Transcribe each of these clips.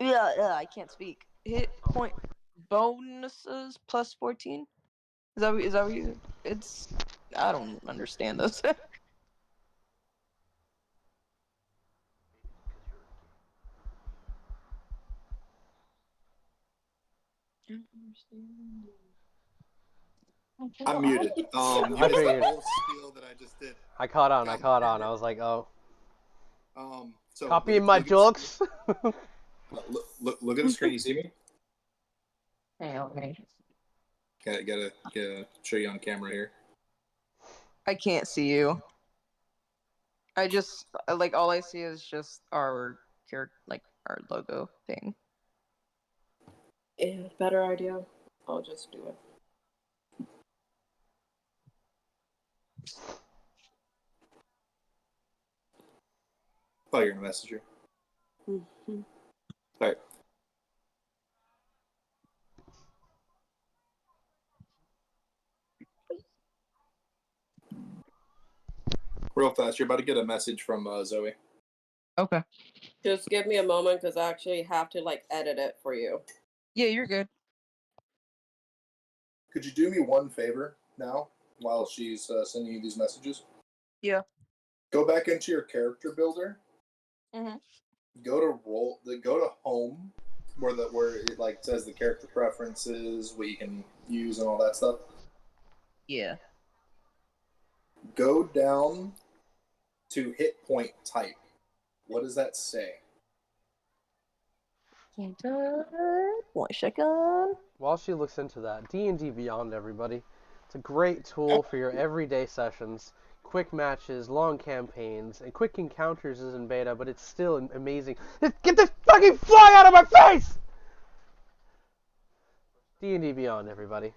Yeah, I can't speak. Hit point bonuses plus 14. Is that what you? It's. I don't understand this. I'm muted. You I missed the figured. whole spiel that I just did. I caught on. God I damn it. was like, oh, So copying my look at the screen. jokes. Look at the screen. You see me? Okay. Gotta show you on camera here. I can't see you. I just like all I see is just our character, like our logo thing. Yeah, better idea. I'll just do it. Oh, you're gonna message her. Mm-hmm. All right. Real fast, you're about to get a message from Zoe. Okay. Just give me a moment because I actually have to like edit it for you. Yeah, you're good. Could you do me one favor now while she's sending you these messages? Yeah. Go back into your character builder. Mm-hmm. Go to home, where it like says the character preferences, what you can use, and all that stuff. Yeah. Go down to hit point type. What does that say? 1 second. While she looks into that, D&D Beyond, everybody. It's a great tool for your everyday sessions. Quick matches, long campaigns, and quick encounters is in beta, but it's still amazing. Get this fucking fly out of my face! D&D Beyond, everybody.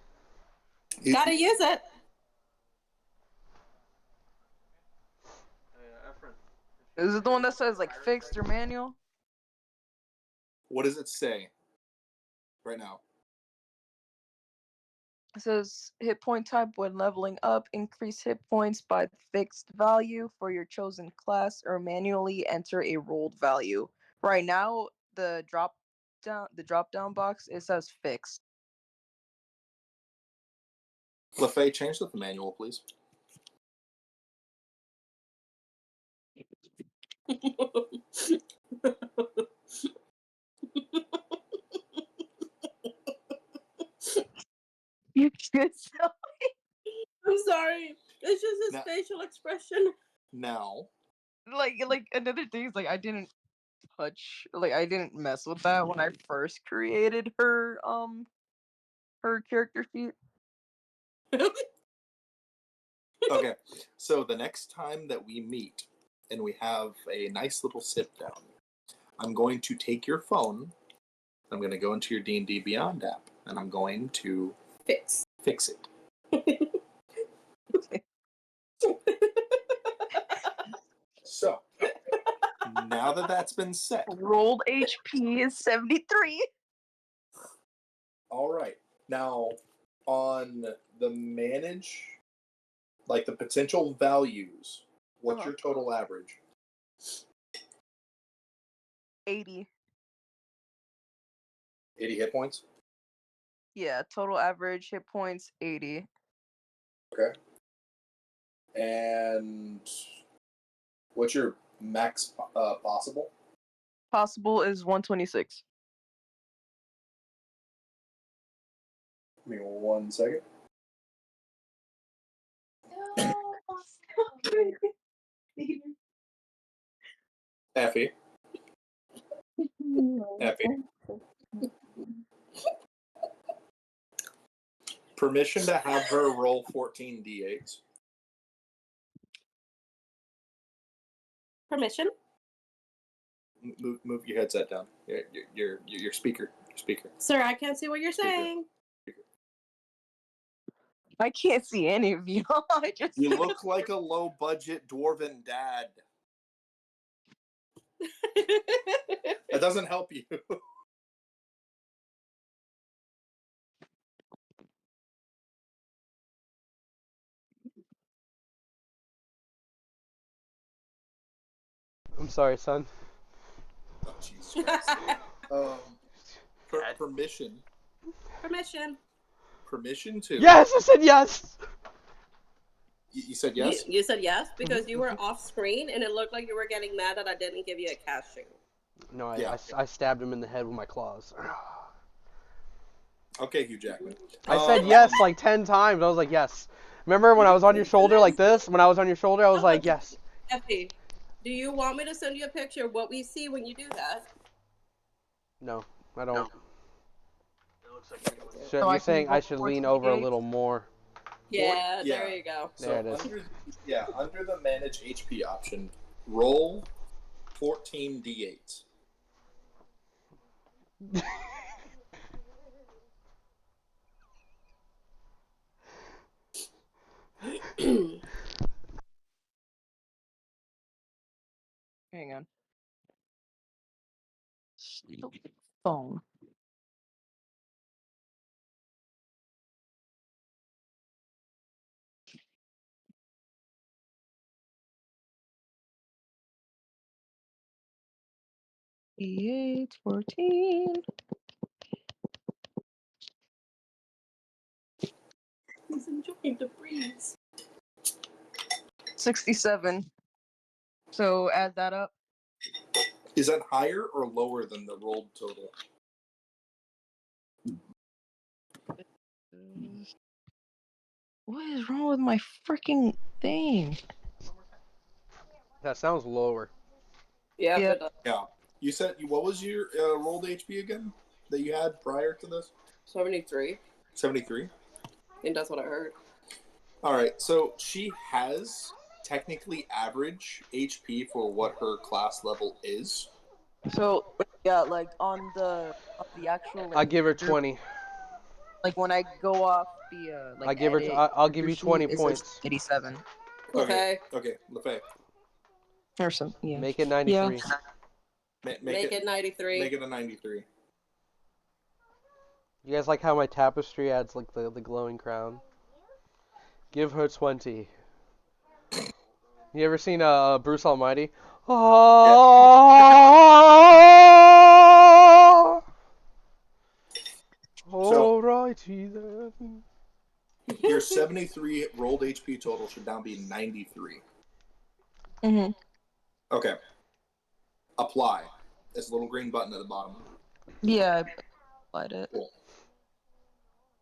Gotta use it. Is it the one that says like fixed or manual? What does it say right now? It says hit point type when leveling up, increase hit points by fixed value for your chosen class, or manually enter a rolled value. Right now, the drop down box, it says fixed. LaFay, change the manual, please. You good? I'm sorry. It's just his facial expression. Now, like another thing is like I didn't mess with that when I first created her character sheet. okay, so the next time that we meet and we have a nice little sit down, I'm going to take your phone. I'm going to go into your D&D Beyond app, and I'm going to fix it. So, now that that's been set, rolled HP is 73. All right. Now, on the manage, like the potential values, what's your total average? 80. 80 hit points? Yeah, total average hit points 80. Okay. And what's your max possible? Possible is 126. Give me 1 second. Effie. Permission to have her roll 14 d8s. Permission? Move your headset down. Your speaker. Sir, I can't see what you're saying. I can't see any of you. You look like a low-budget dwarven dad. That doesn't help you. I'm sorry, son. Jesus Christ. Permission. Permission to. Yes, I said yes. You said yes? You said yes because you were off screen and it looked like you were getting mad that I didn't give you a cashew. No, Yeah. I stabbed him in the head with my claws. Okay, Hugh Jackman. I said yes like 10 times. I was like, yes. Remember when I was on your shoulder like this? When I was on your shoulder, I was like, yes. Effie, do you want me to send you a picture of what we see when you do that? No, I don't. So You're I can saying I roll should for lean over a 28? little more. Yeah, Yeah. there you go. So There it is. under the manage HP option, roll 14 d8s. Hang on. Stupid phone. D8, 14. He's enjoying the breeze. 67. So add that up. Is that higher or lower than the rolled total? What is wrong with my freaking thing? That sounds lower. Yeah, Yeah. but Yeah. You said, what was your rolled HP again that you had prior to this? 73. 73? I think that's what I heard. All right. So she has technically average HP for what her class level is. So yeah, like on the actual like, I give her 20. like when I go off the like I give her. edit I'll give you sheet, 20 it says points. 87 Okay. Okay. LeFay. or something. Yeah. Make it 93. Make it 93. Make it a 93. You guys like how my tapestry adds like the glowing crown? Give her 20. You ever seen Bruce Almighty? Oh, alrighty then. Your 73 rolled HP total should now be 93. Mm-hmm. Okay. Apply. There's a little green button at the bottom. Yeah, I applied it. Cool.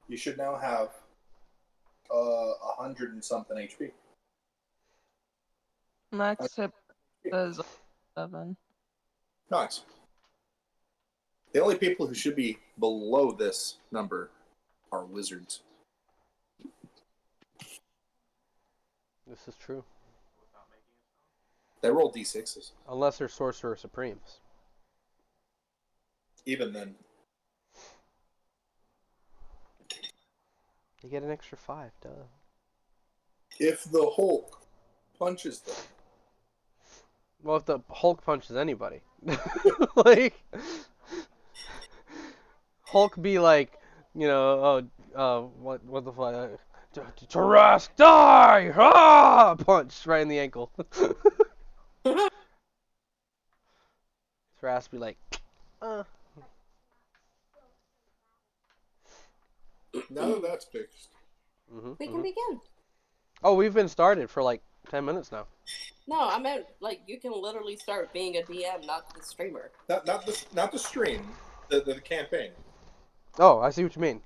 You should now have 100 and something HP. Max hit says 7. Nice. The only people who should be below this number are wizards. This is true. They roll d6s. Unless they're Sorcerer Supremes. Even then. You get an extra 5, duh. If the Hulk punches them. Well, if the Hulk punches anybody. Like, Hulk be like, you know, what the fuck? Tarask, die! Ah! Punch right in the ankle. Tarask be like, Now that that's fixed. We can begin. Oh, we've been started for like 10 minutes now. No, I meant like you can literally start being a DM, not the streamer. Not the stream, the campaign. Oh, I see what you mean.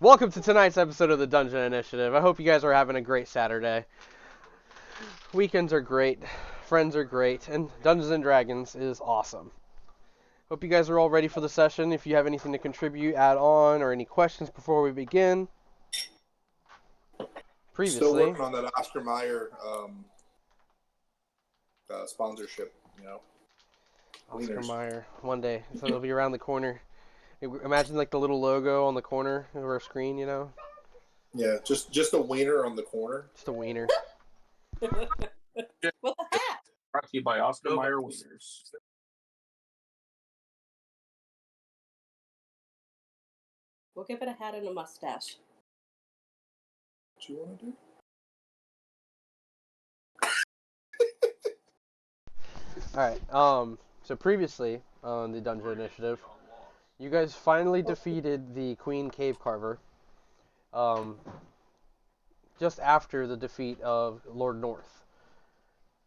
Welcome to tonight's episode of the Dungeon Initiative. I hope you guys are having a great Saturday. Weekends are great, friends are great, and Dungeons & Dragons is awesome. Hope you guys are all ready for the session. If you have anything to contribute, add on, or any questions before we begin. Previously. Still working on that Oscar Mayer sponsorship, you know. Oscar Mayer, one day. So it'll be around the corner. Imagine like the little logo on the corner of our screen, you know? Yeah, just a wiener on the corner. Just a wiener. With a hat. Brought to you by Oscar Mayer Wieners. We'll give it a hat and a mustache. What you want to do? Alright, So previously on the Dungeon Initiative, you guys finally defeated the Queen Cave Carver. Just after the defeat of Lord North.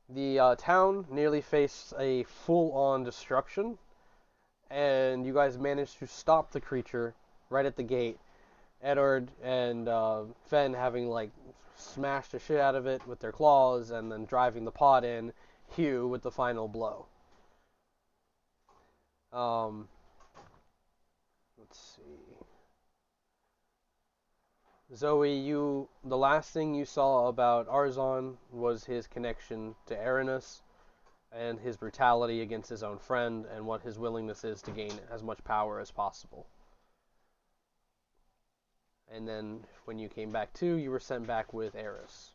The town nearly faced a full-on destruction, and you guys managed to stop the creature right at the gate. Edward and Fen having like smashed the shit out of it with their claws, and then driving the pod in. Hugh with the final blow. Let's see. Zoe, the last thing you saw about Arzon was his connection to Aranis and his brutality against his own friend and what his willingness is to gain as much power as possible. And then when you came back to, you were sent back with Eris.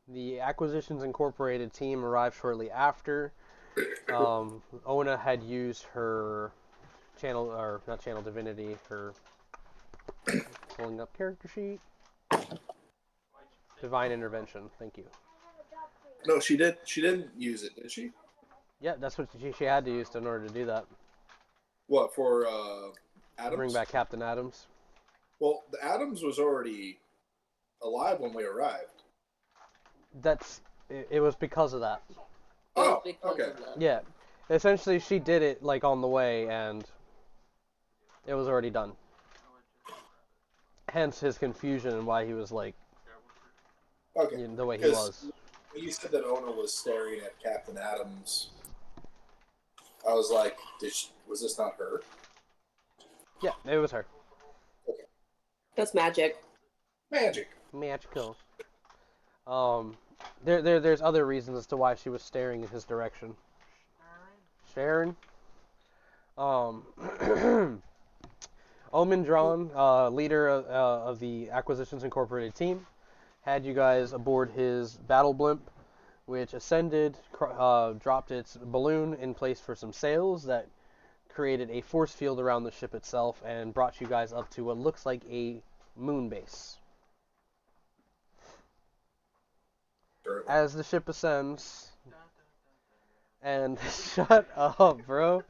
The Acquisitions Incorporated team arrived shortly after. Ona had used her not channel divinity, her pulling up character sheet. Divine intervention. Thank you. No, she did. She didn't use it, did she? Yeah, that's what she had to use in order to do that. What, for Adams? Bring back Captain Adams. Well, the Adams was already alive when we arrived. It was because of that. Oh, okay. Yeah. Essentially, she did it, like, on the way, and it was already done. Hence his confusion and why he was, like, okay. The way he was. When you said that Ona was staring at Captain Adams, I was like, was this not her? Yeah, it was her. Okay. That's magic. Magical. There's other reasons as to why she was staring in his direction. Sharon? Omen Drawn, leader of the Acquisitions Incorporated team, had you guys aboard his battle blimp, which ascended, dropped its balloon in place for some sails that created a force field around the ship itself and brought you guys up to what looks like a moon base. As the ship ascends, and shut up, bro.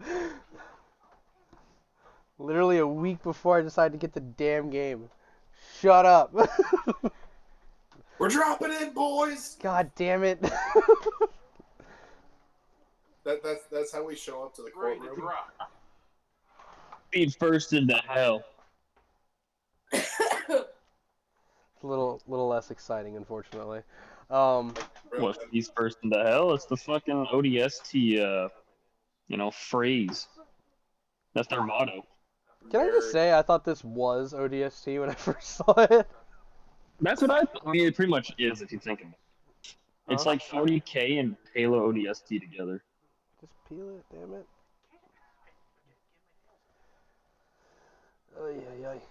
Literally a week before I decided to get the damn game. Shut up. We're dropping in, boys. God damn it. That's how we show up to the courtroom. Feet first into hell. A little less exciting, unfortunately. What, feet first into hell? It's the fucking ODST, phrase. That's their motto. Can I just say, I thought this was ODST when I first saw it. That's what I mean, it pretty much is if you think of it. It's like 40k and Halo ODST together. Just peel it, damn it. Ay, ay, ay.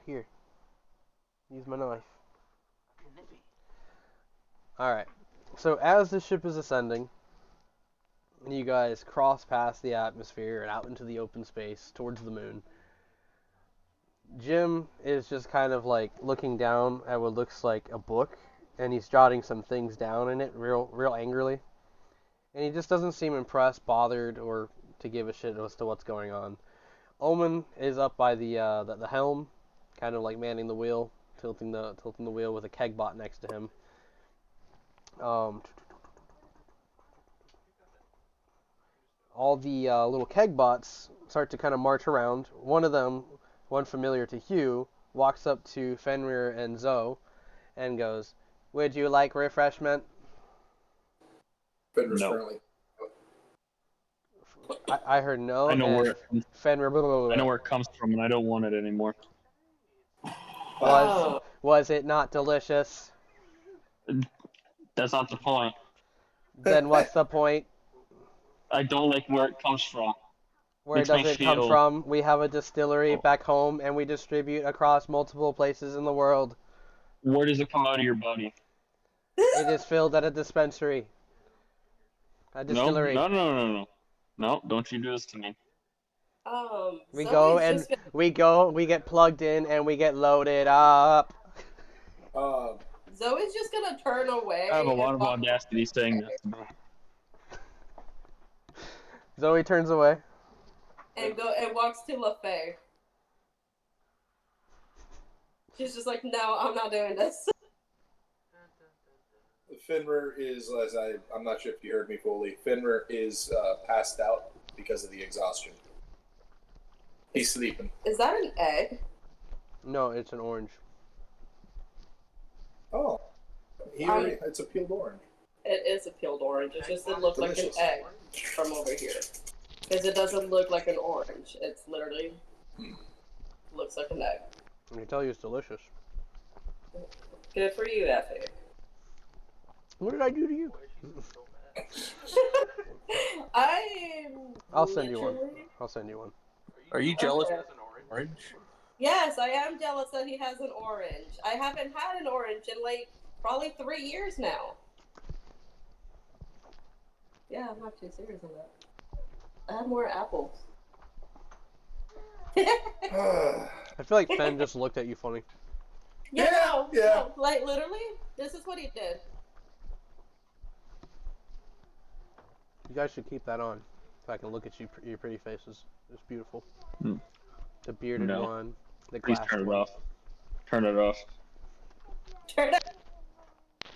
Here. Use my knife. Alright. So as the ship is ascending, you guys cross past the atmosphere and out into the open space towards the moon. Jim is just kind of like looking down at what looks like a book, and he's jotting some things down in it real angrily. And he just doesn't seem impressed, bothered, or to give a shit as to what's going on. Omen is up by the helm, kind of like manning the wheel, tilting the wheel with a keg bot next to him. All the little keg bots start to kind of march around. One of them, one familiar to Hugh, walks up to Fenrir and Zoe and goes, "Would you like refreshment?" Fenrir's No. friendly. I heard no. I know where it comes, Fenrir. Blah, blah, blah. I know where it comes from, and I don't want it anymore. Was it not delicious? That's not the point. Then what's the point? I don't like where it comes from. Where Makes does me it come feel- from? We have a distillery back home, and we distribute across multiple places in the world. Where does it come out of your body? It is filled at a dispensary. A distillery. No. No, don't you do this to me. We go and we get plugged in and we get loaded up. Zoe's just gonna turn away. I have a lot of and walk audacity saying away. this to me. Zoe turns away. and walks to LaFay. She's just like, no, I'm not doing this. Finmer is, I'm not sure if you heard me fully, Finmer is passed out because of the exhaustion. He's sleeping. Is that an egg? No, it's an orange. Oh. It's a peeled orange. It is a peeled orange. It's just it looks delicious. Like an egg from over here. Because it doesn't look like an orange. It's literally looks like an egg. I can tell you it's delicious. Good for you, Effie. What did I do to you? I'll send you one. Are you jealous Okay. of an orange? Yes, I am jealous that he has an orange. I haven't had an orange in like probably 3 years now. Yeah, I'm not too serious on that. I have more apples. I feel like Fen just looked at you funny. No, like literally, this is what he did. You guys should keep that on, so I can look at your pretty faces. It's beautiful. The bearded one, the Please glass turn it one. off. Turn it off. Turn it.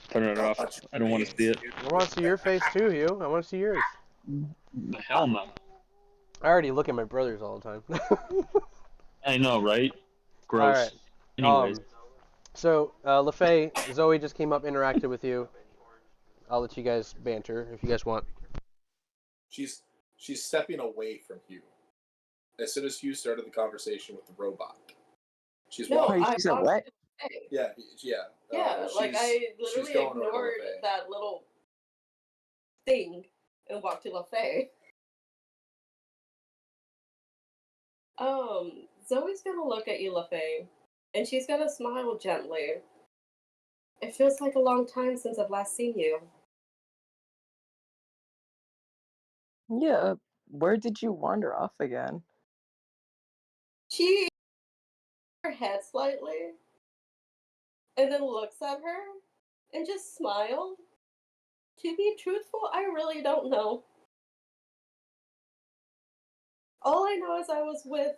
Turn it off. I don't want to see it. I want to see your face too, Hugh. I want to see yours. The hell no. I already look at my brothers all the time. I know, right? Gross. Alright. Anyways. So, LaFay, Zoe just came up, interacted with you. I'll let you guys banter if you guys want. She's stepping away from Hugh. As soon as Hugh started the conversation with the robot, she's walking. Wait, she said what? Yeah. Yeah, like I literally going over to ignored LaFay. that little thing and walked to LaFay. Zoe's gonna look at you, LaFay, and she's gonna smile gently. It feels like a long time since I've last seen you. Yeah, where did you wander off again? She her head slightly and then looks at her and just smiled. To be truthful, I really don't know. All I know is I was with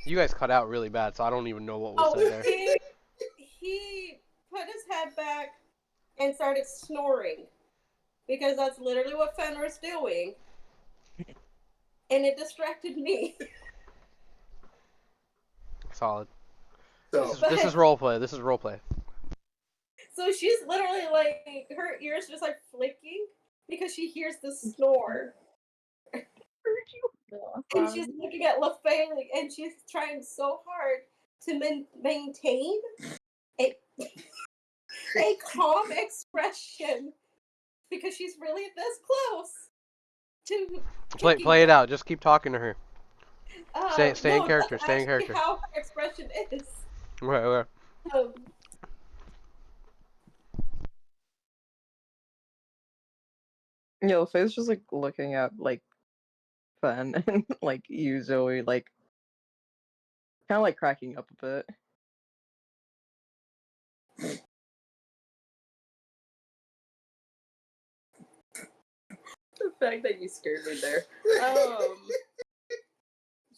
You guys cut out really bad, so I don't even know what was said there. he put his head back and started snoring. Because that's literally what Fenrir's doing. And it distracted me. Solid. So, This is roleplay. This is roleplay. So she's literally like, her ears just like flicking because she hears the snore. And she's looking at LaFay and she's trying so hard to maintain a calm expression because she's really this close to Play it out. Just keep talking to her. Stay in no, character. that's Stay in actually character. how her expression is. Okay. Yo, Faye's just like looking at like Fen and like you, Zoe, like kind of like cracking up a bit. The fact that you scared me there.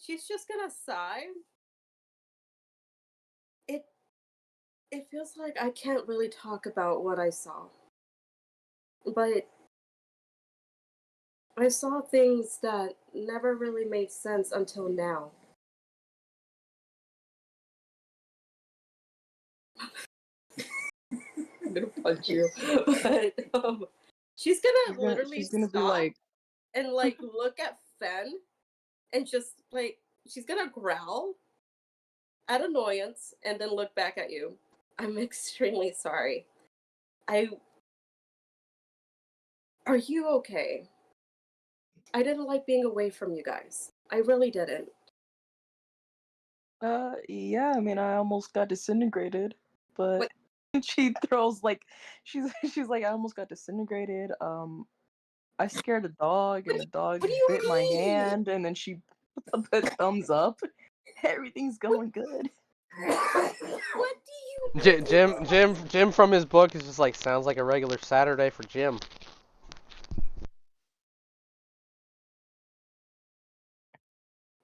She's just gonna sigh. It feels like I can't really talk about what I saw. But I saw things that never really made sense until now. I'm gonna punch you. But she's gonna literally She's gonna stop be like, and like look at Fen and just like she's gonna growl at annoyance and then look back at you. I'm extremely sorry. Are you okay? I didn't like being away from you guys. I really didn't. yeah, I mean, I almost got disintegrated, but Wait. she throws like, she's like, I almost got disintegrated. I scared a dog, and the dog what do you bit my mean? hand, and then she put the thumbs up. Everything's going good. What do you Jim from his book is just like, sounds like a regular Saturday for Jim.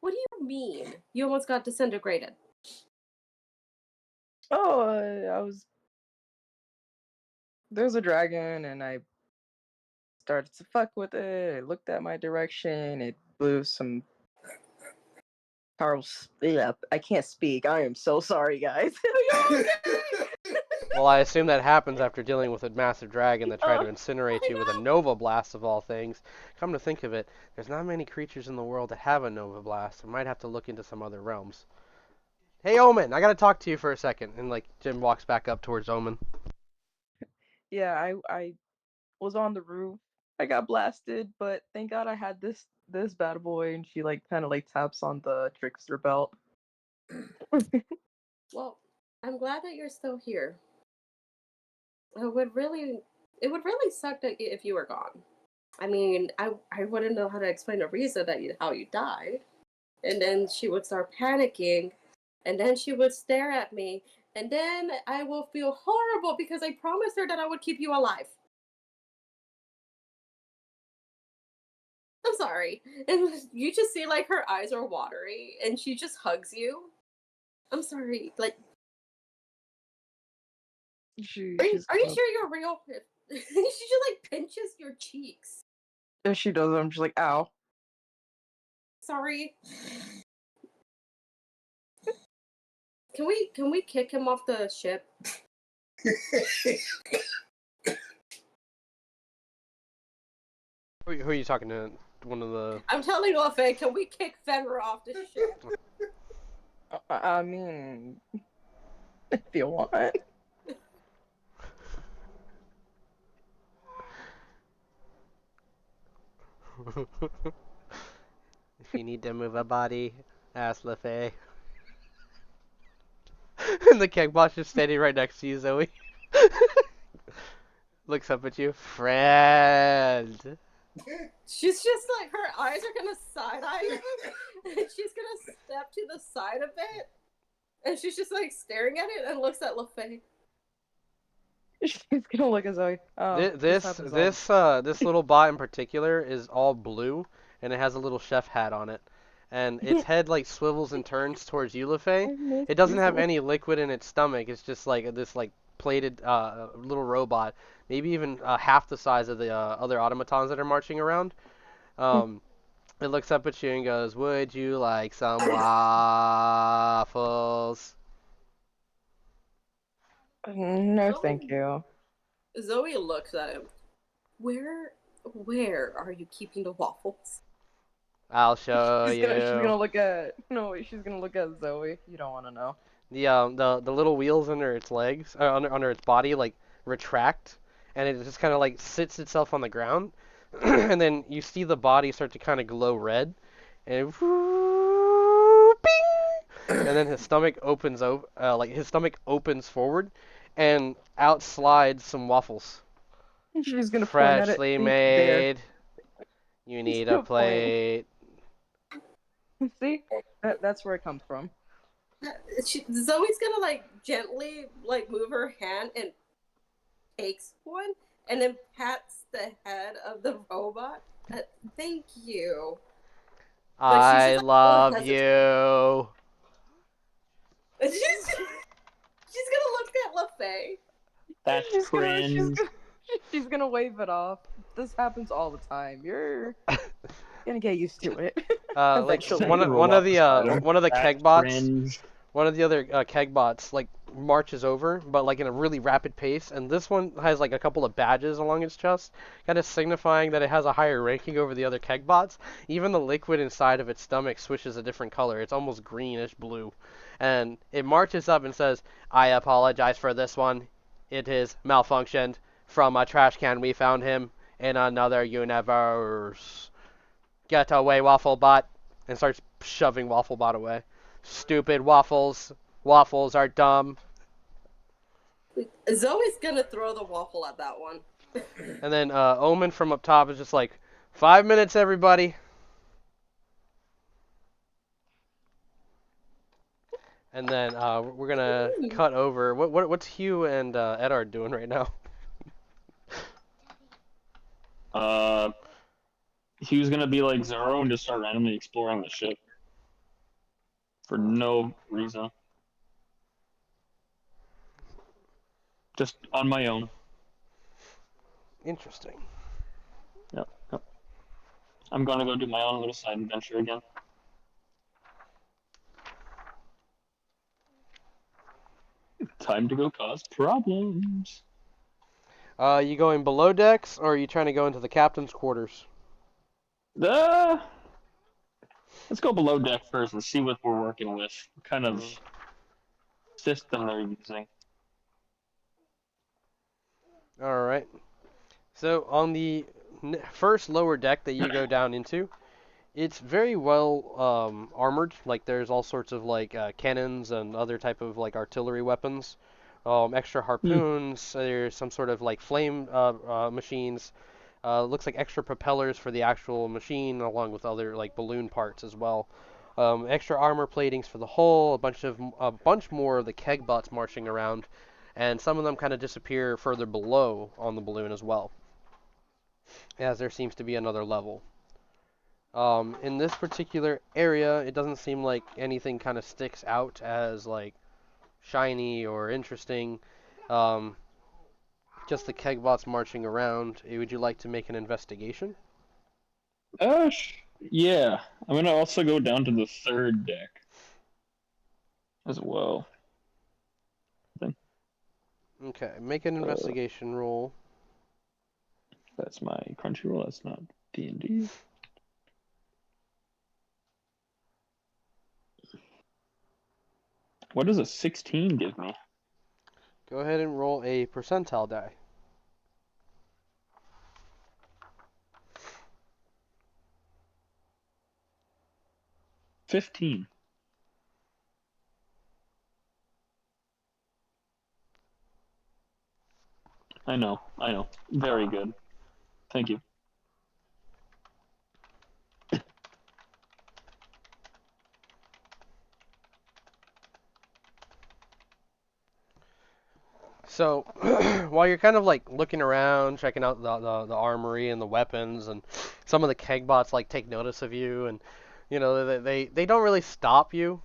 What do you mean? You almost got disintegrated. Oh, there's a dragon, and I started to fuck with it. It looked at my direction. It blew some Carl's. Yeah, I can't speak. I am so sorry, guys. Well, I assume that happens after dealing with a massive dragon that tried to incinerate you with a Nova Blast of all things. Come to think of it, there's not many creatures in the world that have a Nova Blast. I might have to look into some other realms. Hey, Omen, I gotta talk to you for a second. And, like, Jim walks back up towards Omen. Yeah, I was on the roof. I got blasted, but thank God I had this bad boy, and she like kind of like taps on the trickster belt. Well, I'm glad that you're still here. It would really suck if you were gone. I mean, I wouldn't know how to explain to Risa how you died, and then she would start panicking, and then she would stare at me, and then I will feel horrible because I promised her that I would keep you alive. I'm sorry, and you just see like her eyes are watery, and she just hugs you. I'm sorry, like. Are you sure you're real? She just like pinches your cheeks. If she does, I'm just like, ow. Sorry. Can we kick him off the ship? Who are you talking to? One of the... I'm telling Luffy, can we kick Fenrir off the ship? I mean, if you want. If you need to move a body, ask Luffy. And the kegbosh is standing right next to you, Zoe. Looks up at you. Friend. She's just like, her eyes are gonna side-eye him, and she's gonna step to the side of it, and she's just like staring at it and looks at Luffy. She's gonna look at Zoe. Oh, This little bot in particular is all blue, and it has a little chef hat on it. And its head like swivels and turns towards you, Luffy. It doesn't have any liquid in its stomach. It's just like this like plated little robot, maybe even half the size of the other automatons that are marching around. It looks up at you and goes, "Would you like some waffles?" No, thank you. Zoe looks at him. Where are you keeping the waffles? I'll show you. She's gonna look at she's gonna look at Zoe. You don't want to know. The little wheels under its legs, under its body, like retract, and it just kind of like sits itself on the ground, and then you see the body start to kind of glow red, and and then his stomach opens his stomach opens forward, and out slides some waffles. She's gonna point at it. Freshly made. You need a gonna point. plate. See, that's where it comes from. Zoe's gonna like gently like move her hand and takes one and then pats the head of the robot. Thank you. I love you. She's gonna look at Luffy. That's cringe. She's gonna wave it off. This happens all the time. You're gonna get used to it. Like one of the keg bots, one of the other keg bots like marches over, but like in a really rapid pace, and this one has like a couple of badges along its chest, kind of signifying that it has a higher ranking over the other keg bots. Even the liquid inside of its stomach switches a different color. It's almost greenish blue, and it marches up and says, "I apologize for this one. It is malfunctioned. From a trash can we found him in another universe. Get away, Wafflebot," and starts shoving Wafflebot away. Stupid waffles. Waffles are dumb. Zoe's gonna throw the waffle at that one. And then Omen from up top is just like, 5 minutes, everybody. And then we're gonna cut over. What's Hugh and Edard doing right now? He was gonna be like Zoro and just start randomly exploring the ship for no reason, just on my own. Interesting. Yep. I'm gonna go do my own little side adventure again. Time to go cause problems. You going below decks, or are you trying to go into the captain's quarters? Let's go below deck first and see what we're working with. What kind of system they're using. All right. So on the first lower deck that you go down into, it's very well armored. Like there's all sorts of like cannons and other type of like artillery weapons, extra harpoons. There's some sort of like flame machines. Looks like extra propellers for the actual machine, along with other like balloon parts as well. Extra armor platings for the hull. A bunch more of the keg bots marching around, and some of them kind of disappear further below on the balloon as well, as there seems to be another level. In this particular area, it doesn't seem like anything kind of sticks out as like shiny or interesting. Just the kegbots marching around. Would you like to make an investigation? Yeah. I'm gonna also go down to the third deck as well. Okay, make an investigation roll. That's my Crunchyroll. That's not D&D. What does a 16 give me? Go ahead and roll a percentile die. 15. I know. Very good. Thank you. So, while you're kind of like looking around, checking out the armory and the weapons, and some of the kegbots like take notice of you, and you know they don't really stop you,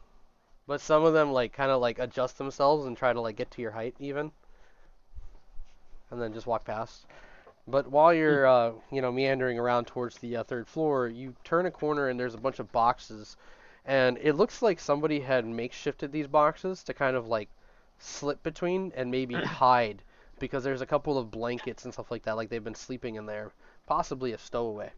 but some of them like kind of like adjust themselves and try to like get to your height even, and then just walk past. But while you're meandering around towards the third floor, you turn a corner and there's a bunch of boxes, and it looks like somebody had makeshifted these boxes to kind of like slip between and maybe hide, because there's a couple of blankets and stuff like that, like they've been sleeping in there, possibly a stowaway.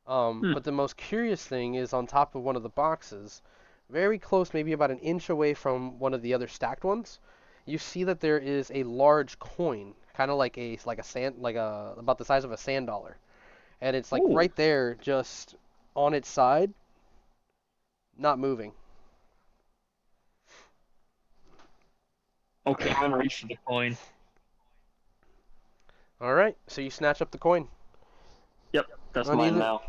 But the most curious thing is on top of one of the boxes, very close, maybe about an inch away from one of the other stacked ones, you see that there is a large coin, kind of like a sand, about the size of a sand dollar, and it's like right there, just on its side, not moving. Okay, I'm gonna reach for the coin. All right, so you snatch up the coin. Yep, that's mine now.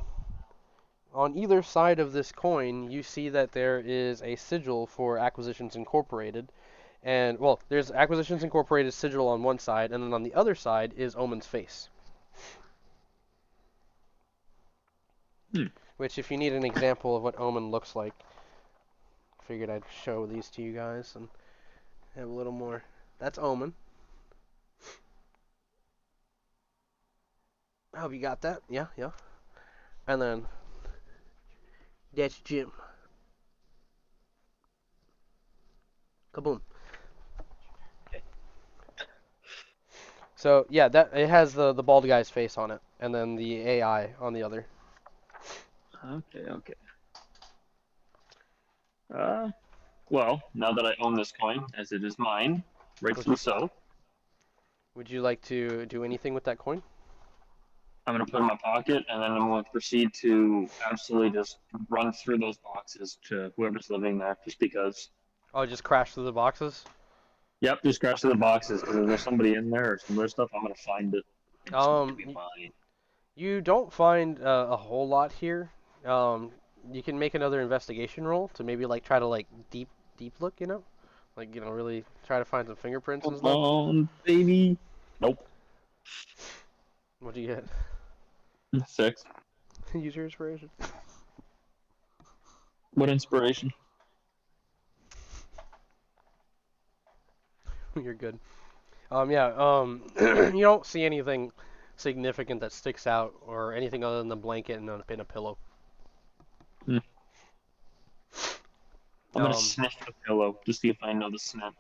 On either side of this coin, you see that there is a sigil for Acquisitions Incorporated. And, well, there's Acquisitions Incorporated sigil on one side, and then on the other side is Omen's face. Which, if you need an example of what Omen looks like, I figured I'd show these to you guys and have a little more. That's Omen. I hope you got that. Yeah. And then that's Jim. Kaboom. So yeah, that it has the bald guy's face on it, and then the AI on the other. Okay. Well, now that I own this coin, as it is mine, rightfully so, would you like to do anything with that coin? I'm going to put it in my pocket, and then I'm going to proceed to absolutely just run through those boxes to whoever's living there, just because. Oh, just crash through the boxes? Yep, just crash through the boxes, because if there's somebody in there or some other stuff, I'm going to find it. It's going to be mine. You don't find a whole lot here. You can make another investigation roll to maybe like try to like deep deep look, you know? Like, really try to find some fingerprints and Come stuff? on, baby. Nope. What'd you get? 6. Use your inspiration. What inspiration? You're good. Yeah, you don't see anything significant that sticks out or anything other than the blanket and a pillow. Hmm. I'm gonna Um, sniff the pillow to see if I know the scent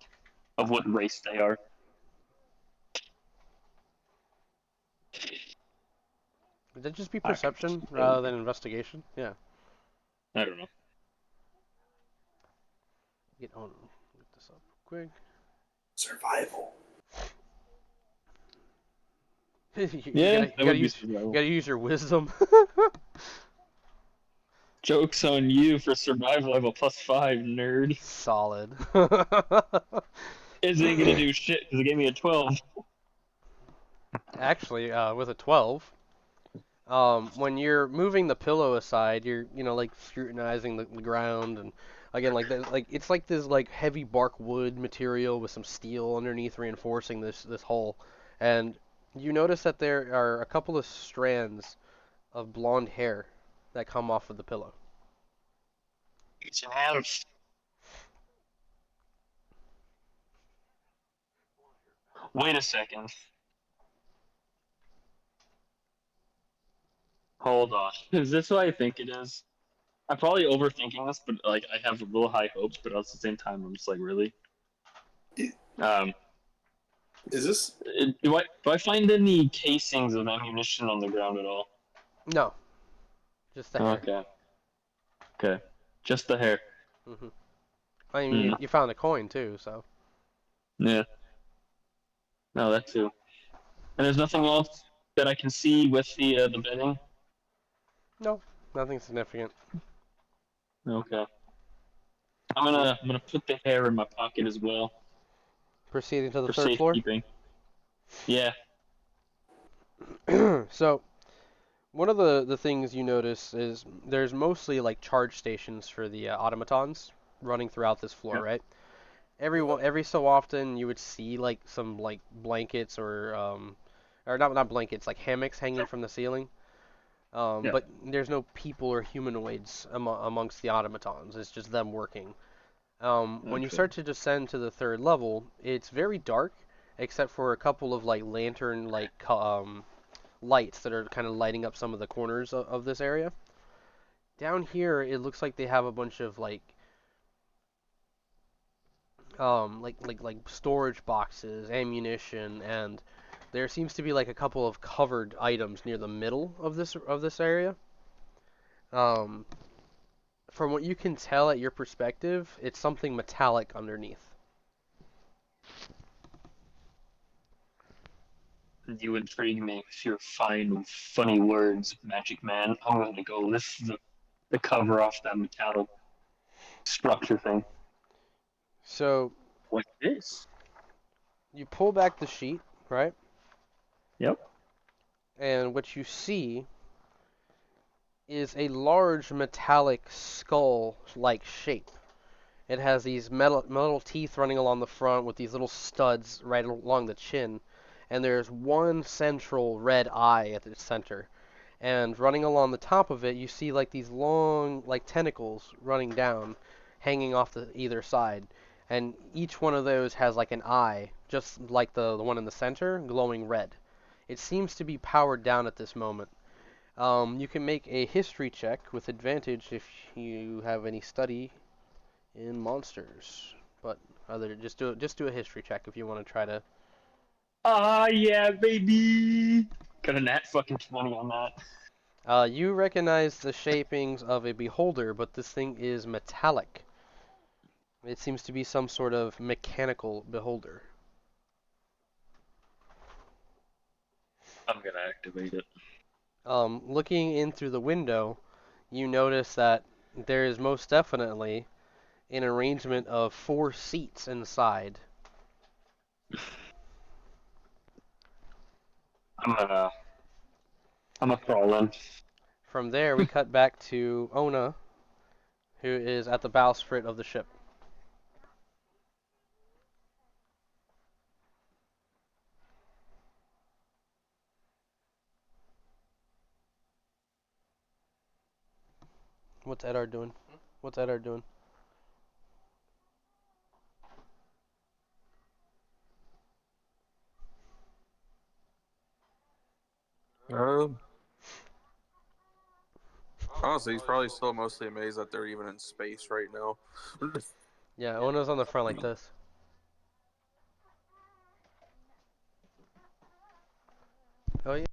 of what race they are. Would that just be I can perception smell rather it. than investigation? Yeah. I don't know. Get this up quick. Survival. Yeah, that would be You survival. gotta use your wisdom. Joke's on you for survival. I have a +5, nerd. Solid. This ain't gonna do shit because it gave me a 12. Actually, with a 12, when you're moving the pillow aside, you're like scrutinizing the ground, and again it's like this like heavy bark wood material with some steel underneath reinforcing this hole, and you notice that there are a couple of strands of blonde hair that come off of the pillow. It's an elf. Wait a second. Hold on. Is this what I think it is? I'm probably overthinking this, but like I have real high hopes, but at the same time I'm just like, really? Um, Is this? do I find any casings of ammunition on the ground at all? No, just the hair. Okay. Okay. Just the hair. hmm I mean, Hmm. you found a coin too, so. Yeah. No, that too. And there's nothing else that I can see with the bedding. No, nothing significant. Okay. I'm gonna put the hair in my pocket as well Proceeding to the for third floor. safekeeping. Yeah. So, one of the things you notice is there's mostly like charge stations for the automatons running throughout this floor, Yeah. right? Every so often you would see like some like blankets or not blankets, like hammocks hanging from the ceiling. Yeah. But there's no people or humanoids amongst the automatons. It's just them working. When you Okay. start to descend to the third level, it's very dark, except for a couple of like lantern lights that are kind of lighting up some of the corners of this area. Down here, it looks like they have a bunch of like storage boxes, ammunition, and there seems to be like a couple of covered items near the middle of this area. Um, from what you can tell at your perspective, it's something metallic underneath. You intrigue me with your fine, funny words, Magic Man. I'm gonna go lift the cover off that metallic structure thing. So What's this? you pull back the sheet, right? Yep. And what you see is a large metallic skull-like shape. It has these metal teeth running along the front with these little studs right along the chin, and there's one central red eye at the center. And running along the top of it, you see like these long like tentacles running down, hanging off the either side. And each one of those has like an eye, just like the one in the center, glowing red. It seems to be powered down at this moment. You can make a history check with advantage if you have any study in monsters. But just do a history check if you want to try to. Ah, yeah, baby. Got a nat fucking 20 on that. You recognize the shapings of a beholder, but this thing is metallic. It seems to be some sort of mechanical beholder. I'm gonna activate it. Looking in through the window, you notice that there is most definitely an arrangement of 4 seats inside. I'm gonna crawl in. From there, we cut back to Ona, who is at the bowsprit of the ship. What's Edard doing? What's Edard doing? Um, Honestly, he's probably still mostly amazed that they're even in space right now. Yeah, Ono's on the front like this. Oh yeah.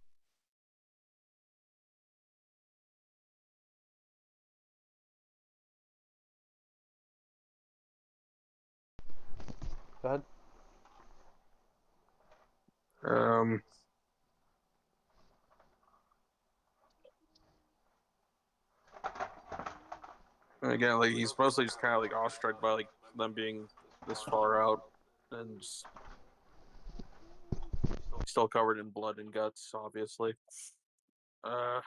Go ahead. Um, and again, like he's mostly just kind of like awestruck by like them being this far out and just still covered in blood and guts, obviously. Uh,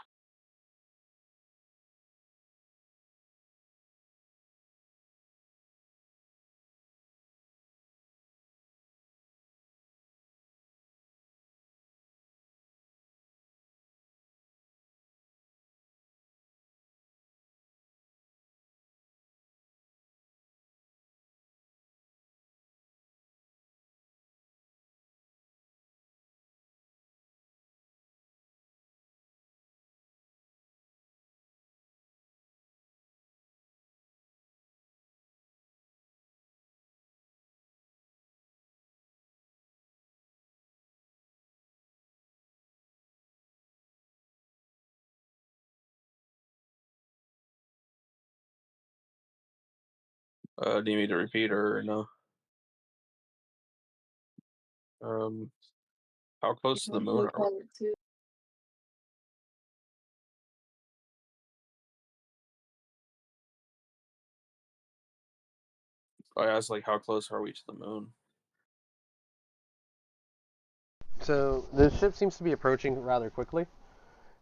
do you need to repeat or no? Um, how close to the moon are we? I asked like how close are we to the moon? So the ship seems to be approaching rather quickly.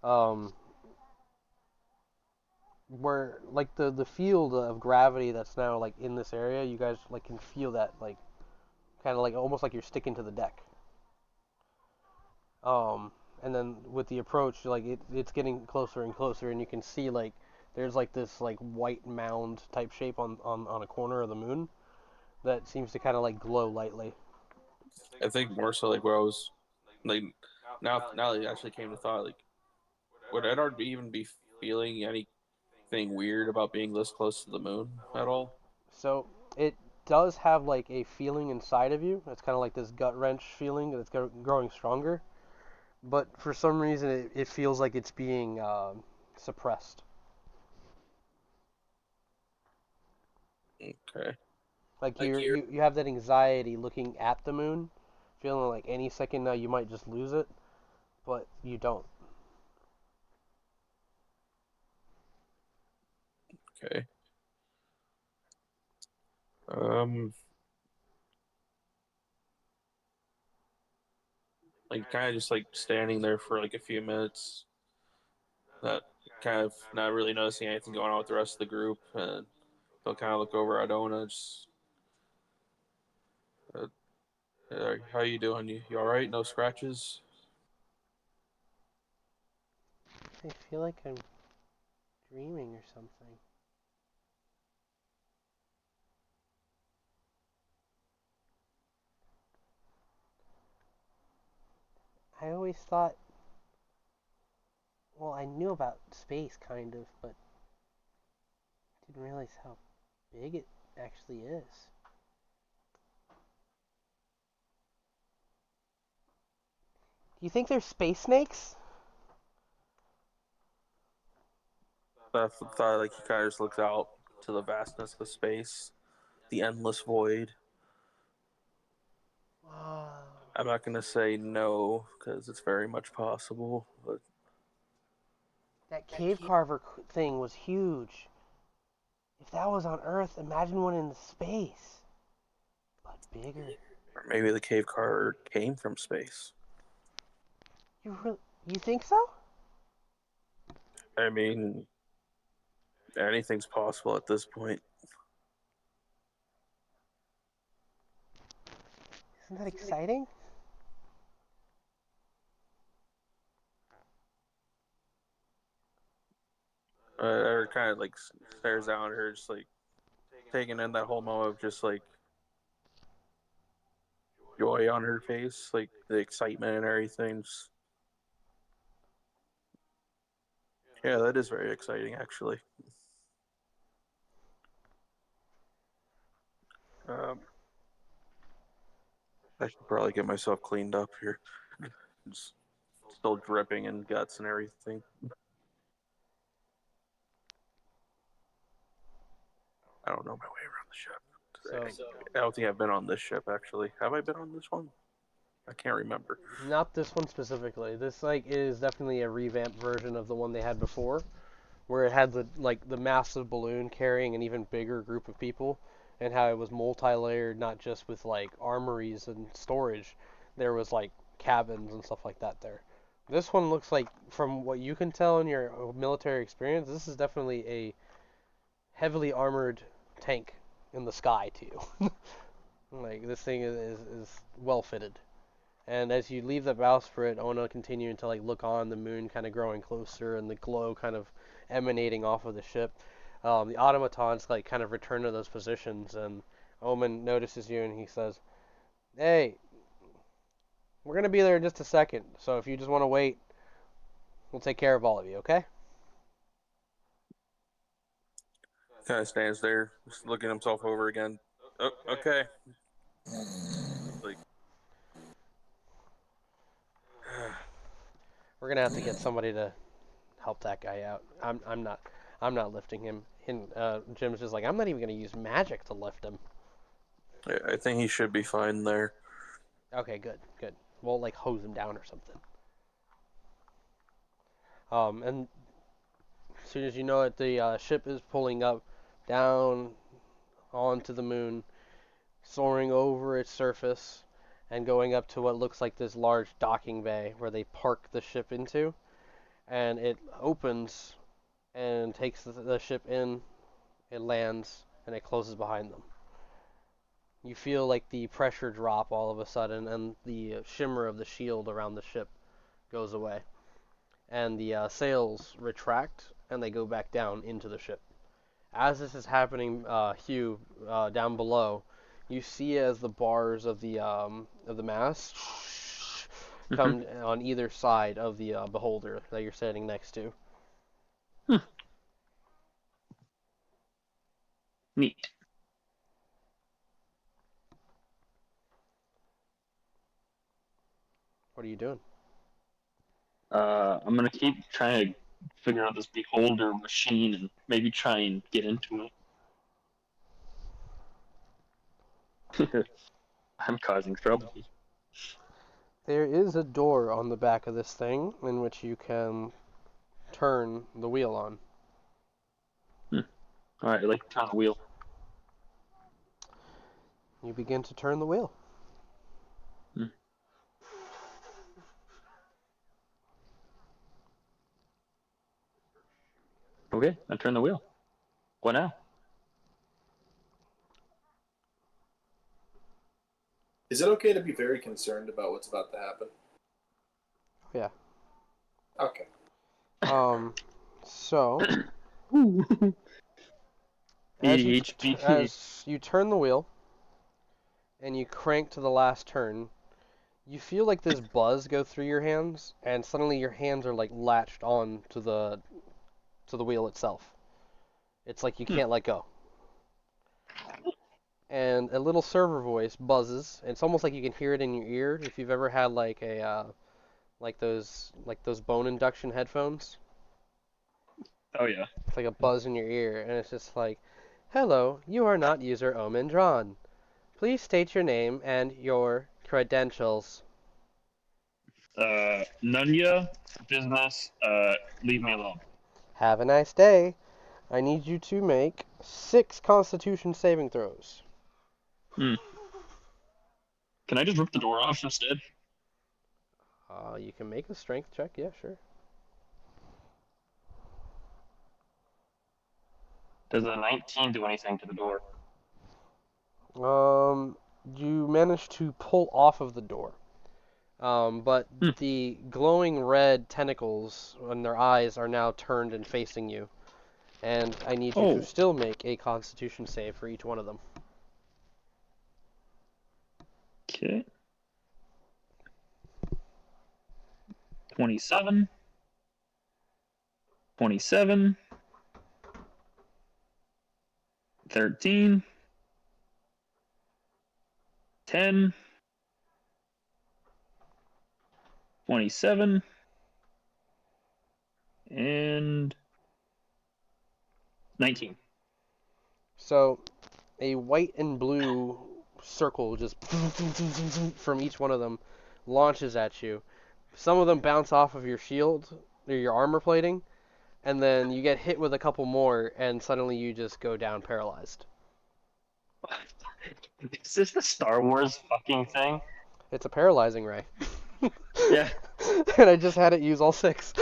Um, where like the field of gravity that's now like in this area, you guys like can feel that like kind of like almost like you're sticking to the deck. And then with the approach, like it's getting closer and closer, and you can see like there's like this like white mound type shape on a corner of the moon that seems to kind of like glow lightly. I think more so like where I was like now that it actually came to thought, like would Edard even be feeling anything weird about being this close to the moon at all? So it does have like a feeling inside of you. It's kind of like this gut wrench feeling that's growing stronger. But for some reason, it feels like it's being suppressed. Okay. Like you have that anxiety looking at the moon, feeling like any second now you might just lose it, but you don't. Okay. Um, like kind of just like standing there for like a few minutes, that kind of not really noticing anything going on with the rest of the group, and they'll kind of look over at Ona. Just, how you doing? You all right? No scratches? I feel like I'm dreaming or something. I always thought, well, I knew about space kind of, but didn't realize how big it actually is. Do you think there's space snakes? That thought like he kind of just looks out to the vastness of space, the endless void. Wow. I'm not gonna say no because it's very much possible, but That cave carver thing was huge. If that was on Earth, imagine one in space, but bigger. or maybe the cave car came from space. You think so? I mean, anything's possible at this point. Isn't that exciting? I Tyler kind of like stares down at her, just like taking in that whole moment of just like joy on her face, like the excitement and everything. Yeah, that is very exciting, actually. Um, I should probably get myself cleaned up here. Just still dripping in guts and everything. I don't know my way around the ship. So, I don't think I've been on this ship, actually. Have I been on this one? I can't remember. not this one specifically. This like is definitely a revamped version of the one they had before, where it had the massive balloon carrying an even bigger group of people, and how it was multi-layered, not just with like armories and storage. There was like cabins and stuff like that there. This one looks like, from what you can tell in your military experience, this is definitely a heavily armored tank in the sky to you. Like this thing is well fitted. And as you leave the bowsprit, I want to continue to like look on the moon kind of growing closer and the glow kind of emanating off of the ship. The automatons like kind of return to those positions, and Omen notices you and he says, "Hey, we're gonna be there in just a second, so if you just want to wait, we'll take care of all of you, okay?" Kind of stands there, just looking himself over again. Oh, okay. Like, We're gonna have to get somebody to help that guy out. I'm not lifting him. And Jim's just like, I'm not even gonna use magic to lift him. I think he should be fine there. Okay, good. We'll like hose him down or something. And as soon as you know it, the ship is pulling up down onto the moon, soaring over its surface, and going up to what looks like this large docking bay where they park the ship into. And it opens and takes the ship in, it lands, and it closes behind them. You feel like the pressure drop all of a sudden, and the shimmer of the shield around the ship goes away. And the sails retract, and they go back down into the ship. As this is happening, Hugh, down below, you see as the bars of the mast come on either side of the beholder that you're standing next to. Neat. What are you doing? I'm gonna keep trying to figure out this beholder machine and maybe try and get into it. I'm causing trouble. There is a door on the back of this thing in which you can turn the wheel on. Alright, like turn the wheel. You begin to turn the wheel. Okay, I turn the wheel. What now? Is it okay to be very concerned about what's about to happen? Yeah. Okay. So ADHD. as you turn the wheel and you crank to the last turn, you feel like this buzz go through your hands, and suddenly your hands are like latched on to the wheel itself. It's like you can't let go. And a little server voice buzzes. It's almost like you can hear it in your ear if you've ever had like a like those bone induction headphones. Oh yeah. It's like a buzz in your ear, and it's just like, "Hello, you are not user Omen Drawn. Please state your name and your credentials." Nunya, business, leave me alone. Have a nice day. I need you to make 6 Constitution saving throws. Can I just rip the door off instead? You can make a strength check. Yeah, sure. Does a 19 do anything to the door? You manage to pull off of the door. But the glowing red tentacles on their eyes are now turned and facing you. And I need you to still make a Constitution save for each one of them. Okay. 27. 27. 13. 10. 27. And 19. So, a white and blue circle just from each one of them launches at you. Some of them bounce off of your shield or your armor plating, and then you get hit with a couple more, and suddenly you just go down paralyzed. Is this the Star Wars fucking thing? It's a paralyzing ray. Yeah. And I just had it use all 6.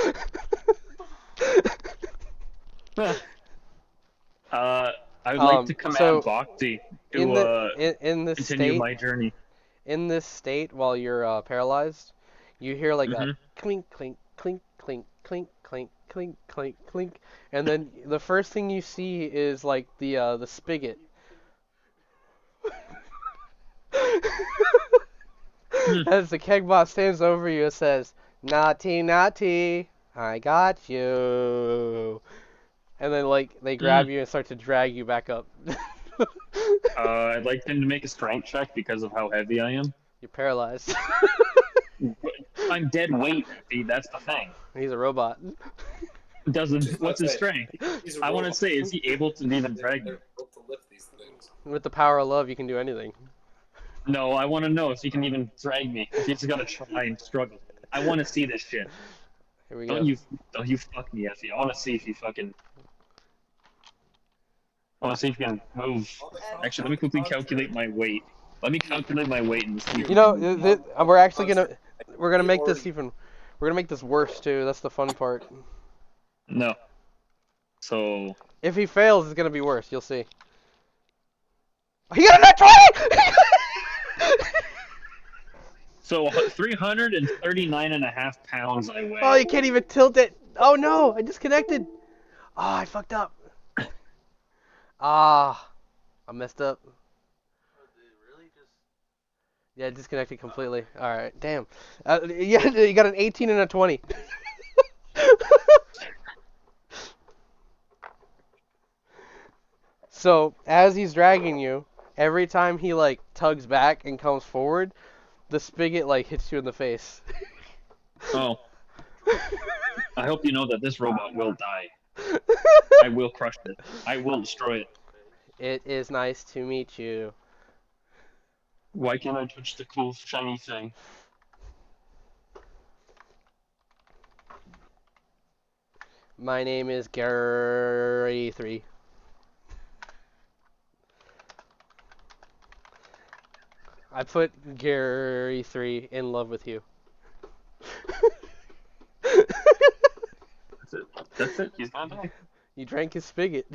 I would like to command so Bhakti in to this continue state, my journey. in this state, while you're paralyzed, you hear like a clink, clink, clink, clink, clink, clink, clink, clink, clink, and then the first thing you see is like the spigot. As the kegbot stands over you, it says, "Naughty, naughty, I got you." And then like they grab you and start to drag you back up. I'd like him to make a strength check because of how heavy I am. You're paralyzed. I'm dead weight. See, that's the thing. He's a robot. What's his strength? I want to say, is he able to even drag me? To lift these things. With the power of love, you can do anything. No, I want to know if he can even drag me. If he's gonna try and struggle. I want to see this shit. Here we go. Don't you fuck me, Effie. I want to see if he fucking. I want to see if he can move. Actually, let me quickly calculate my weight. Let me calculate my weight and see. You know, we're actually gonna make this even. We're gonna make this worse too. That's the fun part. No. So. If he fails, it's gonna be worse. You'll see. He got a nat 20! So 339.5 pounds I weigh. Oh, you can't even tilt it. Oh no, I disconnected. Oh, I fucked up. Ah, I messed up. Yeah, it disconnected completely. All right, damn. Yeah, you got an 18 and a 20. So as he's dragging you, every time he like tugs back and comes forward, the spigot like hits you in the face. Oh. I hope you know that this robot will die. I will crush it. I will destroy it. It is nice to meet you. Why can't I touch the cool shiny thing? My name is Gary3. I put Gary3 in love with you. That's it. That's it. He's gonna die. You drank his spigot.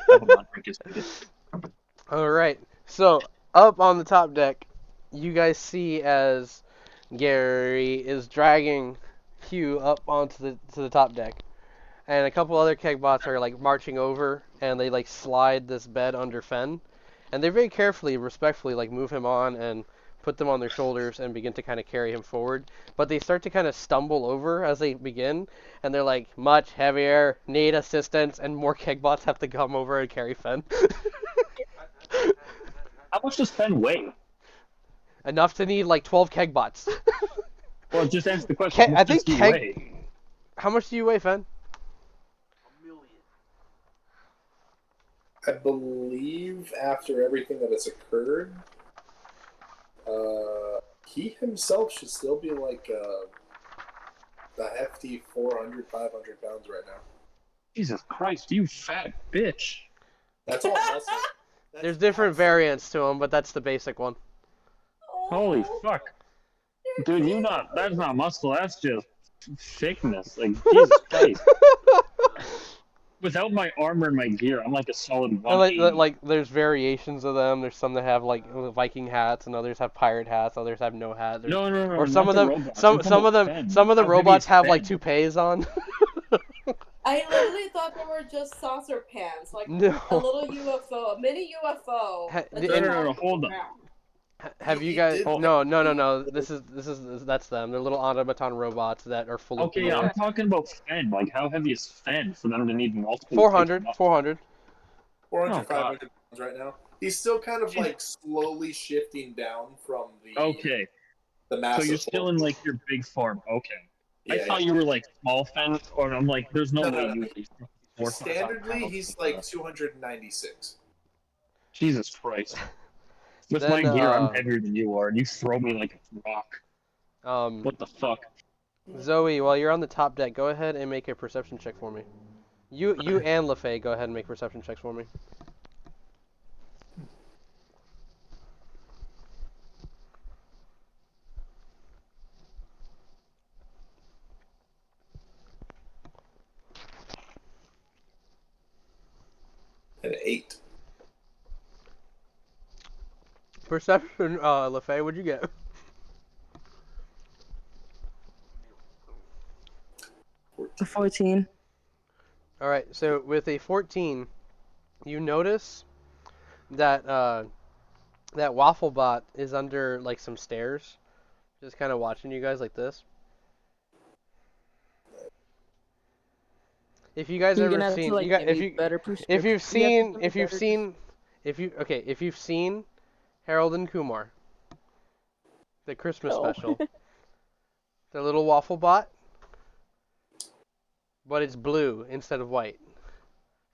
I will not drink his spigot. Alright, so up on the top deck, you guys see as Gary is dragging Hugh up onto the top deck. And a couple other kegbots are like marching over, and they like slide this bed under Fen. And they very carefully, respectfully like move him on and put them on their shoulders and begin to kind of carry him forward. But they start to kind of stumble over as they begin, and they're like, much heavier, need assistance, and more kegbots have to come over and carry Fen. How much does Fen weigh? Enough to need like 12 kegbots. Well, just answer the question. I think does he weigh? How much do you weigh, Fen? I believe after everything that has occurred, he himself should still be like the hefty 400, 500 pounds right now. Jesus Christ, you fat bitch. That's all muscle. There's different variants to them, but that's the basic one. Holy fuck. Dude, that's not muscle, that's just thickness. Like, Jesus Christ. without my armor and my gear, I'm like a solid And 180. like there's variations of them. There's some that have like Viking hats, and others have pirate hats. Others have no hat. No, Or some not of the them, robots. I'm talking some of about them, Fenn. some of the How heavy robots is have like Fenn? toupees on. I literally thought they were just saucer pants, like No. a little UFO, a mini UFO. Ha- that the- just and- No, falls hold on. around. Have you He guys? did No. technically- This is that's them. They're little automaton robots that are full of Okay, gear. I'm talking about Fenn. Like, how heavy is Fenn for them to need multiple? 400. 400, Oh, 500 God. pounds right now. He's still kind of like slowly shifting down from the Okay, the so massive. you're still in like your big farm. Okay. I Yeah, thought yeah. you were like small Fenn, or I'm like, there's no No. way you would be 400 Standardly, pounds. he's like 296. Jesus Christ. With Then, my gear, I'm heavier than you are, and you throw me like a rock. What the fuck? Zoe, while you're on the top deck, go ahead and make a perception check for me. You and LaFay, go ahead and make perception checks for me. An 8. Perception, LaFay, what'd you get? A 14. All right, so with a 14, you notice that that Wafflebot is under like some stairs, just kind of watching you guys like this. If you guys You're ever gonna have seen, to, like, you guys, give if me you better if prescription- you've you have to seen give me if you've better seen if you've seen Harold and Kumar, the Christmas No. special, the little Wafflebot, but it's blue instead of white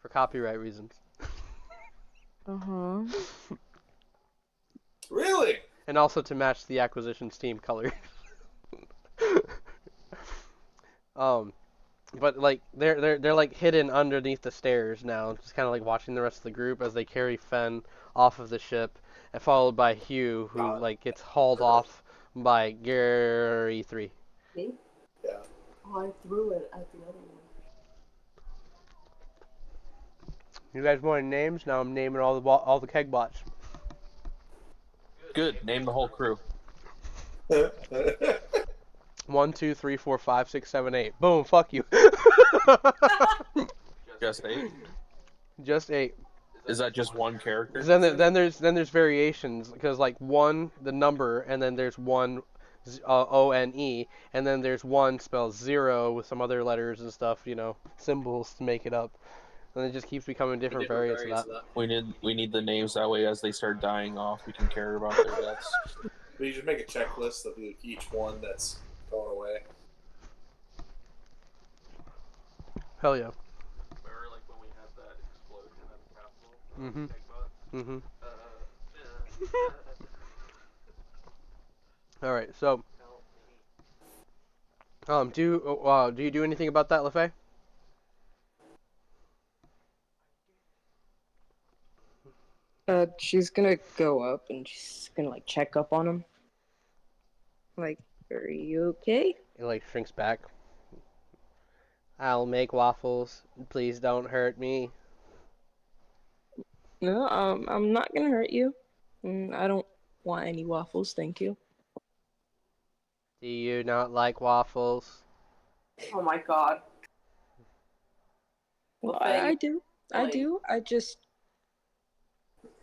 for copyright reasons. Uh-huh. Really? And also to match the acquisition's team color. But like they're like hidden underneath the stairs now, just kind of like watching the rest of the group as they carry Fenn off of the ship, and followed by Hugh, who like gets hauled off by Gary 3. Me? Yeah. Oh, I threw it at the other one. You guys wanted names? Now I'm naming all the keg bots. Good. Name the whole crew. 1, 2, 3, 4, 5, 6, 7, 8. Boom! Fuck you. Just 8. Just 8. Is that just one character? 'Cause then there's variations, because like 1 the number, and then there's 1 O-N-E, and then there's 1 spelled 0 with some other letters and stuff, you know, symbols to make it up, and it just keeps becoming different variants of that. We need the names, that way as they start dying off, we can care about their deaths. We should make a checklist of each one that's going away. Hell yeah. Remember, like when we had that explosion at the Capitol? Mhm. All right, so do you do anything about that, LaFay? She's gonna go up and she's gonna like check up on him. Like, are you okay? It like shrinks back. I'll make waffles. Please don't hurt me. No, I'm not gonna hurt you. I don't want any waffles, thank you. Do you not like waffles? Oh my god. Well, Okay. I do. I Like- do.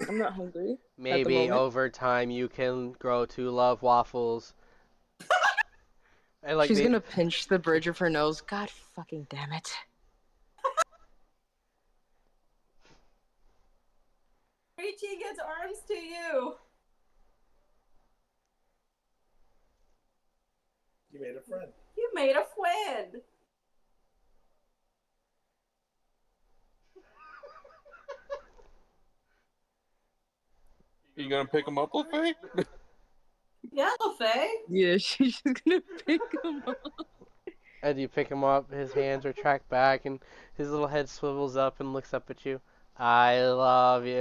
I'm not hungry. Maybe moment. over time you can grow to love waffles. And like She's they, gonna pinch the bridge of her nose. God fucking damn it. Richie gets arms to you. You made a friend. You made a friend. You gonna pick him up, LaFay? Yeah, LaFay. Yeah, she's just gonna pick him up. as you pick him up, his hands retract back, and his little head swivels up and looks up at you. I love you.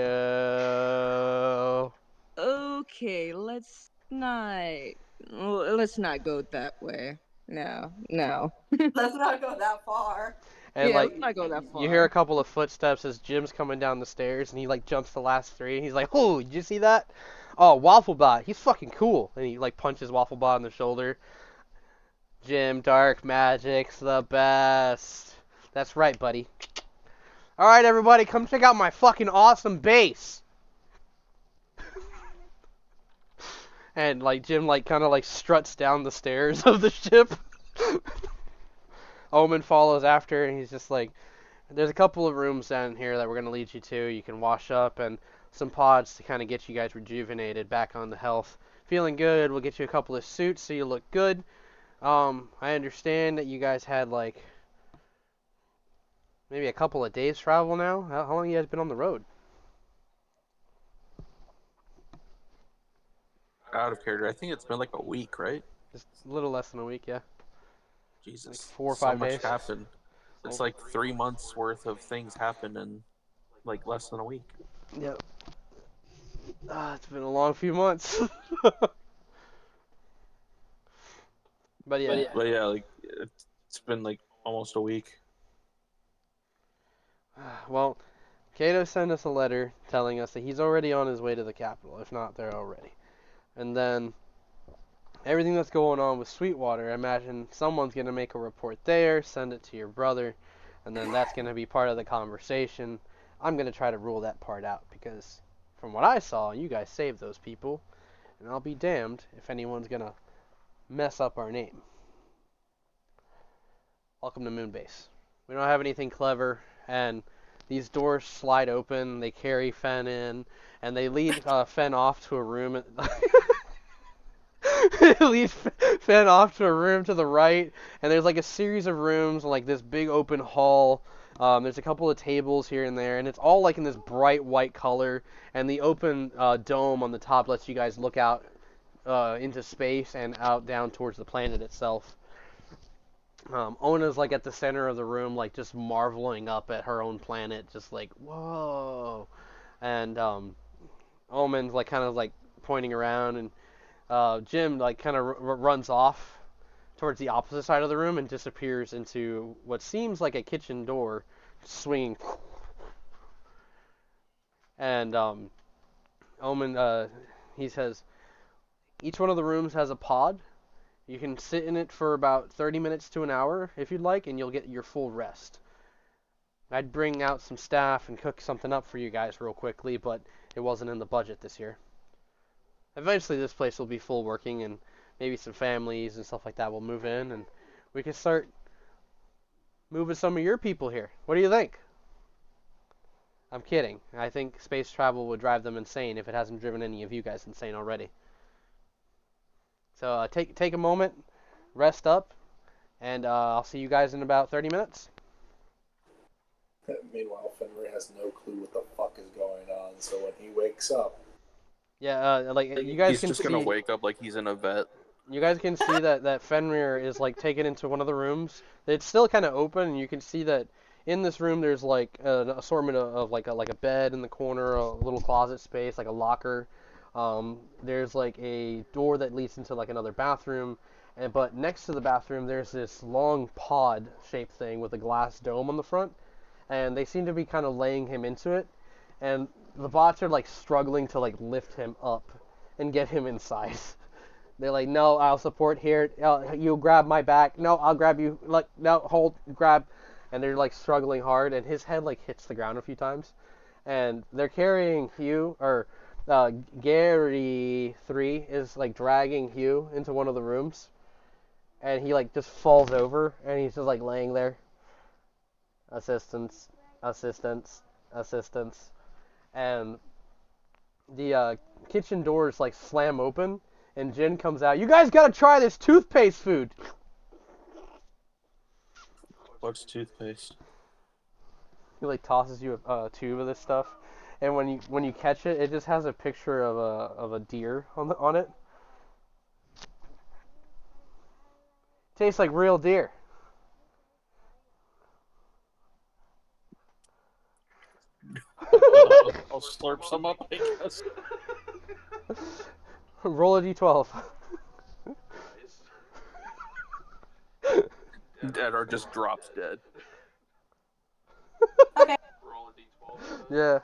Okay, let's not go that way. No. Let's not go that far. And Yeah, like let's not go that you hear a far. couple of footsteps as Jim's coming down the stairs, and he like jumps the last three, and he's like, "Oh, did you see that? Oh, Wafflebot, he's fucking cool." And he like punches Wafflebot on the shoulder. Jim, dark magic's the best. That's right, buddy. All right, everybody, come check out my fucking awesome base. And like Jim like kind of like struts down the stairs of the ship. Omen follows after, and he's just like, there's a couple of rooms down here that we're going to lead you to. You can wash up, and some pods to kind of get you guys rejuvenated, back on the health. Feeling good, we'll get you a couple of suits so you look good. I understand that you guys had like maybe a couple of days travel now. How long have you guys been on the road? Out of character, I think it's been like a week, right? Just a little less than a week, yeah. Jesus, Like 4 or so 5 much days. happened. It's like 3 months worth of things happened in like less than a week. Yep. It's been a long few months. But yeah. But yeah, like it's been like almost a week. Well, Kato sent us a letter telling us that he's already on his way to the capital, if not there already. And then everything that's going on with Sweetwater, I imagine someone's going to make a report there, send it to your brother, and then that's going to be part of the conversation. I'm going to try to rule that part out because from what I saw, you guys saved those people, and I'll be damned if anyone's going to mess up our name. Welcome to Moonbase. We don't have anything clever, and these doors slide open, they carry Fen in, and they lead Fen off to a room. They lead Fen off to a room to the right, and there's like a series of rooms, like this big open hall. There's a couple of tables here and there, and it's all like in this bright white color, and the open dome on the top lets you guys look out into space and out down towards the planet itself. Ona's like at the center of the room, like just marveling up at her own planet, just like, whoa. And Omen's like kind of like pointing around, and Jim like kind of runs off towards the opposite side of the room and disappears into what seems like a kitchen door, swinging. And Omen, he says, each one of the rooms has a pod. You can sit in it for about 30 minutes to an hour if you'd like, and you'll get your full rest. I'd bring out some staff and cook something up for you guys real quickly, but it wasn't in the budget this year. Eventually this place will be full working, and maybe some families and stuff like that will move in, and we can start moving some of your people here. What do you think? I'm kidding. I think space travel would drive them insane if it hasn't driven any of you guys insane already. So take a moment, rest up, and I'll see you guys in about 30 minutes. Meanwhile, Fenrir has no clue what the fuck is going on, so when he wakes up... Yeah, like you guys He's can just see. gonna wake up like he's in a vet. You guys can see that Fenrir is like taken into one of the rooms. It's still kind of open, and you can see that in this room there's like an assortment of like a bed in the corner, a little closet space, like a locker. There's like a door that leads into like another bathroom, but next to the bathroom there's this long pod-shaped thing with a glass dome on the front, and they seem to be kind of laying him into it, and the bots are like struggling to like lift him up and get him inside. They're like, no, I'll support here. You grab my back. No, I'll grab you. Like, no, hold, grab. And they're like struggling hard, and his head like hits the ground a few times. And they're carrying Hugh, or Gary 3 is like dragging Hugh into one of the rooms, and he like just falls over, and he's just like laying there. Assistance, assistance, assistance. And the kitchen doors like slam open, and Jin comes out. You guys gotta try this toothpaste food. What's toothpaste? He like tosses you a tube of this stuff, and when you catch it, it just has a picture of a deer on it. Tastes like real deer. I'll slurp some up, I guess. Roll a d12. Dead or just drops dead. Okay. Yeah.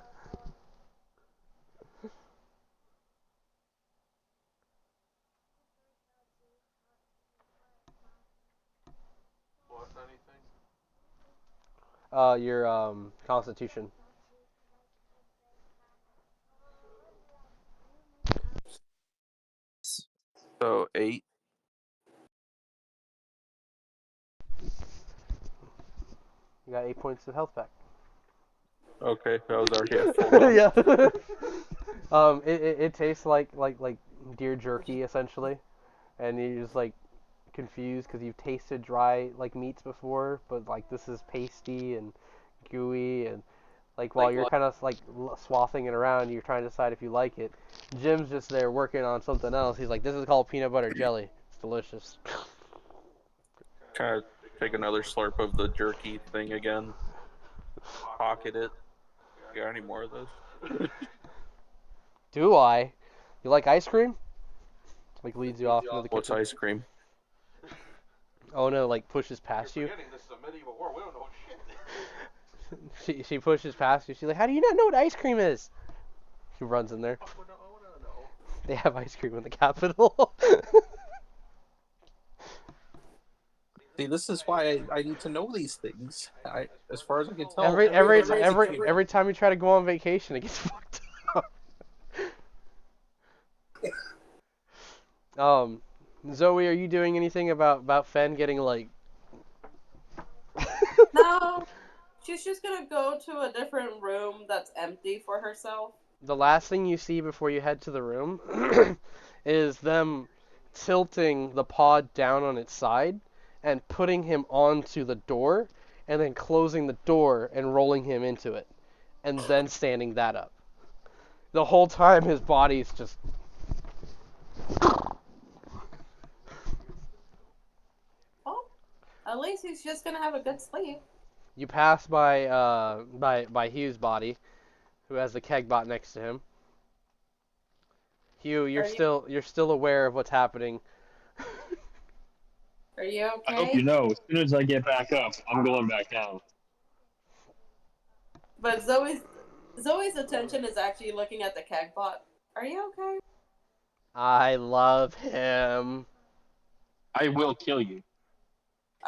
Your constitution. So 8. You got 8 points of health back. Okay, I was already at full health. Yeah. It tastes like deer jerky essentially, and you're just like confused because you've tasted dry like meats before, but like this is pasty and gooey and like while you're kind of like swathing it around, you're trying to decide if you like it. Jim's just there working on something else. He's like, "This is called peanut butter jelly. It's delicious." Kind of take another slurp of the jerky thing again. Pocket it. You got any more of those? Do I? You like ice cream? Like leads you off into the What's kitchen. ice cream? Oh no, like pushes past you. This is a medieval war. We don't know shit. She pushes past you. She's like, "How do you not know what ice cream is?" She runs in there. They have ice cream in the Capitol. See, this is why I need to know these things. As far as I can tell, every time you try to go on vacation, it gets fucked up. Zoe, are you doing anything about Fen getting like? No, she's just gonna go to a different room that's empty for herself. The last thing you see before you head to the room is them tilting the pod down on its side and putting him onto the door and then closing the door and rolling him into it and then standing that up. The whole time his body's just Well, at least he's just gonna have a good sleep. You pass by Hugh's body, who has the keg bot next to him. Hugh, you're still aware of what's happening. Are you okay? I hope you know, as soon as I get back up, I'm going back down. But Zoe's attention is actually looking at the keg bot. Are you okay? I love him. I will kill you.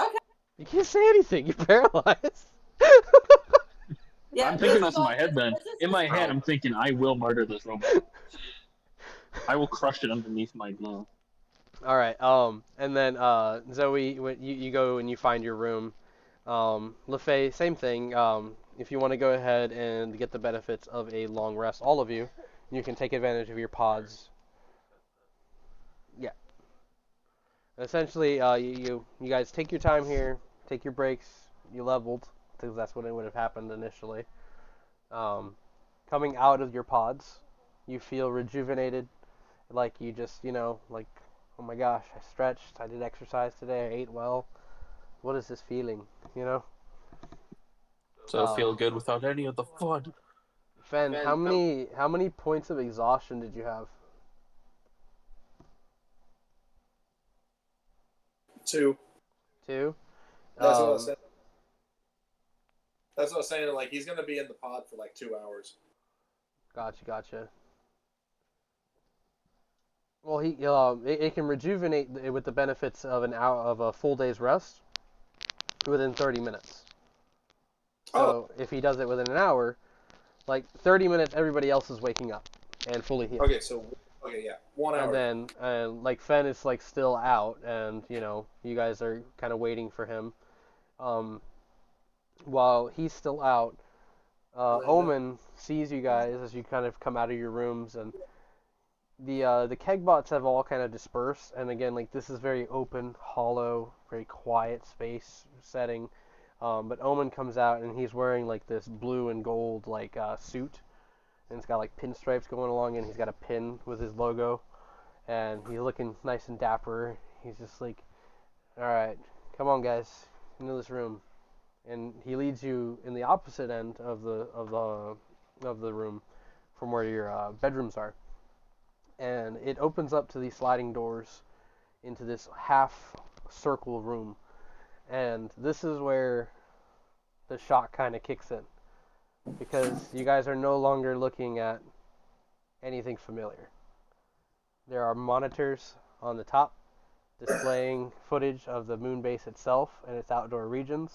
Okay. You can't say anything. You're paralyzed. Yeah, I'm thinking this this in is my head, Ben. this is In my his head, fault. I'm thinking I will murder this robot. I will crush it underneath my glove. All right. And then Zoe, when you go and you find your room. LaFay, same thing. If you want to go ahead and get the benefits of a long rest, all of you, you can take advantage of your pods. Yeah. Essentially, you guys take your time here, take your breaks. You leveled, because that's when it would have happened initially. Coming out of your pods, you feel rejuvenated, like you just, like, oh my gosh, I stretched, I did exercise today, I ate well. What is this feeling, So feel good without any of the fun. Fen, how many points of exhaustion did you have? 2. 2? That's what I was saying. That's what I was saying. Like, he's gonna be in the pod for like 2 hours. Gotcha. Well, it can rejuvenate with the benefits of an hour of a full day's rest within 30 minutes. So if he does it within an hour, like 30 minutes, everybody else is waking up and fully healed. Okay, yeah, 1 hour. And then, like Fen is like still out, and you guys are kind of waiting for him. While he's still out, Omen sees you guys as you kind of come out of your rooms, and the keg bots have all kind of dispersed. And again, like this is very open, hollow, very quiet space setting. But Omen comes out and he's wearing like this blue and gold like suit, and it's got like pinstripes going along, and he's got a pin with his logo, and he's looking nice and dapper. He's just like, all right, come on guys, into this room, and he leads you in the opposite end of the room from where your bedrooms are, and it opens up to these sliding doors into this half circle room. And this is where the shock kind of kicks in. Because you guys are no longer looking at anything familiar. There are monitors on the top displaying footage of the moon base itself and its outdoor regions.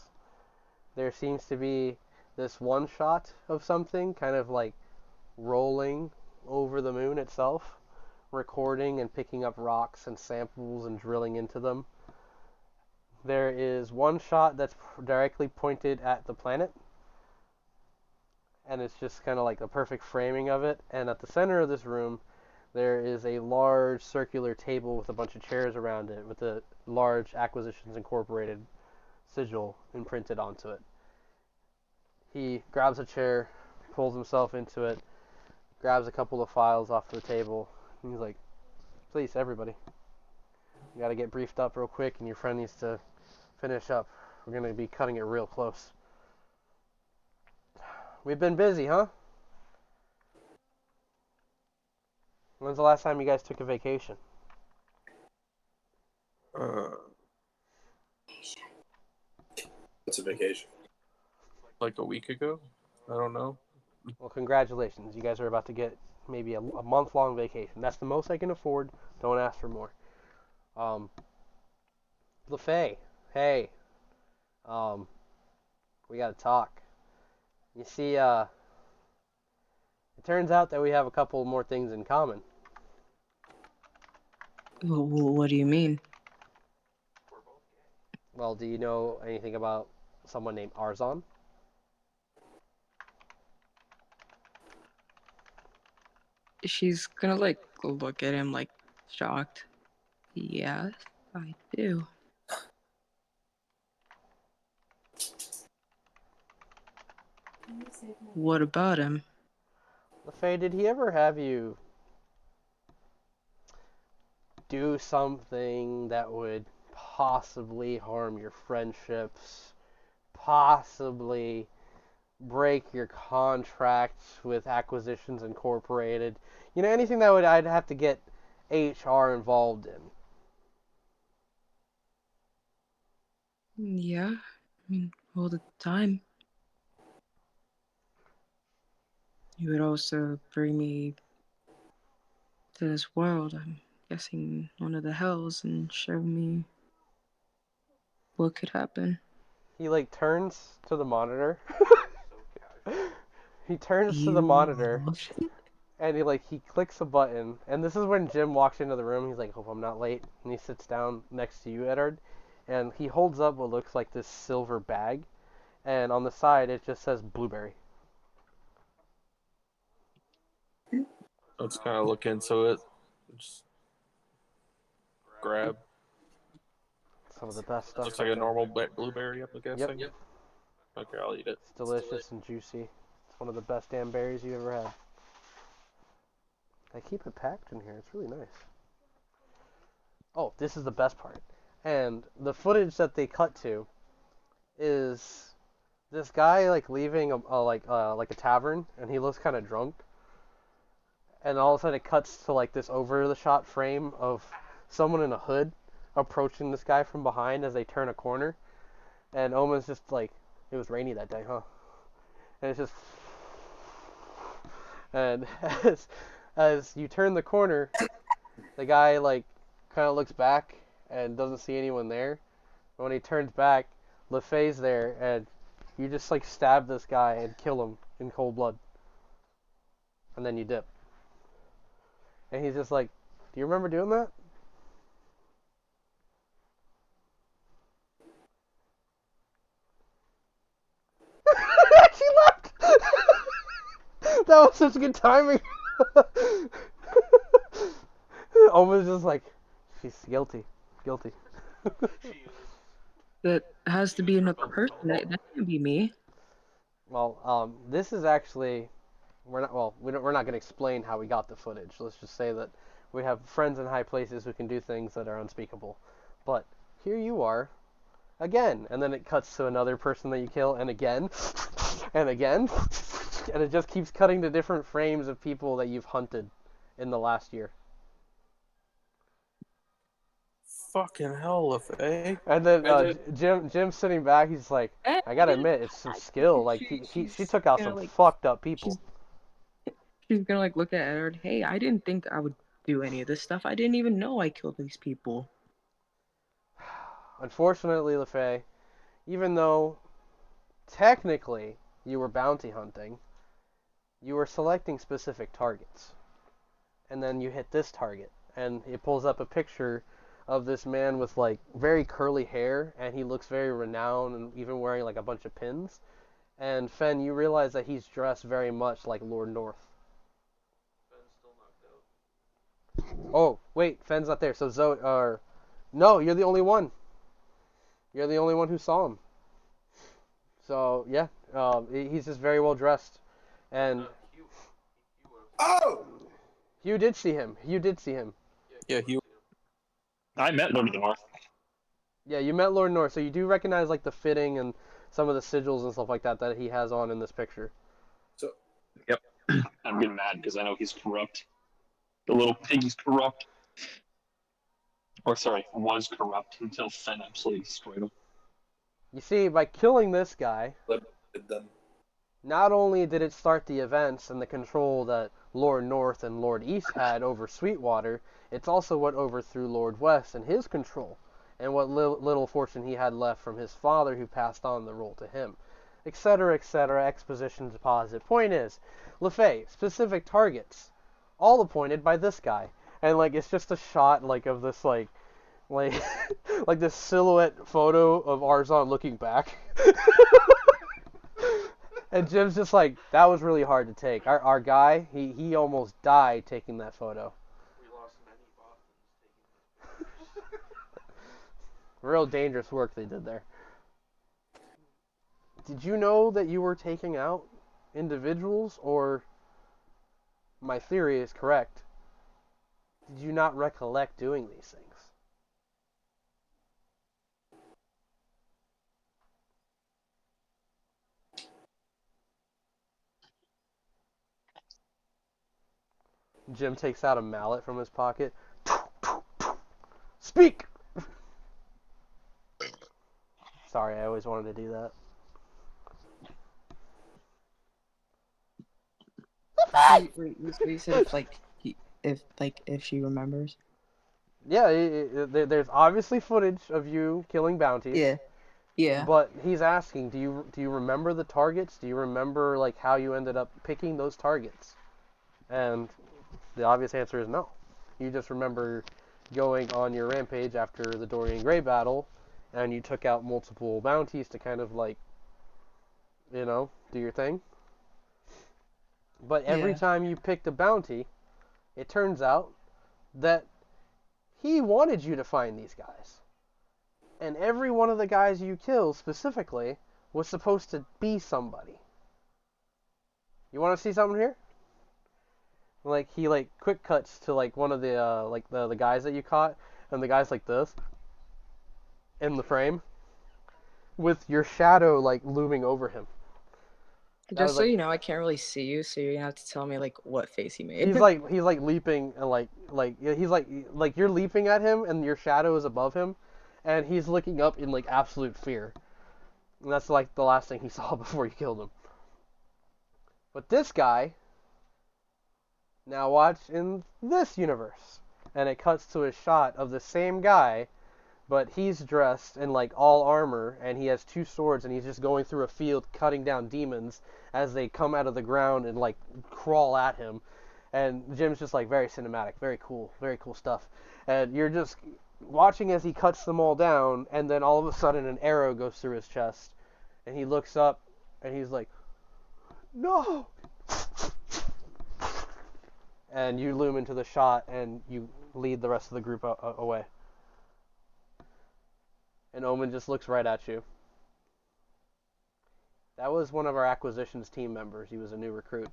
There seems to be this one shot of something kind of like rolling over the moon itself, recording and picking up rocks and samples and drilling into them. There is one shot that's directly pointed at the planet, and it's just kind of like the perfect framing of it. And at the center of this room, there is a large circular table with a bunch of chairs around it with a large Acquisitions Incorporated sigil imprinted onto it. He grabs a chair, pulls himself into it, grabs a couple of files off the table, and he's like, please, everybody, you gotta get briefed up real quick, and your friend needs to finish up. We're gonna be cutting it real close. We've been busy, huh? When's the last time you guys took a vacation? It's a vacation. Like a week ago? I don't know. Well, congratulations. You guys are about to get maybe a month-long vacation. That's the most I can afford. Don't ask for more. LaFay, hey. We gotta talk. You see, it turns out that we have a couple more things in common. What do you mean? Well, do you know anything about someone named Arzon? She's gonna like look at him like shocked. Yes, I do. What about him? LaFay, did he ever have you do something that would possibly harm your friendships, possibly break your contract with Acquisitions Incorporated? You know, anything that I'd have to get HR involved in. Yeah, I mean, all the time. You would also bring me to this world, I'm guessing one of the hells, and show me what could happen. He like turns to the monitor. He turns to the You monitor lost it? and he clicks a button, and this is when Jim walks into the room. He's like, hope I'm not late, and he sits down next to you, Edward, and he holds up what looks like this silver bag, and on the side it just says blueberry. Let's kind of look into it. Just grab. Some of the best stuff. Looks like a normal blueberry, I'm guessing. Yep. Okay, I'll eat it. It's delicious and juicy. It's one of the best damn berries you ever had. I keep it packed in here. It's really nice. Oh, this is the best part. And the footage that they cut to is this guy like leaving like a tavern, and he looks kind of drunk. And all of a sudden it cuts to like this over the shot frame of someone in a hood approaching this guy from behind as they turn a corner. And Omen's just like, it was rainy that day, huh? And it's just, and as you turn the corner, the guy like kind of looks back and doesn't see anyone there. And when he turns back, LaFay's there, and you just like stab this guy and kill him in cold blood. And then you dip. And he's just like, do you remember doing that? She left! That was such good timing. Omen's just like, she's guilty. Guilty. That has to be another person. That can't be me. Well, this is actually, we're not going to explain how we got the footage. Let's just say that we have friends in high places who can do things that are unspeakable. But here you are, again, and then it cuts to another person that you kill, and again, and again, and it just keeps cutting to different frames of people that you've hunted in the last year. Fucking hell, LaFay. And then Jim's sitting back. He's like, I gotta admit, it's some skill. Like she took out some fucked up people. She's gonna like look at Edward. Hey, I didn't think I would do any of this stuff. I didn't even know I killed these people. Unfortunately, LaFay, even though technically you were bounty hunting, you were selecting specific targets. And then you hit this target, and it pulls up a picture of this man with like very curly hair, and he looks very renowned and even wearing like a bunch of pins. And Fen, you realize that he's dressed very much like Lord North. Oh, wait, Fen's not there. So Zoe, no, you're the only one. You're the only one who saw him. So yeah, he's just very well dressed, and Oh! you did see him. You did see him. Yeah, I met Lord of the North. Yeah, you met Lord North, so you do recognize like the fitting and some of the sigils and stuff like that that he has on in this picture. So, Yep. I'm getting mad because I know he's corrupt. The little piggy's corrupt. Or sorry, was corrupt until Fen absolutely destroyed him. You see, by killing this guy, them. not only did it start the events and the control that Lord North and Lord East had over Sweetwater, it's also what overthrew Lord West and his control, and what little fortune he had left from his father who passed on the role to him. Etc., etc., exposition deposit. Point is, LaFay, specific targets, all appointed by this guy. And like it's just a shot like of this like like this silhouette photo of Arzon looking back. And Jim's just like, that was really hard to take. Our guy, he almost died taking that photo. We lost many Boston's taking pictures. Real dangerous work they did there. Did you know that you were taking out individuals, or my theory is correct? Did you not recollect doing these things? Jim takes out a mallet from his pocket. Speak! Sorry, I always wanted to do that. Wait, you said if she remembers. Yeah, there's obviously footage of you killing bounties. Yeah. Yeah. But he's asking, do you remember the targets? Do you remember like how you ended up picking those targets? And the obvious answer is no. You just remember going on your rampage after the Dorian Gray battle, and you took out multiple bounties to kind of like, you know, do your thing. But every time you picked a bounty, it turns out that he wanted you to find these guys. And every one of the guys you killed specifically was supposed to be somebody. You want to see something here? Like he like quick cuts to like one of the like the guys that you caught, and the guy's like this in the frame with your shadow like looming over him. Just so you know, I can't really see you, so you're gonna have to tell me like what face he made. He's like leaping and like he's like you're leaping at him and your shadow is above him, and he's looking up in like absolute fear. And that's like the last thing he saw before you killed him. But this guy, now watch in this universe, and it cuts to a shot of the same guy, but he's dressed in like all armor, and he has two swords, and he's just going through a field cutting down demons as they come out of the ground and like crawl at him. And Jim's just like very cinematic, very cool stuff. And you're just watching as he cuts them all down, and then all of a sudden an arrow goes through his chest, and he looks up, and he's like, no! And you loom into the shot, and you lead the rest of the group away. And Omen just looks right at you. That was one of our acquisitions team members. He was a new recruit.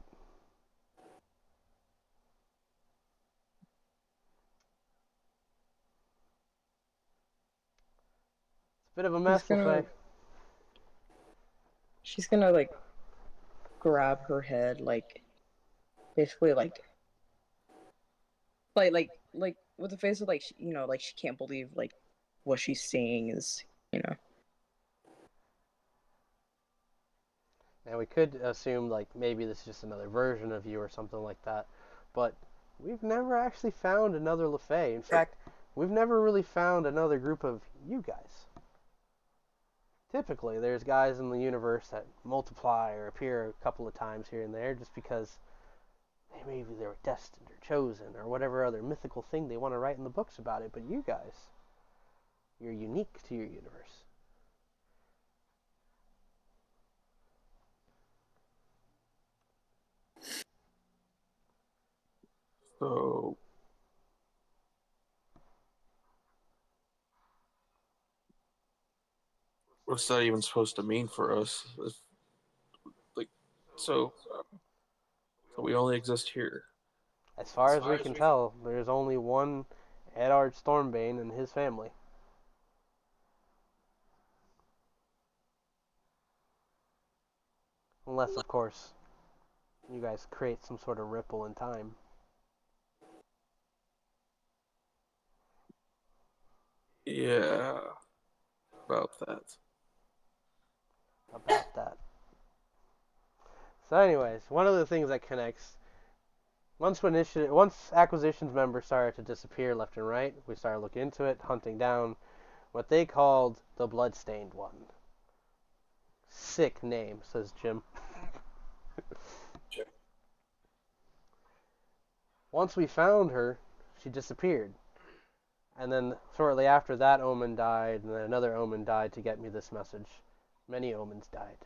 It's a bit of a mess, LaFay. She's gonna like grab her head, like basically like with the face of like you know, like she can't believe like what she's seeing is, And we could assume like maybe this is just another version of you or something like that, but we've never actually found another LaFay. In fact, we've never really found another group of you guys. Typically, there's guys in the universe that multiply or appear a couple of times here and there just because maybe they were destined or chosen or whatever other mythical thing they want to write in the books about it. But you guys, you're unique to your universe. So, what's that even supposed to mean for us? Like, so, so we only exist here. As far as we can tell, there's only one Eddard Stormbane and his family. Unless, of course, you guys create some sort of ripple in time. Yeah, about that. About that. So anyways, one of the things that connects, once acquisitions members started to disappear left and right, we started looking into it, hunting down what they called the Bloodstained One. Sick name, says Jim. Once we found her, she disappeared. And then shortly after that omen died, and then another omen died to get me this message. Many omens died.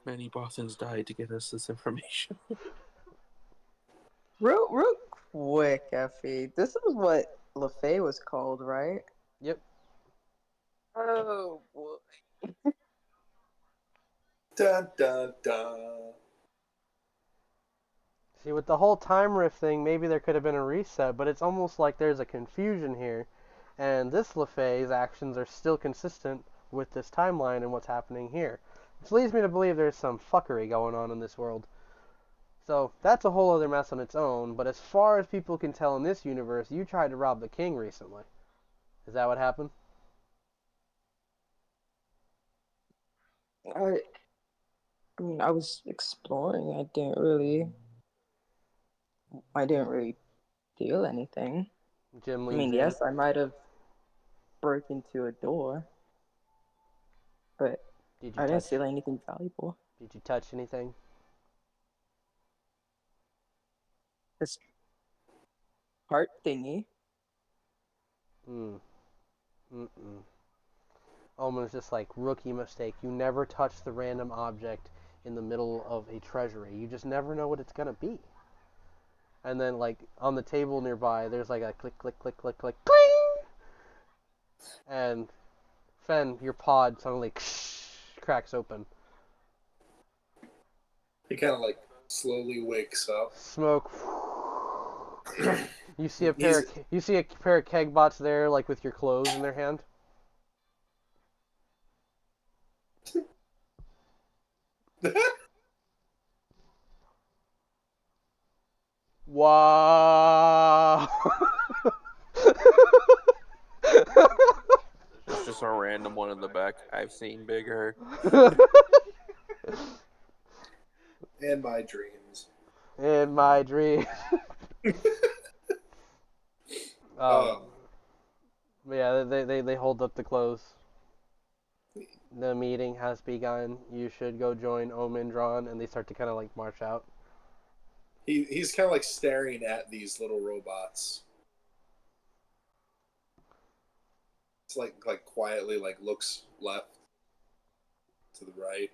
Many Bothans died to get us this information. Real quick, Effie. This is what LaFay was called, right? Yep. Oh boy. Dun dun dun. See, with the whole time rift thing, maybe there could have been a reset, but it's almost like there's a confusion here. And this LaFay's actions are still consistent with this timeline and what's happening here. Which leads me to believe there's some fuckery going on in this world. So, that's a whole other mess on its own, but as far as people can tell in this universe, you tried to rob the king recently. Is that what happened? I mean, I was exploring. I didn't really feel anything. Jim I leans mean, in. yes, I might have broke into a door, but I didn't steal anything valuable. Did you touch anything? This heart thingy. Almost just like rookie mistake. You never touch the random object in the middle of a treasury. You just never know what it's gonna be. And then like on the table nearby, there's like a click, click, click, click, click, cling! And Fen, your pod suddenly cracks open. He kind of like slowly wakes up. Smoke. You see a pair of keg bots there, like with your clothes in their hand. Wow. It's just a random one in the back. I've seen bigger. In my dreams. In my dream. Yeah, they hold up the clothes. The meeting has begun. You should go join Omendron, and they start to kind of like march out. He's kind of like staring at these little robots. It's like quietly like looks left to the right.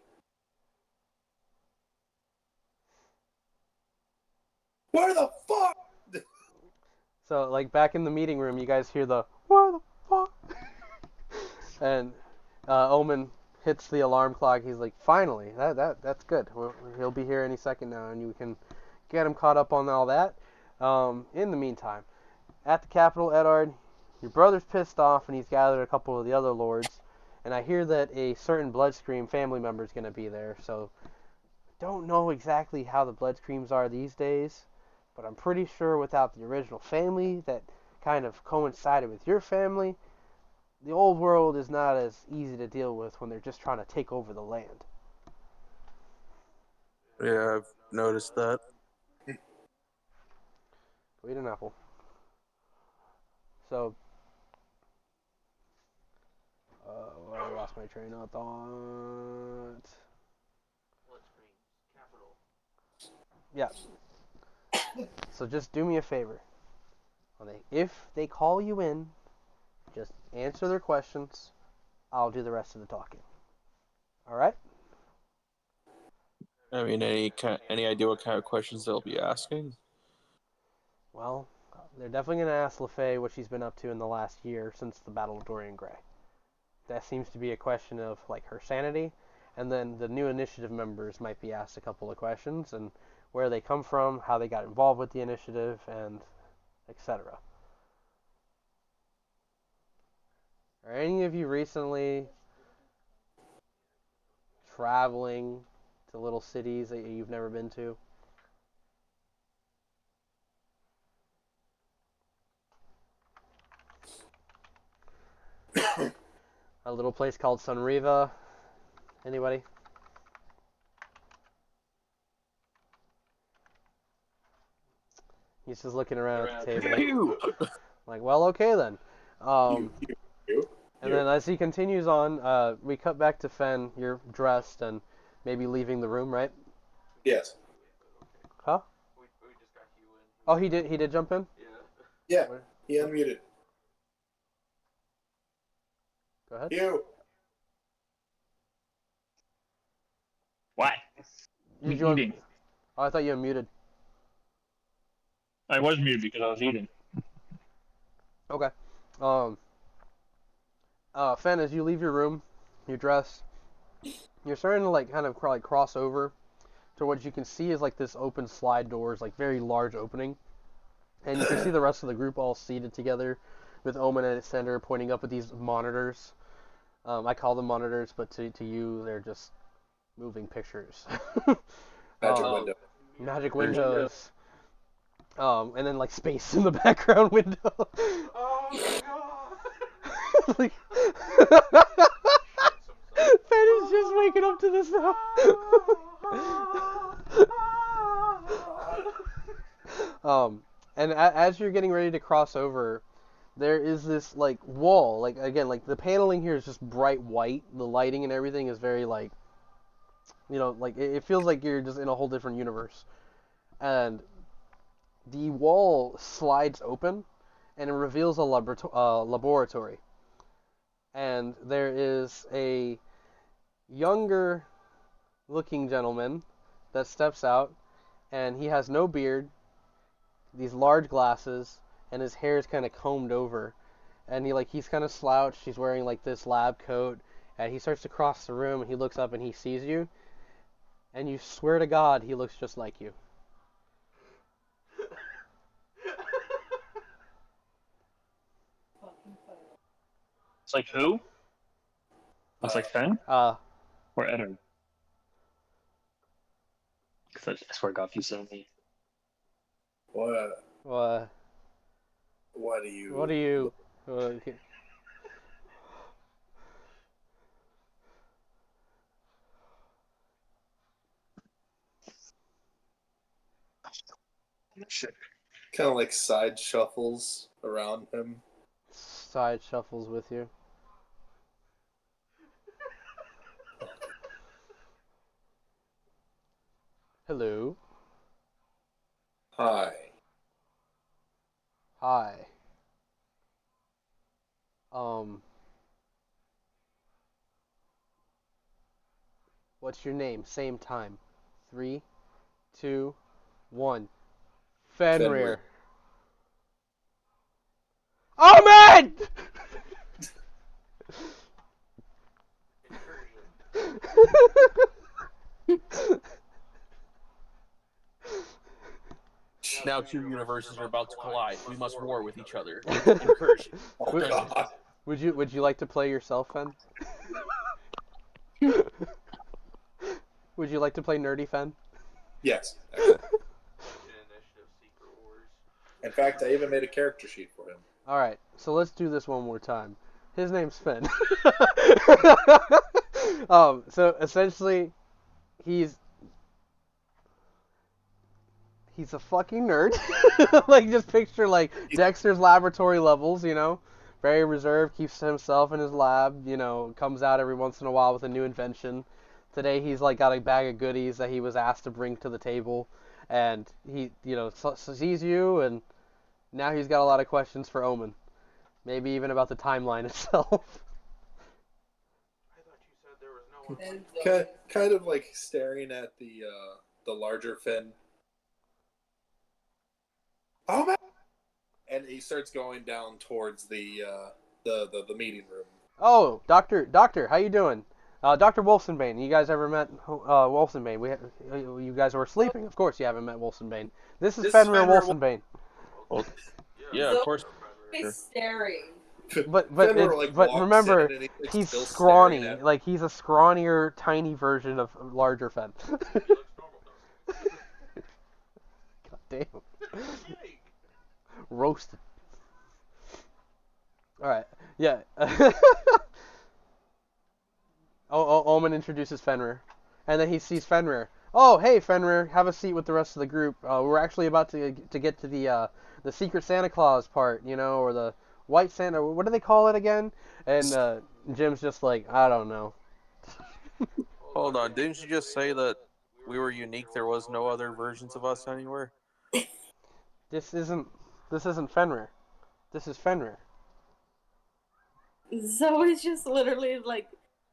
Where the fuck? So like back in the meeting room, you guys hear the where the fuck, and Omen hits the alarm clock. He's like, finally, that's good. He'll be here any second now, and you can get him caught up on all that. In the meantime, at the capital, Eddard, your brother's pissed off, and he's gathered a couple of the other lords. And I hear that a certain Bloodscream family member is going to be there. So, don't know exactly how the Bloodscreams are these days, But I'm pretty sure without the original family that kind of coincided with your family, the old world is not as easy to deal with when they're just trying to take over the land. Yeah, I've noticed that. Go eat an apple. So, I lost my train of thought. Yeah. So just do me a favor. If they call you in, just answer their questions. I'll do the rest of the talking. All right? I mean, any idea what kind of questions they'll be asking? Well, they're definitely going to ask LaFay what she's been up to in the last year since the Battle of Dorian Gray. That seems to be a question of like her sanity, and then the new initiative members might be asked a couple of questions and where they come from, how they got involved with the initiative, and etc. Are any of you recently traveling to little cities that you've never been to? A little place called Sunriva. Anybody? He's just looking around at the table. Like, well, okay then. And then as he continues on, we cut back to Fen. You're dressed and maybe leaving the room, right? Yes. Huh? We just got you in. Oh, he did jump in? Yeah, he unmuted. Go ahead. You. What? Did you Eating. Oh, I thought you unmuted. I was muted because I was eating. Okay. Fen, as you leave your room, you're dressed. You're starting to like kind of like cross over to what you can see is like this open slide doors, like very large opening, and you can see the rest of the group all seated together, with Omen at its center, pointing up at these monitors. I call them monitors, but to you, they're just moving pictures. Magic window. Magic windows. And then like space in the background window. Oh my god! Like, Ben is just waking up to this now. And as you're getting ready to cross over, there is this like wall. Like again, like the paneling here is just bright white. The lighting and everything is very like, like it feels like you're just in a whole different universe. And the wall slides open, and it reveals a laboratory. And there is a younger looking gentleman that steps out, and he has no beard, these large glasses, and his hair is kind of combed over, and he's kind of slouched. He's wearing like this lab coat, and he starts to cross the room, and he looks up and he sees you, and you swear to God he looks just like you. It's like who? It's like Fen or Eddard. Because I swear to God, if you said me. What? What? What do you? What do you? Kind of like side shuffles around him. Side shuffles with you. Hello. Hi. Hi. What's your name? Same time. 3, 2, 1. Fenrir. Oh man! Now two universes are about to collide. We must war with each other. Incursion. Oh God. Would you like to play yourself, Fen? Would you like to play Nerdy Fen? Yes. Initiative secret In fact, I even made a character sheet for him. All right, so let's do this one more time. His name's Finn. So essentially, he's a fucking nerd. Like, just picture, like, Dexter's laboratory levels, you know? Very reserved, keeps to himself in his lab, you know, comes out every once in a while with a new invention. Today he's, like, got a bag of goodies that he was asked to bring to the table. And he, you know, sees you, and now he's got a lot of questions for Omen. Maybe even about the timeline itself. I thought you said there was no one. Kind of like staring at the larger Finn. Oh man! And he starts going down towards the meeting room. Oh, Doctor, how you doing? Dr. Wolfenbane. You guys ever met Wolfenbane? You guys were sleeping? Of course you haven't met Wolfenbane. This is Fenrir Wolfenbane. Well, yeah, of course. He's staring. But Fenrir, but walks remember, in and he's still scrawny. staring at him. Like, he's a scrawnier, tiny version of larger Fen. God damn. Roasted. Alright, yeah. Omen introduces Fenrir. And then he sees Fenrir. Oh, hey, Fenrir, have a seat with the rest of the group. We're actually about to get to the Secret Santa Claus part, you know, or the White Santa. What do they call it again? And Jim's just like, I don't know. Hold on, didn't you just say that we were unique? There was no other versions of us anywhere? This isn't Fenrir. This is Fenrir. Zoe's just literally, like,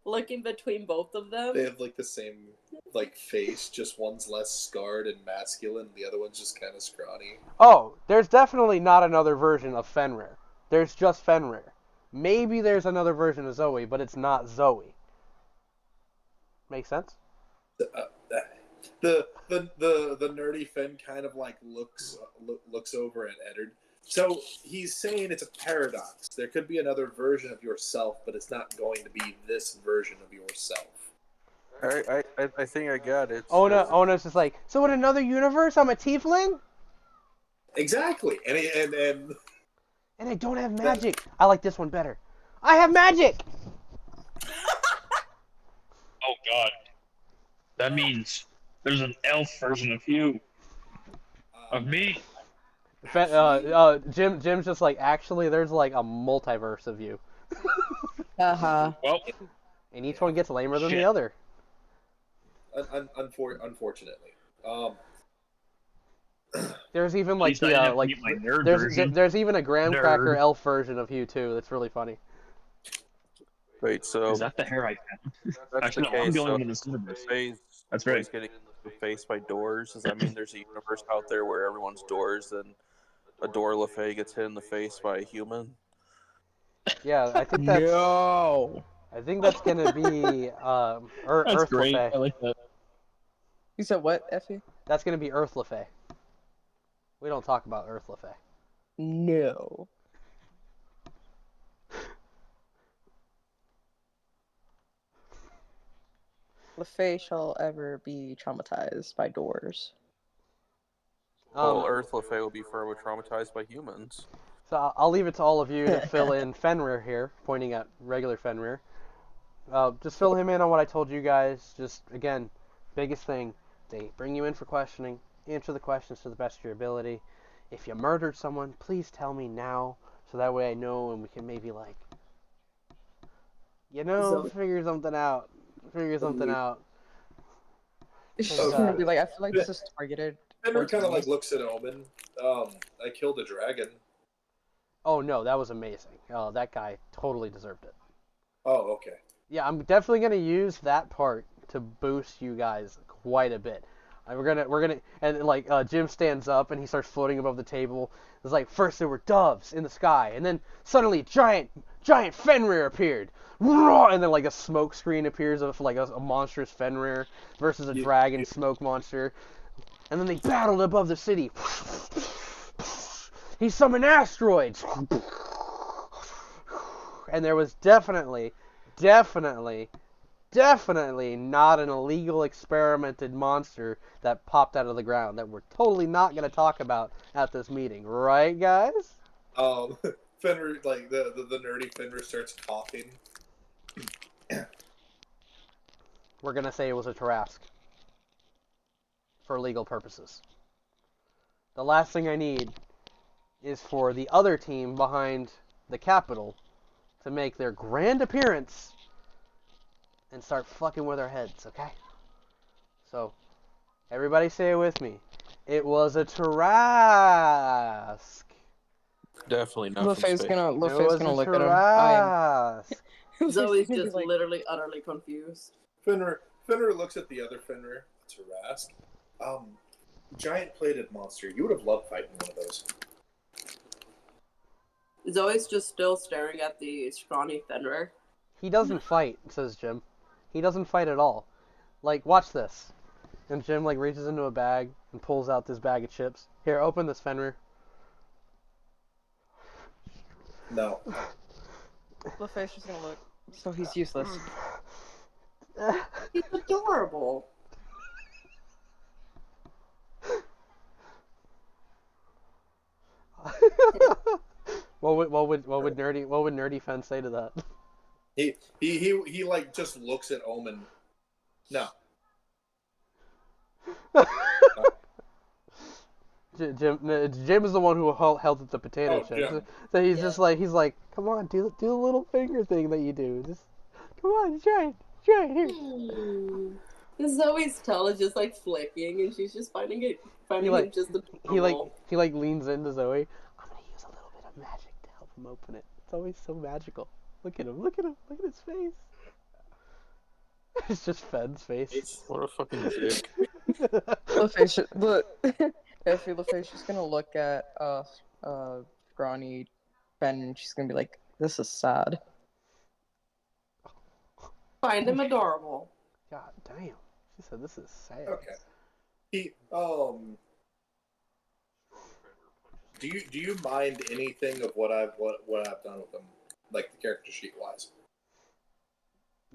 looking between both of them. They have like the same like face, just one's less scarred and masculine, the other one's just kind of scrawny. Oh, there's definitely not another version of Fenrir. There's just Fenrir. Maybe there's another version of Zoe, but it's not Zoe. Make sense? The nerdy Finn kind of like looks over at Eddard. So he's saying it's a paradox. There could be another version of yourself, but it's not going to be this version of yourself. I think I got it. Ona's just like, so in another universe, I'm a tiefling? Exactly. And I don't have magic. I like this one better. I have magic! Oh god. That means there's an elf version of you. Of me. Jim's just like, actually, there's like a multiverse of you. Uh-huh. Well, And each one gets lamer than the Shit. other. Unfortunately. There's even at like least I didn't have to like get my nerd there's version. there's even a graham Nerd. cracker elf version of you too. That's really funny. Wait, so Is that the hair I that's Actually, the no, I'm case. the only So one in this universe. That's Faye's right. getting faced by doors. Does that mean there's a universe out there where everyone's doors and a door LaFay gets hit in the face by a human? Yeah, I think that's No. I think that's gonna be That's Earth great. I LaFay. like that. You said what, Effie? That's gonna be Earth LaFay. We don't talk about Earth LaFay. No. LaFay shall ever be traumatized by doors. Well, Earth LaFay will be forever traumatized by humans. So I'll leave it to all of you to fill in Fenrir here, pointing at regular Fenrir. Just fill him in on what I told you guys. Just, again, biggest thing, they bring you in for questioning, answer the questions to the best of your ability. If you murdered someone, please tell me now, so that way I know and we can maybe, like, figure something out. It's Oh, gonna be like, I feel like this is targeted. Fenrir kind of towards like looks at Omen. I killed a dragon. Oh, no, that was amazing. That guy totally deserved it. Oh, okay. Yeah, I'm definitely gonna use that part to boost you guys quite a bit. We're gonna, and like Jim stands up and he starts floating above the table. It's like first there were doves in the sky, and then suddenly giant Fenrir appeared, and then like a smoke screen appears of like a monstrous Fenrir versus a dragon smoke monster, and then they battled above the city. He summoned asteroids, and there was definitely definitely not an illegal experimented monster that popped out of the ground that we're totally not going to talk about at this meeting, right, guys? Fenrir, like the nerdy Fenrir starts coughing. We're going to say it was a Tarrasque for legal purposes. The last thing I need is for the other team behind the Capitol to make their grand appearance and start fucking with our heads, okay? So, everybody say it with me. It was a Tarrasque. Definitely not LaFay's from space. gonna It was LaFay's gonna a look at him. Tarrasque. Zoe's gonna be just like, literally utterly confused. Fenrir looks at the other Fenrir. Tarrasque. Giant plated monster. You would have loved fighting one of those. Zoe's just still staring at the scrawny Fenrir. He doesn't fight, says Jim. He doesn't fight at all. Like, watch this. And Jim, like, reaches into a bag and pulls out this bag of chips. Here, open this, Fenrir. No. LaFay's just gonna look. So he's useless. He's adorable. What would nerdy Fen say to that? He like just looks at Omen. No. Jim is the one who held the potato chips. Jim. So he's like, come on, do the little finger thing that you do. Just come on, try it here. Zoe's tail is just like flicking, and she's just finding it just adorable. He leans into Zoe. I'm gonna use a little bit of magic to help him open it. It's always so magical. Look at him. Look at his face. It's just Fen's face. What a fucking dick. LaFay's just gonna look at scrawny Ben, and she's gonna be like, "This is sad." Find him adorable. God damn. She said this is sad. Okay. Do you mind anything of what I've done with them, like the character sheet wise?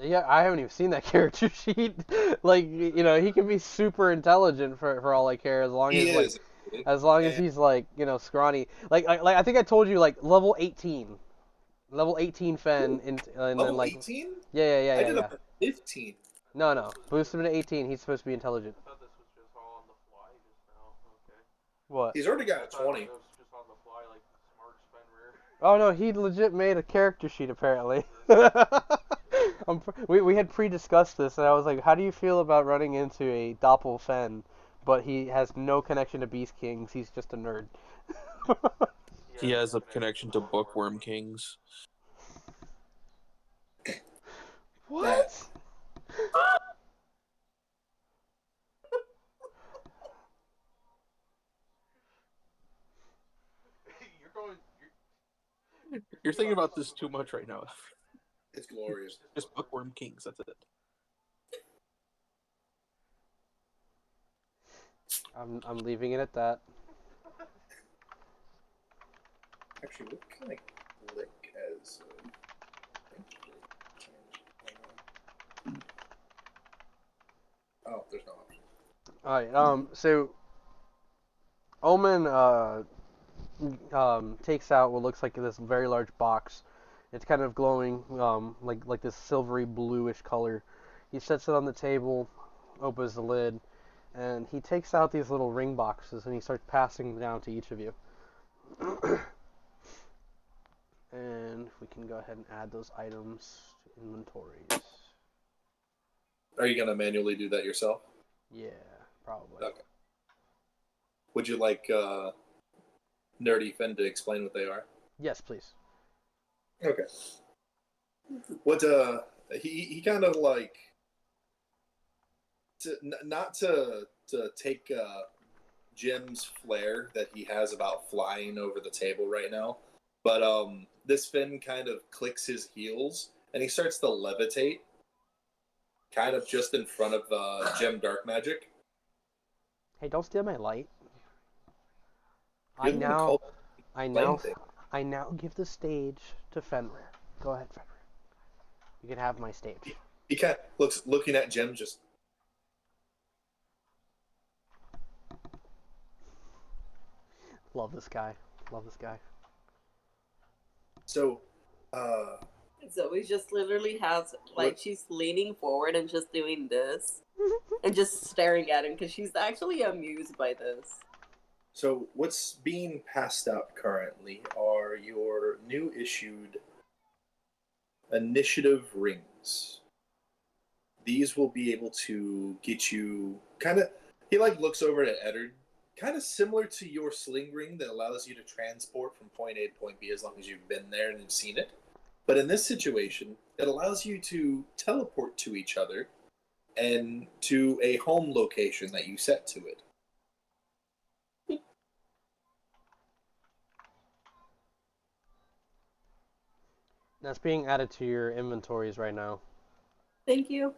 Yeah, I haven't even seen that character sheet. Like, you know, he can be super intelligent for all I care, as long as as he's like, you know, scrawny. Like I think I told you, like, level 18 Fen, and then like 18? Yeah. I did a 15. No, boost him to 18. He's supposed to be intelligent. I thought this was just all on the fly just now. Okay. What? He's already got I a thought 20. it was just on the fly, like smart Fenrir. Oh no, he legit made a character sheet apparently. We had pre-discussed this, and I was like, how do you feel about running into a Doppel Fen, but he has no connection to Beast Kings, he's just a nerd. He has a connection to Bookworm Kings. What? You're thinking about this too much right now. It's glorious. Just Bookworm Kings, that's it. I'm leaving it at that. Actually, what can I click as? Oh, there's no option. Alright, so Omen takes out what looks like this very large box. It's kind of glowing, like this silvery bluish color. He sets it on the table, opens the lid, and he takes out these little ring boxes and he starts passing them down to each of you. And we can go ahead and add those items to inventories. Are you gonna manually do that yourself? Yeah, probably. Okay. Would you like Nerdy Fen to explain what they are? Yes, please. Okay. What he kind of like not to take Jim's flair that he has about flying over the table right now, but this Finn kind of clicks his heels and he starts to levitate, kind of just in front of Jim Dark Magic. Hey, don't steal my light. You're the one who called I now give the stage to Fenrir. Go ahead, Fenrir. You can have my stage. He kind of looking at Jim, just. Love this guy. Love this guy. So, Zoe just literally has, like, What? she's leaning forward and just doing this. And just staring at him because she's actually amused by this. So what's being passed out currently are your new issued initiative rings. These will be able to get you kind of. He like looks over at Eddard, kind of similar to your sling ring that allows you to transport from point A to point B as long as you've been there and you've seen it. But in this situation, it allows you to teleport to each other and to a home location that you set to it. That's being added to your inventories right now. Thank you.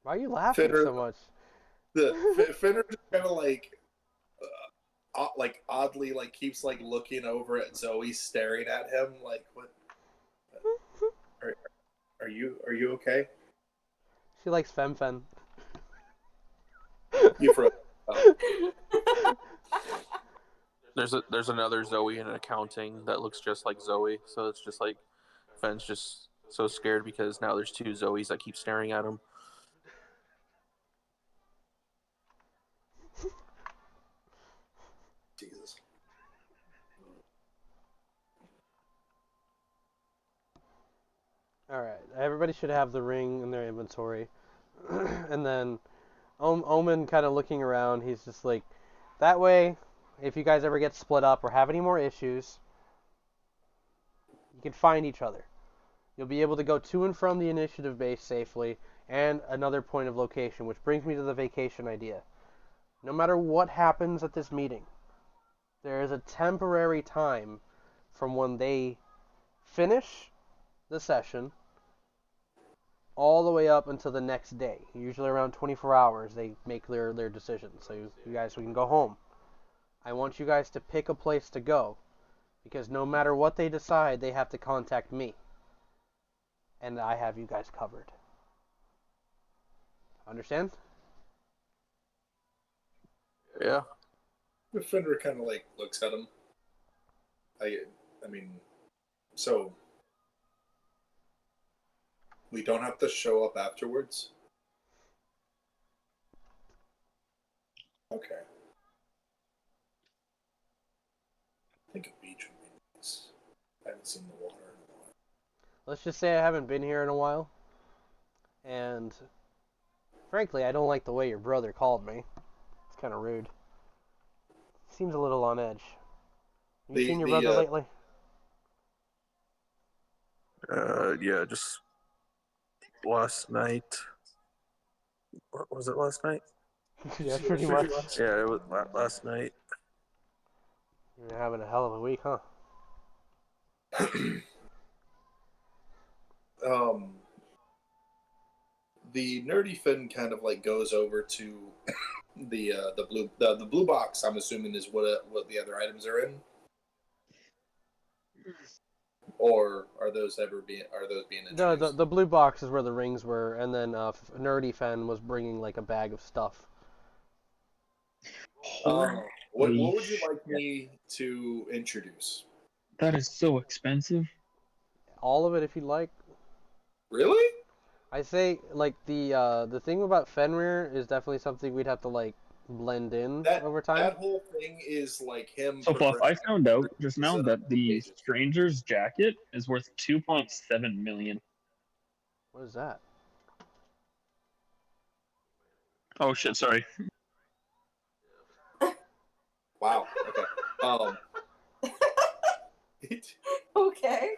Why are you laughing Finner, so much? Finner just kind of like oddly like keeps like looking over at Zoe, staring at him like, what? Are you okay? She likes Femfen. You for There's another Zoe in accounting that looks just like Zoe, so it's just like Fenn's just so scared because now there's two Zoes that keep staring at him. Jesus. Alright, everybody should have the ring in their inventory. And then Omen kind of looking around, he's just like, that way, if you guys ever get split up or have any more issues, you can find each other. You'll be able to go to and from the initiative base safely and another point of location, which brings me to the vacation idea. No matter what happens at this meeting, there is a temporary time from when they finish the session all the way up until the next day. Usually around 24 hours they make their decisions. So you guys can go home. I want you guys to pick a place to go, because no matter what they decide, they have to contact me. And I have you guys covered. Understand? Yeah. The Fender kind of like looks at him. I mean, so we don't have to show up afterwards? Okay. I think a beach would be nice. I haven't seen the water in a while. Let's just say I haven't been here in a while. And frankly, I don't like the way your brother called me. It's kind of rude. Seems a little on edge. You seen your brother lately? Yeah, just last night. What was it last night? Yeah, pretty much. Yeah, it was last night. You're having a hell of a week, huh? The nerdy Finn kind of like goes over to the blue box. I'm assuming is what the other items are in, or are those being No, introduced? the blue box is where the rings were, and then Nerdy Fen was bringing like a bag of stuff. What would you like me to introduce? That is so expensive. All of it, if you'd like. Really? I say like the thing about Fenrir is definitely something we'd have to like blend in over time. That whole thing is like him. So, Fluff, I found out just now that the Stranger's jacket is worth 2.7 million. What is that? Oh shit! Sorry. Wow. Okay. Okay.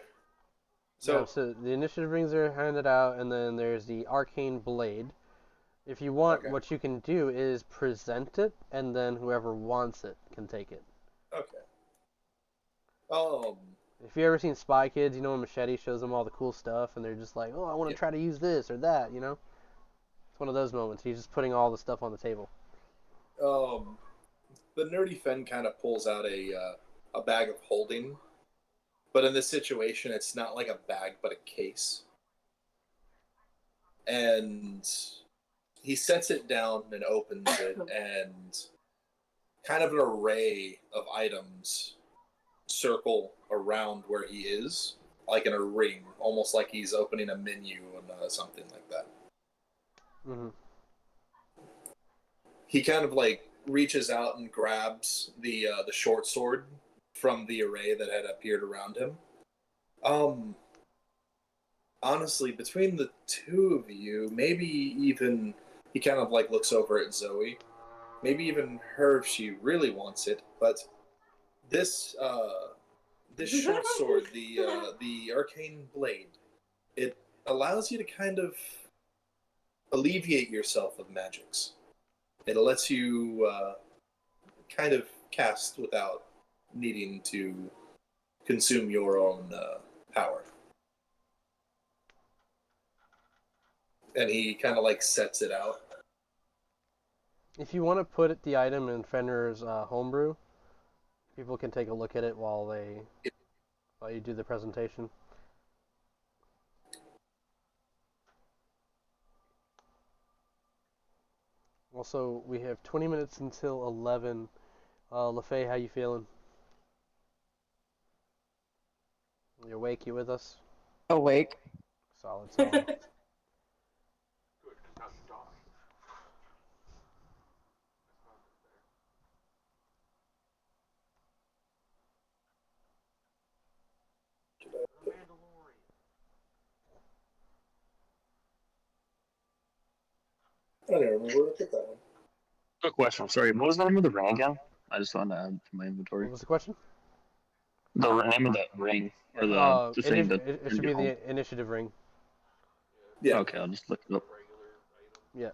So the initiative rings are handed out, and then there's the arcane blade. If you want, what you can do is present it, and then whoever wants it can take it. Okay. If you ever seen Spy Kids, you know when Machete shows them all the cool stuff, and they're just like, oh, I want to try to use this or that, you know? It's one of those moments. He's just putting all the stuff on the table. The nerdy Fen kind of pulls out a a bag of holding. But in this situation, it's not like a bag, but a case. And he sets it down and opens it, and kind of an array of items circle around where he is, like in a ring, almost like he's opening a menu and something like that. Mm-hmm. He kind of like reaches out and grabs the short sword from the array that had appeared around him. Honestly, between the two of you, maybe even he kind of like looks over at Zoe, maybe even her if she really wants it. But this short sword, the arcane blade, it allows you to kind of alleviate yourself of magics. It lets you kind of cast without needing to consume your own power. And he kind of like sets it out. If you want to put the item in Fenrir's homebrew, people can take a look at it while you do the presentation. Also, we have 20 minutes until 11. LaFay, how you feeling? You awake? You with us? Awake. Solid. Good, because now you die. I don't remember where I put that one. Quick question. Sorry, what was the name of the ring again? I just wanted to add to my inventory. What was the question? The name of that ring or the thing that it should be the initiative ring. Yeah. Okay, I'll just look it up. Yeah.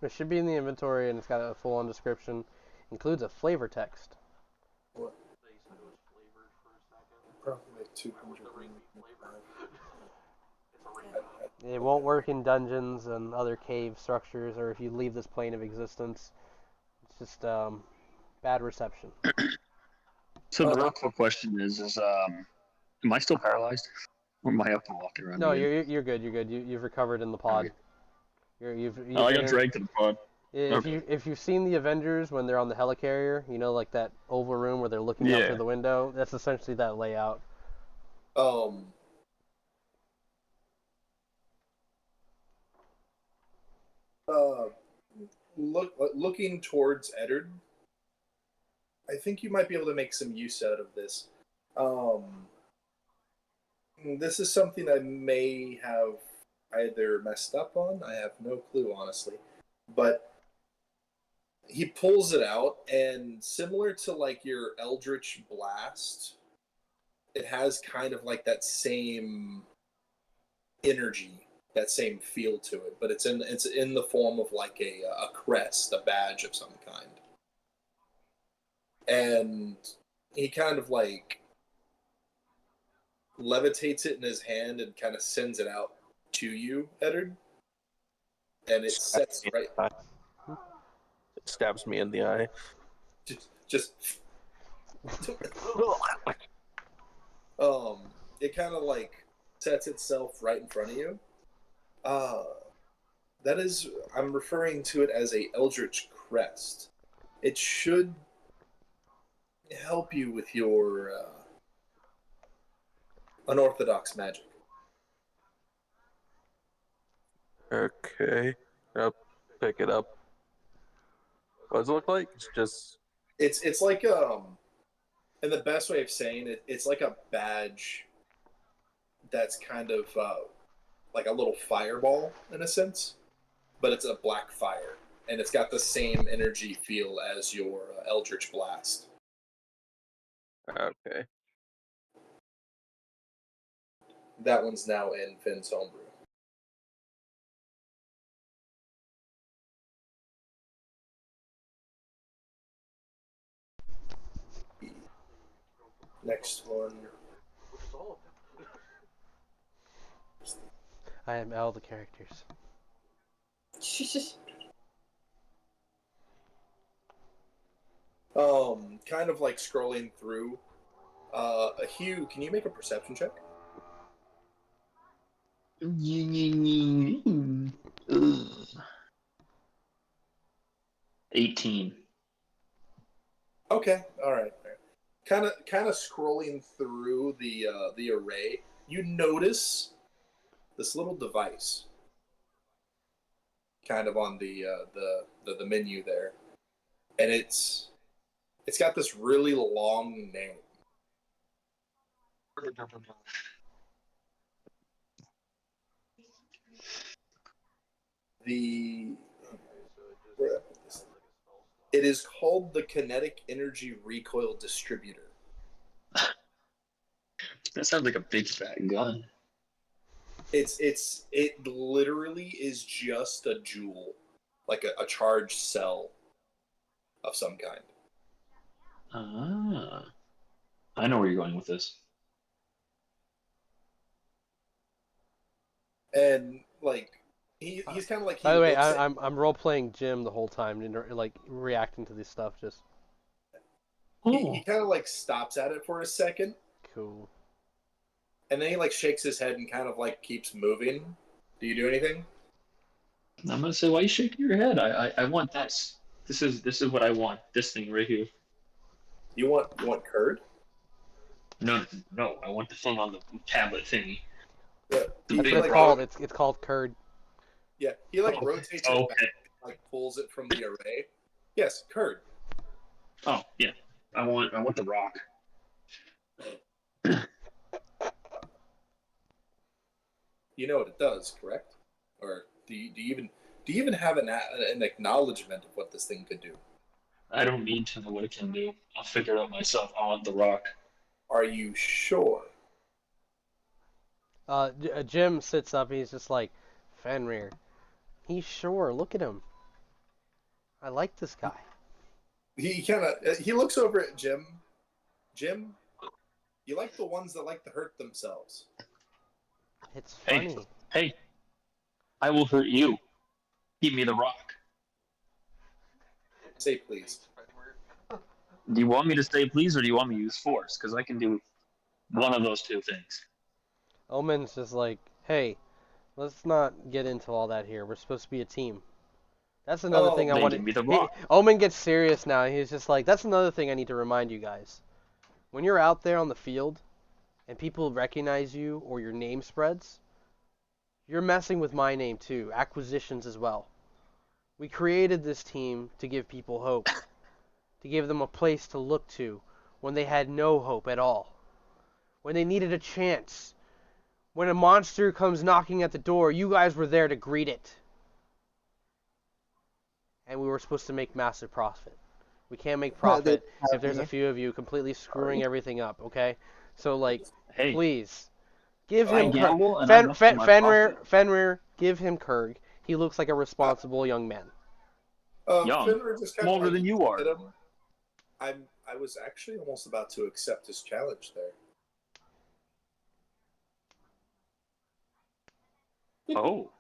It should be in the inventory, and it's got a full-on description. Includes a flavor text. What? They said it was flavored for a second. Probably like 200. The ring be flavored. It's a ring. It won't work in dungeons and other cave structures, or if you leave this plane of existence. It's just bad reception. So the real quick question is am I still paralyzed? Or am I up and walking around No, again? you're good. You're good. You've recovered in the pod. Okay. You've I been got dragged to the pod. If you've seen the Avengers when they're on the helicarrier, you know, like that oval room where they're looking out through the window. That's essentially that layout. Looking towards Eddard, I think you might be able to make some use out of this. This is something I may have either messed up on. I have no clue, honestly. But he pulls it out, and similar to like your Eldritch Blast, it has kind of like that same energy, that same feel to it. But it's in the form of like a crest, a badge of some kind. And he kind of like levitates it in his hand and kind of sends it out to you, Eddard. And it sets right. It stabs me in the eye. Just it kind of like sets itself right in front of you. That is, I'm referring to it as a Eldritch Crest. It should help you with your unorthodox magic. Okay. I'll pick it up. What does it look like? It's like and the best way of saying it, it's like a badge that's kind of like a little fireball in a sense, but it's a black fire, and it's got the same energy feel as your Eldritch Blast. Okay. That one's now in Finn's homebrew. Next one. I am all the characters. Kind of like scrolling through. Hugh, can you make a perception check? Ugh. 18. Okay, all right. Kind of scrolling through the array, you notice this little device, kind of on the menu there, and it's got this really long name. The It is called the Kinetic Energy Recoil Distributor. That sounds like a big fat gun. It literally is just a jewel, like a charged cell of some kind. Ah, I know where you're going with this. And like he's kind of like By the way, I'm role playing Jim the whole time, like reacting to this stuff. Just he kind of like stops at it for a second. Cool. And then he like shakes his head and kind of like keeps moving. Do you do anything? I'm gonna say, why are you shaking your head? I want that. This is what I want. This thing right here. You want curd? No, I want the thing on the tablet thingy. Yeah. That's what it's called. It's called curd. Yeah, he like rotates it okay. back, like pulls it from the array. Yes, curd. Oh yeah, I want the rock. You know what it does, correct? Or do you even have an acknowledgement of what this thing could do? I don't need to know what it can do. I'll figure it out myself. I want the rock. Are you sure? Jim sits up. He's just like, Fenrir. He's sure. Look at him. I like this guy. He looks over at Jim. Jim, you like the ones that like to hurt themselves. It's funny. Hey, I will hurt you. Give me the rock. Say please. Do you want me to say please, or do you want me to use force? Because I can do one of those two things. Omen's just like, hey, let's not get into all that here. We're supposed to be a team. That's another thing I wanted. Give me the rock. Omen gets serious now. He's just like, that's another thing I need to remind you guys. When you're out there on the field and people recognize you or your name spreads, you're messing with my name too. Acquisitions as well. We created this team to give people hope, to give them a place to look to when they had no hope at all, when they needed a chance. When a monster comes knocking at the door, you guys were there to greet it. And we were supposed to make massive profit. We can't make profit if there's a few of you completely screwing everything up, okay? So, like, please, give him Fenrir, give him Kurg. He looks like a responsible young man. Young? Fenrir just kind of Older than you are. I was actually almost about to accept his challenge there. Oh.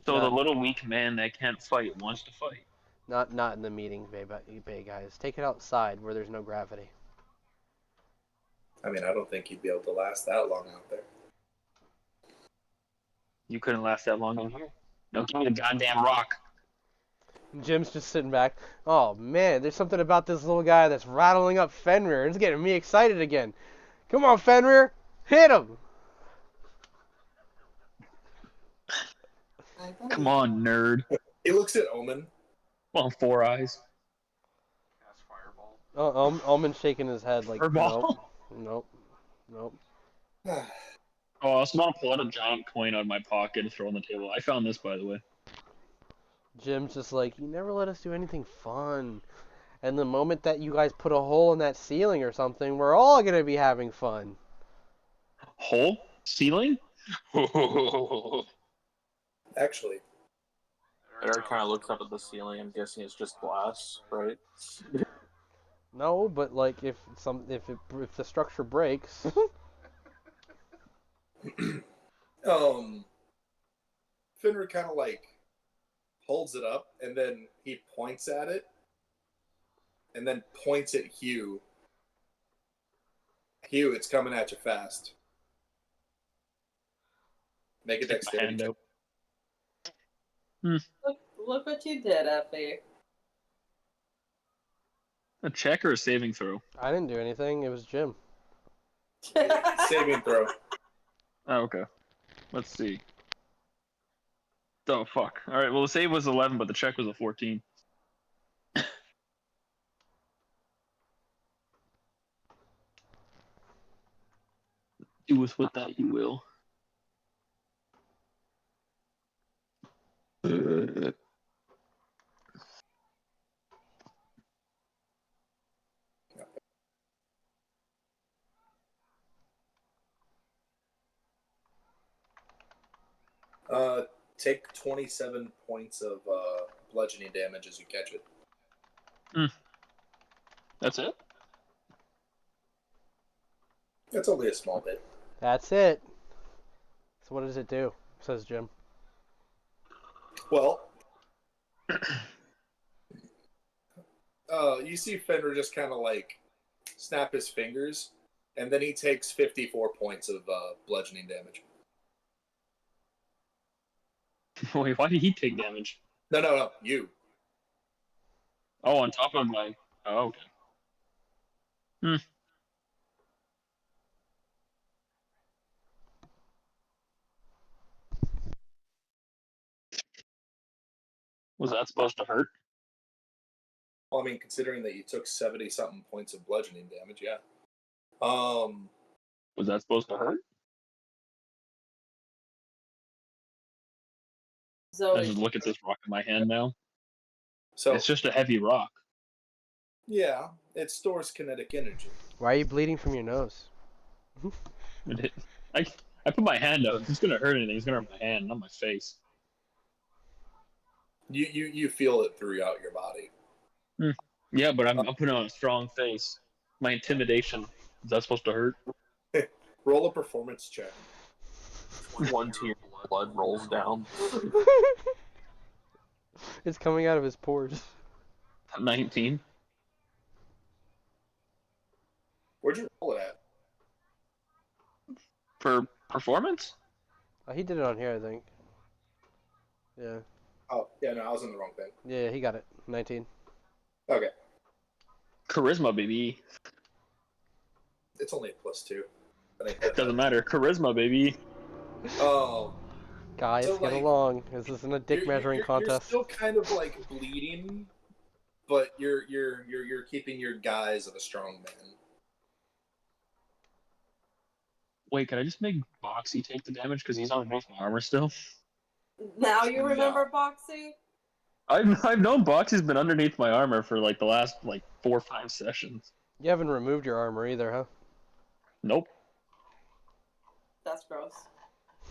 So the little weak man that can't fight wants to fight. Not in the meeting, Bay guys. Take it outside where there's no gravity. I mean, I don't think he'd be able to last that long out there. You couldn't last that long on here. No, give me the goddamn rock. Jim's just sitting back. Oh man, there's something about this little guy that's rattling up Fenrir. It's getting me excited again. Come on, Fenrir, hit him! Come on, nerd. He looks at Omen. Well, 4 eyes. Cast fireball. Oh, Omen's shaking his head like, nope. Oh, I also want to pull out a giant coin out of my pocket and throw on the table. I found this, by the way. Jim's just like, you never let us do anything fun. And the moment that you guys put a hole in that ceiling or something, we're all going to be having fun. Hole? Ceiling? Actually. Eric kind of looks up at the ceiling. I'm guessing it's just glass, right? No, but like if the structure breaks. Fenrir kind of like holds it up and then he points at it and then points at Hugh. Hugh, it's coming at you fast. Make a dexterity check. Look what you did, Effie. A check or a saving throw? I didn't do anything. It was Jim. Saving throw. Oh, okay. Let's see. Oh, fuck. Alright, well, the save was 11, but the check was a 14. Do with what that you will. Take 27 points of bludgeoning damage as you catch it. That's it? That's only a small bit. That's it. So what does it do? Says Jim. Well, you see Fenrir just kind of like snap his fingers, and then he takes 54 points of bludgeoning damage. Wait, why did he take damage? No, you. Oh, on top of my... Oh, okay. Was that supposed to hurt? Well, I mean, considering that you took 70-something points of bludgeoning damage, yeah. Was that supposed to hurt? Zoe. I just look at this rock in my hand now. So It's just a heavy rock. yeah, it stores kinetic energy. Why are you bleeding from your nose? I put my hand out. If it's gonna hurt anything, it's gonna hurt my hand, not my face. You feel it throughout your body. Yeah, but I'm putting on a strong face. My intimidation. Is that supposed to hurt? Roll a performance check. One tear of blood rolls down. It's coming out of his pores. 19. Where'd you roll it at? For performance? Oh, he did it on here, I think. Yeah. Oh, yeah, no, I was in the wrong thing. Yeah, he got it. 19. Okay. Charisma, baby. It's only a +2. Doesn't matter. Charisma, baby. Oh. Guys, So, get like, along. This isn't a dick measuring You're contest. still kind of like bleeding, but you're keeping your guise of a strong man. Wait, can I just make Boxy take the damage because he's underneath my armor still? Now you remember Boxy? I've known Boxy's been underneath my armor for like the last 4 or 5 sessions. You haven't removed your armor either, huh? Nope. That's gross.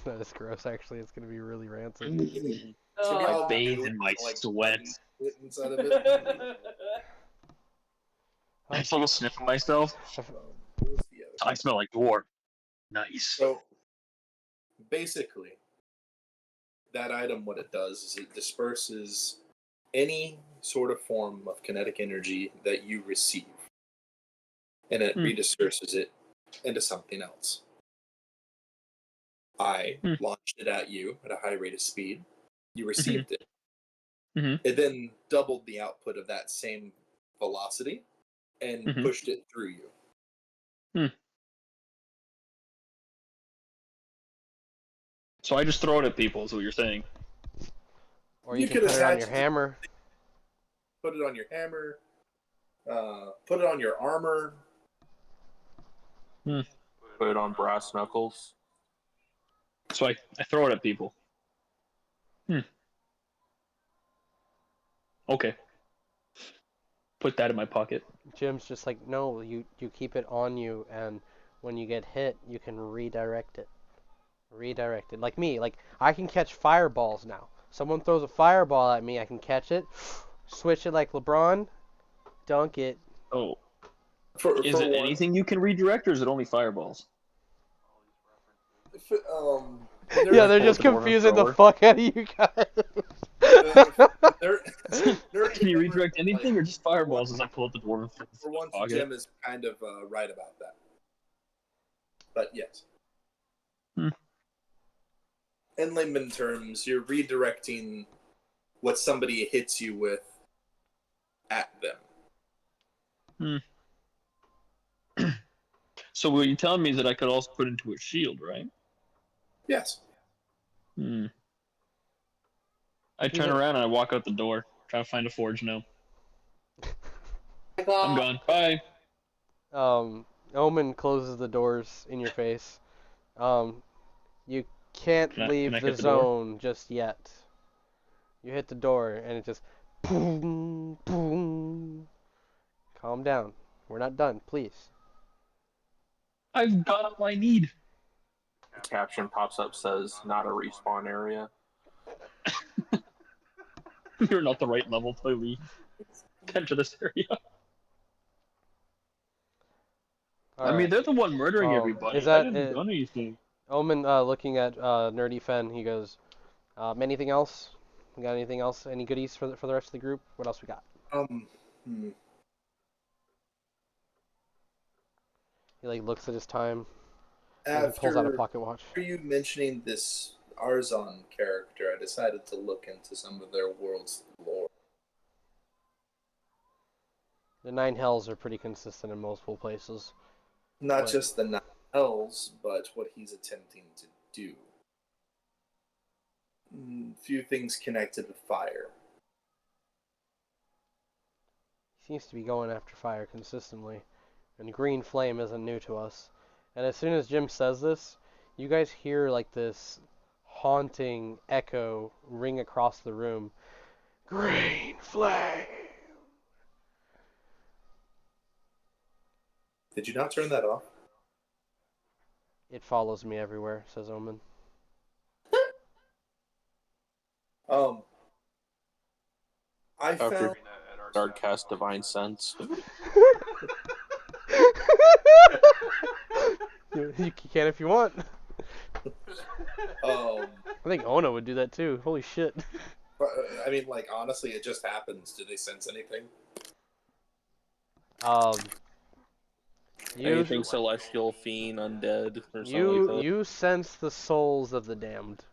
That is gross, actually. It's going to be really rancid. I bathe in my sweat. Inside of it. I take a sniff of myself. I smell like dwarf. Nice. So, basically, that item, what it does is it disperses any sort of form of kinetic energy that you receive, and it redisperses it into something else. I launched it at you at a high rate of speed. You received it. It then doubled the output of that same velocity and pushed it through you. So I just throw it at people, is what you're saying. Or you can put it on your hammer. Put it on your hammer. Put it on your armor. Put it on brass knuckles. So I throw it at people. Okay. Put that in my pocket. Jim's just like, no, you keep it on you, and when you get hit, you can redirect it. Redirect it. Like me, like, I can catch fireballs now. Someone throws a fireball at me, I can catch it, switch it like LeBron, dunk it. Oh. Is it anything you can redirect, or is it only fireballs? Yeah, they're just confusing the fuck out of you guys. Can you redirect anything or just fireballs as I pull up the dwarf? For once, pocket? Jim is kind of right about that. But yes. Hmm. In layman terms, you're redirecting what somebody hits you with at them. So what you're telling me is that I could also put into a shield, right? Yes. I turn around and I walk out the door, try to find a forge now. I I'm got gone. Bye. Omen closes the doors in your face. You can't Can I leave hit the the door? zone just yet. You hit the door and it just boom, boom. Calm down. We're not done, please. I've got all I need. A caption pops up, says not a respawn area. You're not the right level to leave. Enter this area. I mean, they're the one murdering everybody. Is that I didn't do anything. Omen looking at Nerdy Fen? He goes, anything else? We got anything else? Any goodies for the rest of the group? What else we got? He like looks at his time. And he pulls out a pocket watch. After you mentioning this Arzon character, I decided to look into some of their world's lore. The 9 hells are pretty consistent in multiple places. Not just the 9 hells, but what he's attempting to do. Few things connected with fire. He seems to be going after fire consistently. And green flame isn't new to us. And as soon as Jim says this, you guys hear like this haunting echo ring across the room. Green flame! Did you not turn that off? It follows me everywhere, says Omen. I After found cast Divine Sense. You can if you want. I I think Ona would do that too. Holy shit. I mean, like, honestly, it just happens. Do they sense anything? Anything celestial, fiend, undead, or something like that. You sense the souls of the damned.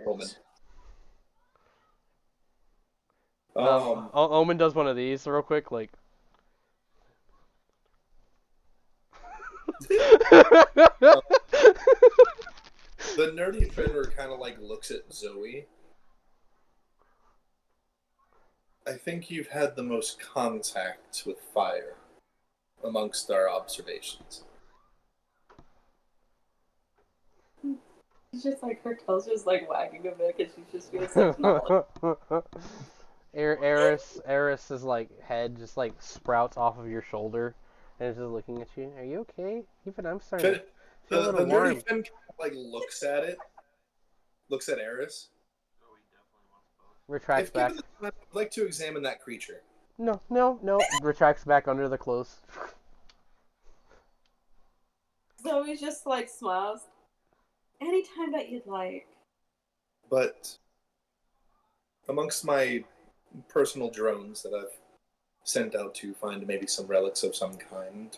Omen. Omen does one of these real quick, like. The nerdy Fenrir kind of like looks at Zoe. I think you've had the most contact with fire amongst our observations. It's just like her toes just like wagging a bit because she's just feels so small. Eris's like head just like sprouts off of your shoulder and is just looking at you. Are you okay? Even I'm starting to feel a little warm. Nerdy Finn like looks at it, looks at Eris. Retracts back. I'd like to examine that creature. No. Retracts back under the clothes. Zoe just like smiles. Anytime that you'd like. But amongst my personal drones that I've sent out to find maybe some relics of some kind,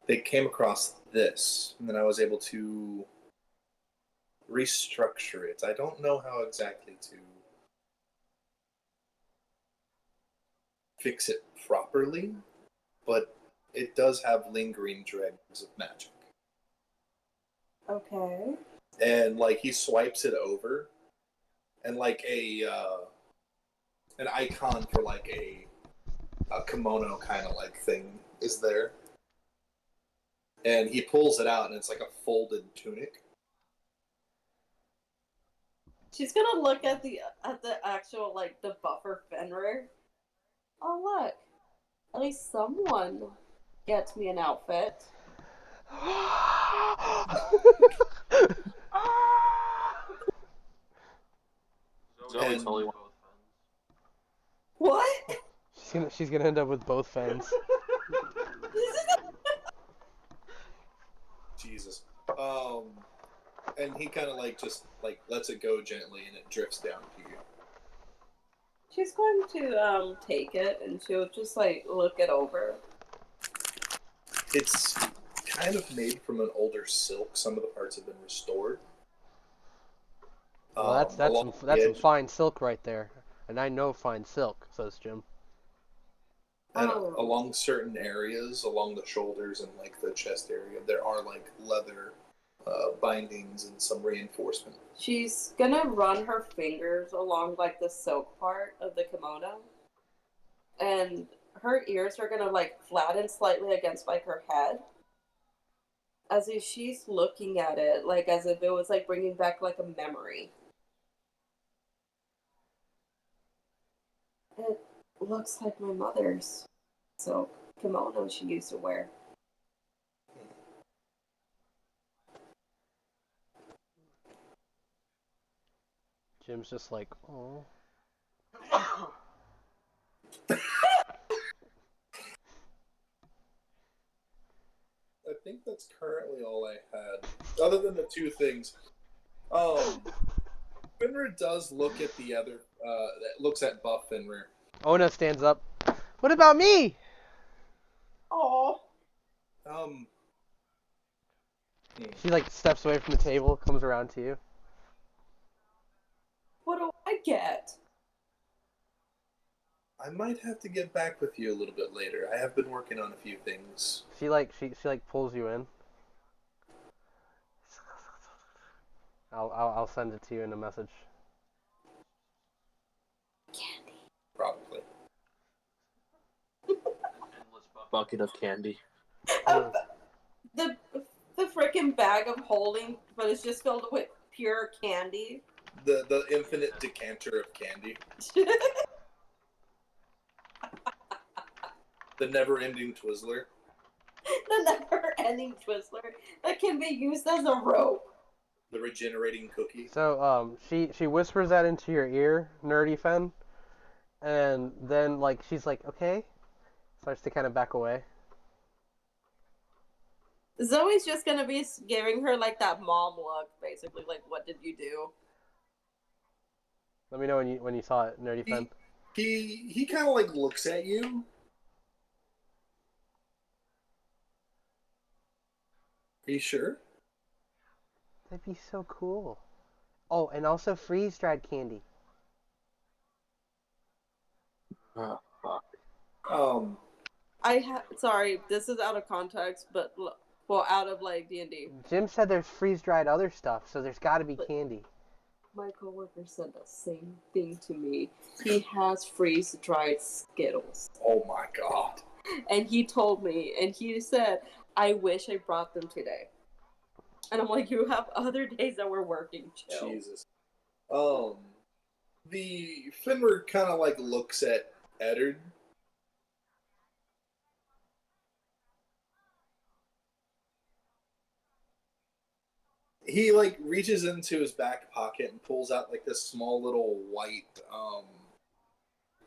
they came across this, and then I was able to restructure it. I don't know how exactly to fix it properly, but it does have lingering dregs of magic. Okay. And like he swipes it over, and like an icon for like a kimono kind of like thing is there, and he pulls it out, and it's like a folded tunic. She's gonna look at the actual like the buffer Fenrir. Oh look, at least someone gets me an outfit. Zoe's only one. What? She's gonna end up with both fans. Jesus. And he kind of like just like lets it go gently, and it drifts down to you. She's going to take it, and she'll just like look it over. It's kind of made from an older silk. Some of the parts have been restored. Well, that's some fine silk right there, and I know fine silk, says Jim. And along certain areas, along the shoulders and like the chest area, there are like leather bindings and some reinforcement. She's gonna run her fingers along like the silk part of the kimono, and her ears are gonna like flatten slightly against like her head, as if she's looking at it, like as if it was like bringing back like a memory. It looks like my mother's silk kimono she used to wear. Jim's just like, oh. I think that's currently all I had, other than the two things. Fenrir does look at the other. Looks at Buff Fenrir. Ona stands up. What about me? Oh. She like steps away from the table, comes around to you. What do I get? I might have to get back with you a little bit later. I have been working on a few things. She pulls you in. I'll send it to you in a message. Candy. Probably. Bucket of candy. The freaking bag of holding, but it's just filled with pure candy. The infinite decanter of candy. The never-ending Twizzler. The never-ending Twizzler that can be used as a rope. The regenerating cookie. So she whispers that into your ear, Nerdy Fen, and then like she's like, okay, starts to kind of back away. Zoe's just gonna be giving her like that mom look, basically, like, what did you do? Let me know when you saw it, Nerdy Fen. He kind of like looks at you. Are you sure? That'd be so cool. Oh, and also freeze-dried candy. Oh, fuck. Sorry, this is out of context, but well, out of like D&D. Jim said there's freeze-dried other stuff, so there's got to be candy. My coworker said the same thing to me. He has freeze-dried Skittles. Oh my god. And he told me, and he said, I wish I brought them today. And I'm like, you have other days that we're working, chill. Jesus. The Fenrir kind of like looks at Eddard. He like reaches into his back pocket and pulls out like this small little white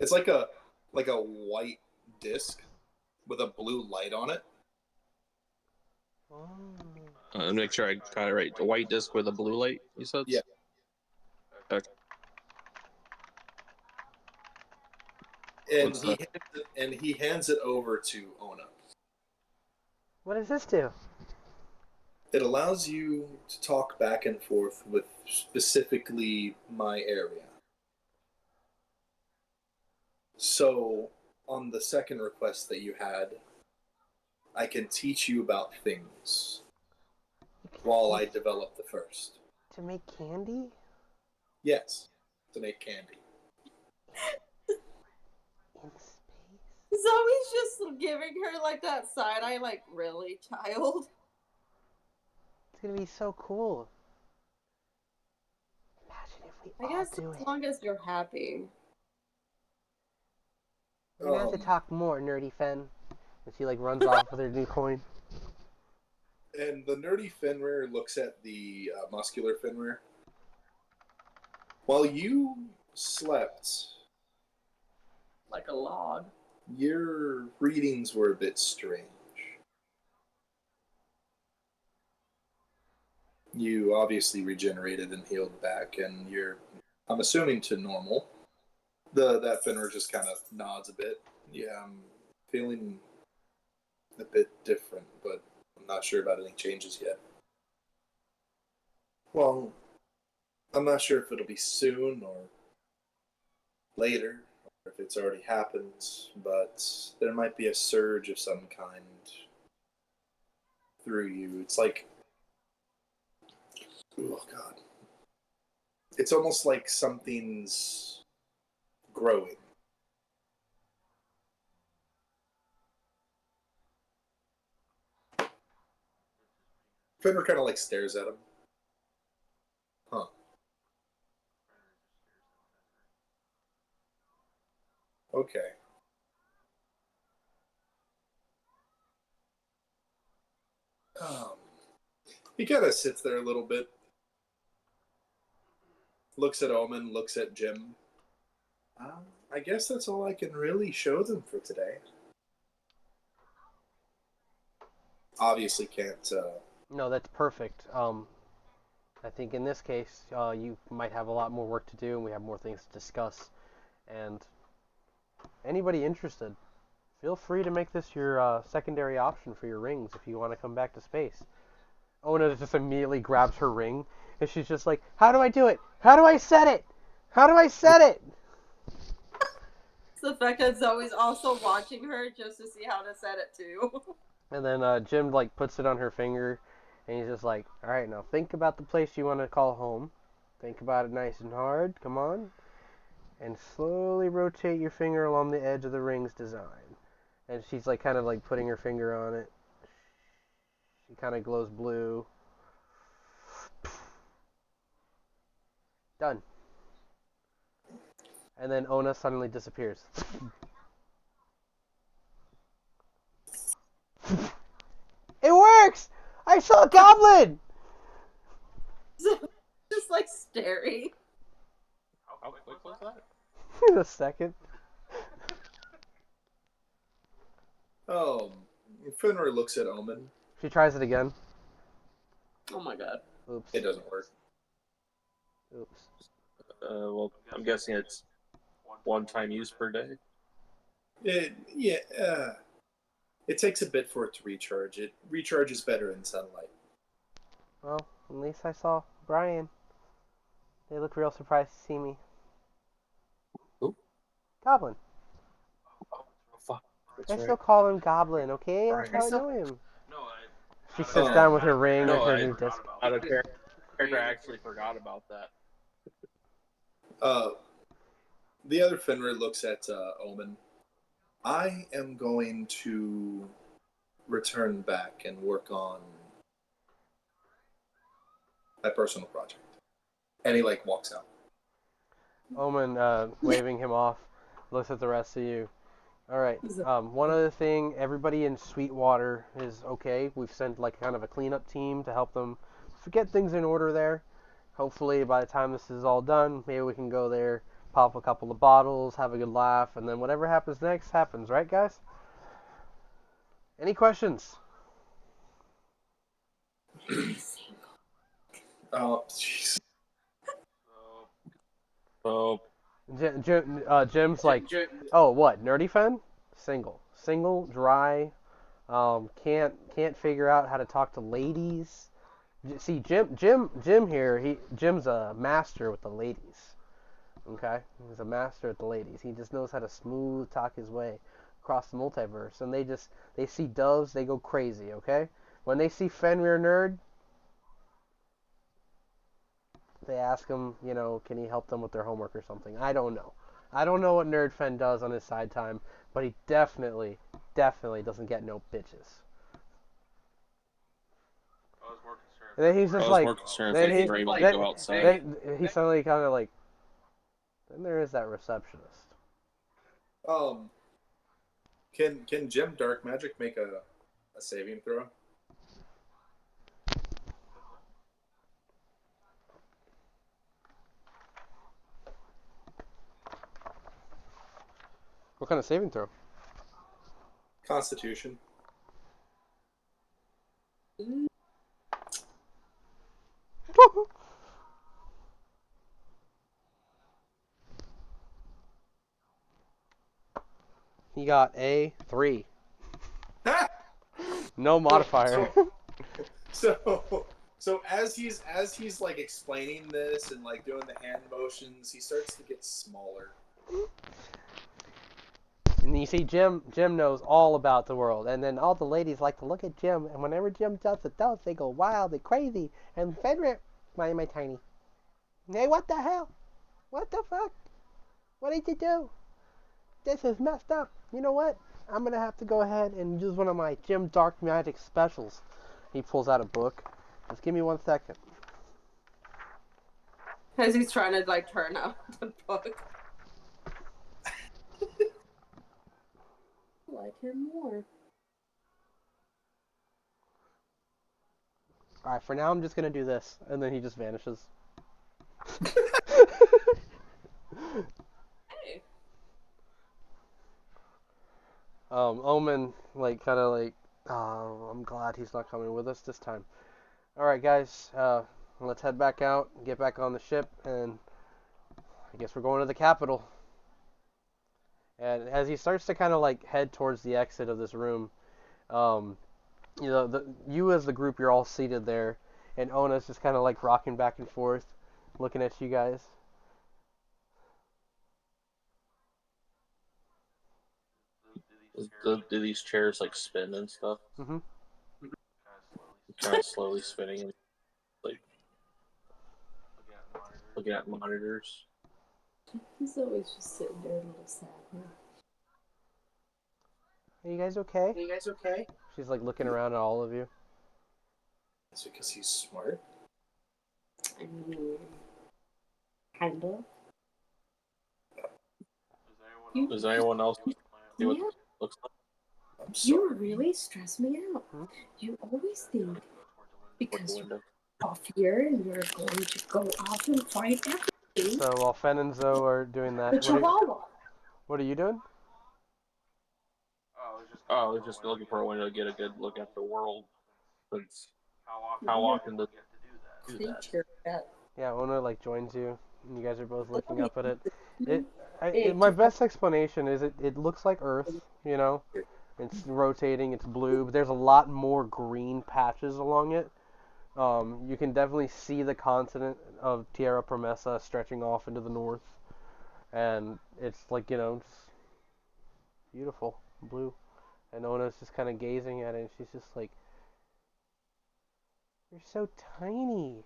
it's like a white disc with a blue light on it. Let me make sure I got it right. The white disc with a blue light, you said? Yeah. Okay. And he hands it over to Ona. What does this do? It allows you to talk back and forth with specifically my area. So, on the second request that you had, I can teach you about things while I develop the first. To make candy? Yes, to make candy. In space? Zoe's just giving her like that side eye, like, really, child? It's gonna be so cool. Imagine if we I guess all do as it. long as you're happy. We're gonna have to talk more, Nerdy Fen. And she like runs off with her new coin. And the nerdy Fenrir looks at the muscular Fenrir. While you slept, Like a log. your readings were a bit strange. You obviously regenerated and healed back, and I'm assuming, to normal. That Finner just kind of nods a bit. Yeah, I'm feeling a bit different, but I'm not sure about any changes yet. Well, I'm not sure if it'll be soon or later, or if it's already happened, but there might be a surge of some kind through you. It's like, oh God. It's almost like something's growing. Fenrir kind of like stares at him. Huh. Okay. He kind of sits there a little bit, looks at Omen, looks at Jim. I guess that's all I can really show them for today. Obviously can't... No, that's perfect. I think in this case, you might have a lot more work to do, and we have more things to discuss. And anybody interested, feel free to make this your secondary option for your rings if you want to come back to space. Ona just immediately grabs her ring, and she's just like, how do I do it? How do I set it? How do I set it? The fact that Zoe's also watching her just to see how to set it too. And then Jim like puts it on her finger, and he's just like, all right, now think about the place you want to call home. Think about it nice and hard. Come on. And slowly rotate your finger along the edge of the ring's design. And she's like kind of like putting her finger on it. She kind of glows blue. Done. And then Ona suddenly disappears. It works! I saw a goblin! Just like staring. How quick was that? In a second. Fenrir looks at Omen. She tries it again. Oh my god. Oops. It doesn't work. Oops. Well, I'm guessing it's one-time use per day. It takes a bit for it to recharge. It recharges better in sunlight. Well, at least I saw Brian. They look real surprised to see me. Who? Goblin. Oh, fuck. I still call him Goblin, okay? That's how I know him. She sits down with her ring and her new disc. Out of character, I actually forgot about that. The other Fenrir looks at Omen. I am going to return back and work on my personal project. And he walks out. Omen, waving him off, looks at the rest of you. All right. One other thing, everybody in Sweetwater is okay. We've sent kind of a cleanup team to help them get things in order there. Hopefully, by the time this is all done, maybe we can go there, pop a couple of bottles, have a good laugh, and then whatever happens next happens, right, guys? Any questions? Oh, jeez. So, Jim's like, oh, what? Nerdy fan? Single, dry. Can't figure out how to talk to ladies. See, Jim here. Jim's a master with the ladies. Okay, he's a master at the ladies. He just knows how to smooth talk his way across the multiverse. And they see doves, they go crazy. Okay, when they see Fenrir Nerd, they ask him, can he help them with their homework or something? I don't know. I don't know what NerdFen does on his side time, but he definitely doesn't get no bitches. I was more concerned. And then he's just like, more concerned then if he, they were able to then, go outside. then he suddenly kind of like, then there is that receptionist. Can Jim Dark Magic make a saving throw? What kind of saving throw? Constitution. He got a 3. No modifier. So as he's like explaining this and like doing the hand motions, he starts to get smaller. And you see Jim knows all about the world, and then all the ladies like to look at Jim, and whenever Jim does the dance, they go wild and crazy. And Fenrir, why am I tiny? Hey, what the hell? What the fuck? What did you do? This is messed up. You know what? I'm gonna have to go ahead and use one of my Jim Dark Magic specials. He pulls out a book. Just give me 1 second. As he's trying to like turn out the book. I like him more. Alright, for now I'm just gonna do this, and then he just vanishes. Hey. Omen, like, kind of like, oh, I'm glad he's not coming with us this time. Alright, guys, let's head back out, get back on the ship, and I guess we're going to the capital. And as he starts to kind of like head towards the exit of this room, you know, you as the group, you're all seated there, and Ona's just kind of like rocking back and forth, looking at you guys. Do these chairs like spin and stuff? Mm-hmm. Kind of slowly spinning, like looking at monitors. He's always just sitting there a little sad. Are you guys okay? Are you guys okay? She's like looking around at all of you. Is it because he's smart? I mean, kind of. Does anyone else see what Yeah. it looks like? I'm sorry. You really stress me out. You always think because you're off here and you're going to go off and fight everything. So while Fen and Zoe are doing that, The Chihuahua. what are you doing? Oh, I was just looking for a window to get a good look at the world. Since how often does it do that? Yeah, Ona like joins you, and you guys are both looking up at it. My best explanation is it looks like Earth, you know. It's rotating, it's blue, but there's a lot more green patches along it. You can definitely see the continent of Tierra Promesa stretching off into the north, and it's like, you know, just beautiful, blue. And Ona's just kind of gazing at it, and she's just like, "You're so tiny.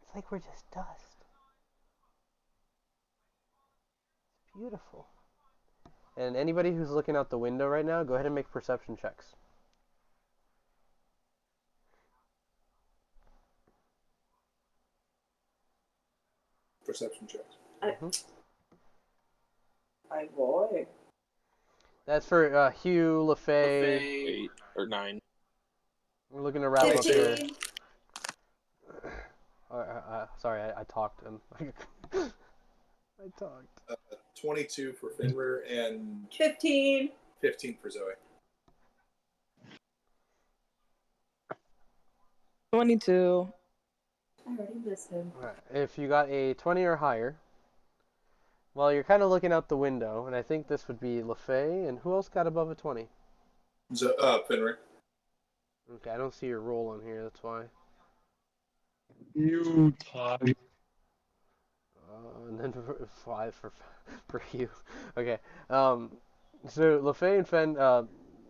It's like we're just dust. It's beautiful." And anybody who's looking out the window right now, go ahead and make perception checks. Perception checks. My boy. That's for Hugh, LaFay. 8 or 9. We're looking to wrap up here. 15. Sorry, I talked and I talked. 22 for Fenrir and 15. 15 for Zoe. 22. I already missed him. Right. If you got a 20 or higher, well, you're kind of looking out the window, and I think this would be LaFay, and who else got above a 20? Fenrir. Okay, I don't see your roll on here, that's why. You talk. And then 5 for you. Okay. So LaFay and Fen,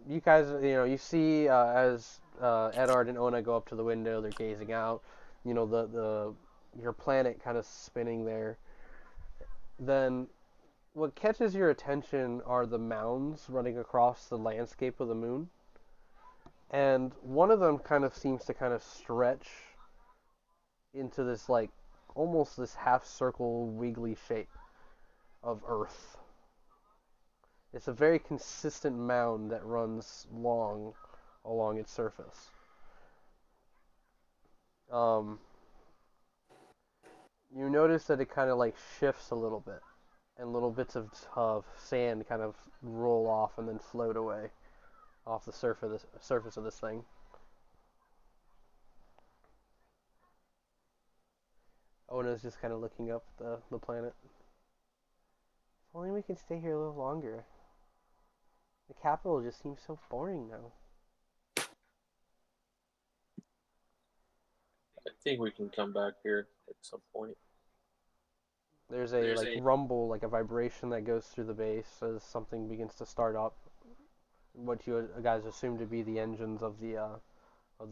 you guys, you know, you see as Edard and Ona go up to the window, they're gazing out. You know, your planet kind of spinning there. Then what catches your attention are the mounds running across the landscape of the moon. And one of them kind of seems to kind of stretch into this like almost this half circle wiggly shape of Earth. It's a very consistent mound that runs long along its surface. You notice that it kind of like shifts a little bit, and little bits of sand kind of roll off and then float away off the surface of this thing. Ona's just kind of looking up the planet. If only we can stay here a little longer. The capital just seems so boring now. I think we can come back here at some point. There's a rumble, like a vibration that goes through the base as something begins to start up. What you guys assume to be the engines of the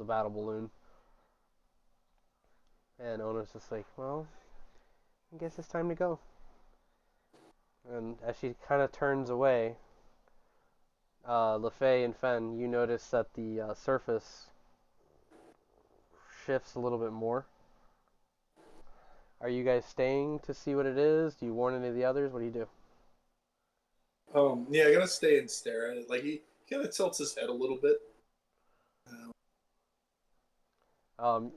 battle balloon. And Ona's just like, well, I guess it's time to go. And as she kind of turns away, LeFay and Fen, you notice that the surface shifts a little bit more. Are you guys staying to see what it is? Do you warn any of the others? What do you do? Yeah, I gotta stay and stare at it. Like he kind of tilts his head a little bit.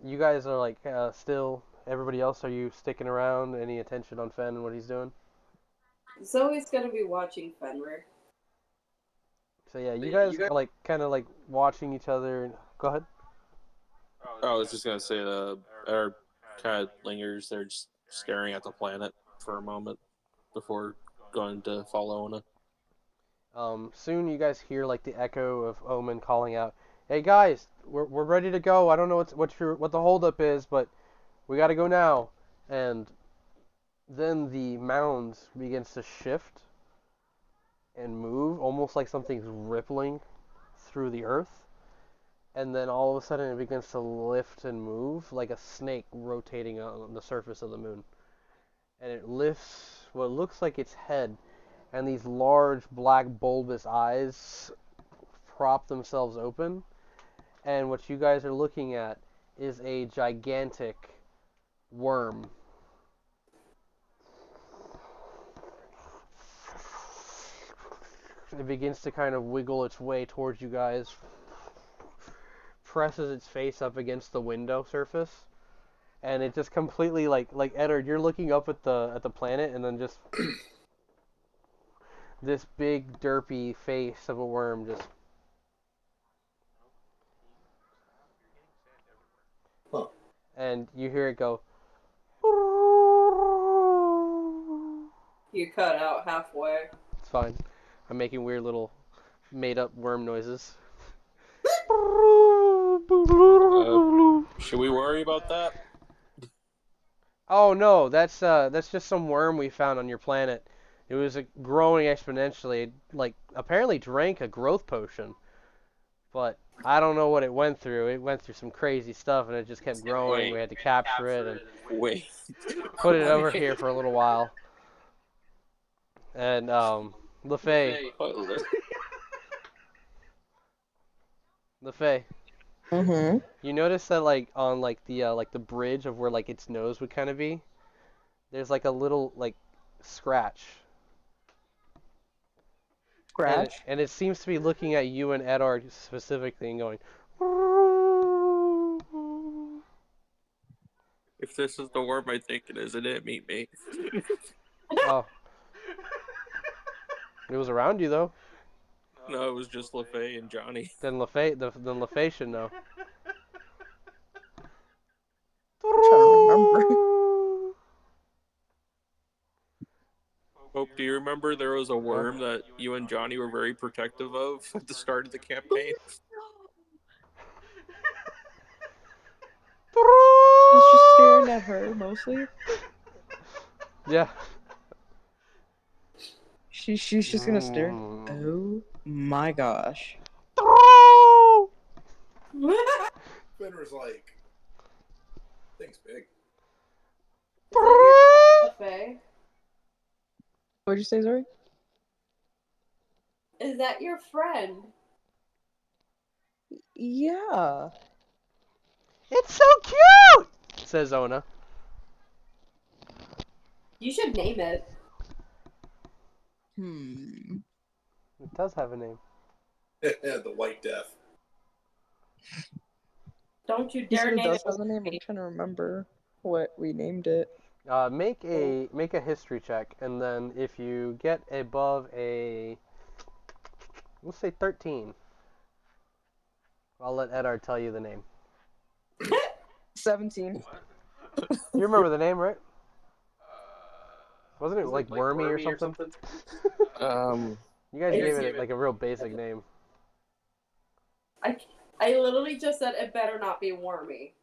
You guys are like still. Everybody else, are you sticking around? Any attention on Fen and what he's doing? Zoe's gonna be watching Fenrir. So yeah, you guys are like kind of like watching each other. Go ahead. I was just gonna say our kind of lingers there, just staring at the planet for a moment before going to follow Ona. Soon you guys hear like the echo of Omen calling out, "Hey guys, we're ready to go. I don't know what the holdup is, but we got to go now." And then the mound begins to shift and move, almost like something's rippling through the earth. And then all of a sudden it begins to lift and move like a snake rotating on the surface of the moon. And it lifts what looks like its head, and these large black bulbous eyes prop themselves open. And what you guys are looking at is a gigantic worm. It begins to kind of wiggle its way towards you guys, presses its face up against the window surface, and it just completely like Eddard, you're looking up at the planet, and then just this big derpy face of a worm just. Huh. And you hear it go. You cut out halfway. It's fine. I'm making weird little made-up worm noises. Should we worry about that? Oh no, that's just some worm we found on your planet. It was growing exponentially. It, like, apparently drank a growth potion, but I don't know what it went through. It went through some crazy stuff, and it just kept growing. We had to capture it and put it over here for a little while. And LeFay. LeFay. Mm-hmm. You notice that like on like the bridge of where like its nose would kind of be, there's like a little like scratch. And it seems to be looking at you and Eddard specifically and going. If this is the worm I think it is, it didn't meet me. Oh. It was around you though. No, it was just LeFay and Johnny. Then LeFay should know. I'm trying to remember. Hope, do you remember there was a worm that you and Johnny were very protective of at the start of the campaign? I was just staring at her mostly. Yeah. She's just gonna stare. Oh my gosh. Fenrir's like, thing's big. What'd you say, Zoe? Is that your friend? Yeah. It's so cute, says Ona. You should name it. It does have a name. The White Death. Don't you He dare said it name does it. have a name. I'm trying to remember what we named it. Make a history check, and then if you get above a, let's say 13, I'll let Eddard tell you the name. 17. You remember the name, right? Wasn't it like Wormy or something? You guys gave it like a real basic name. I literally just said it better not be Wormy.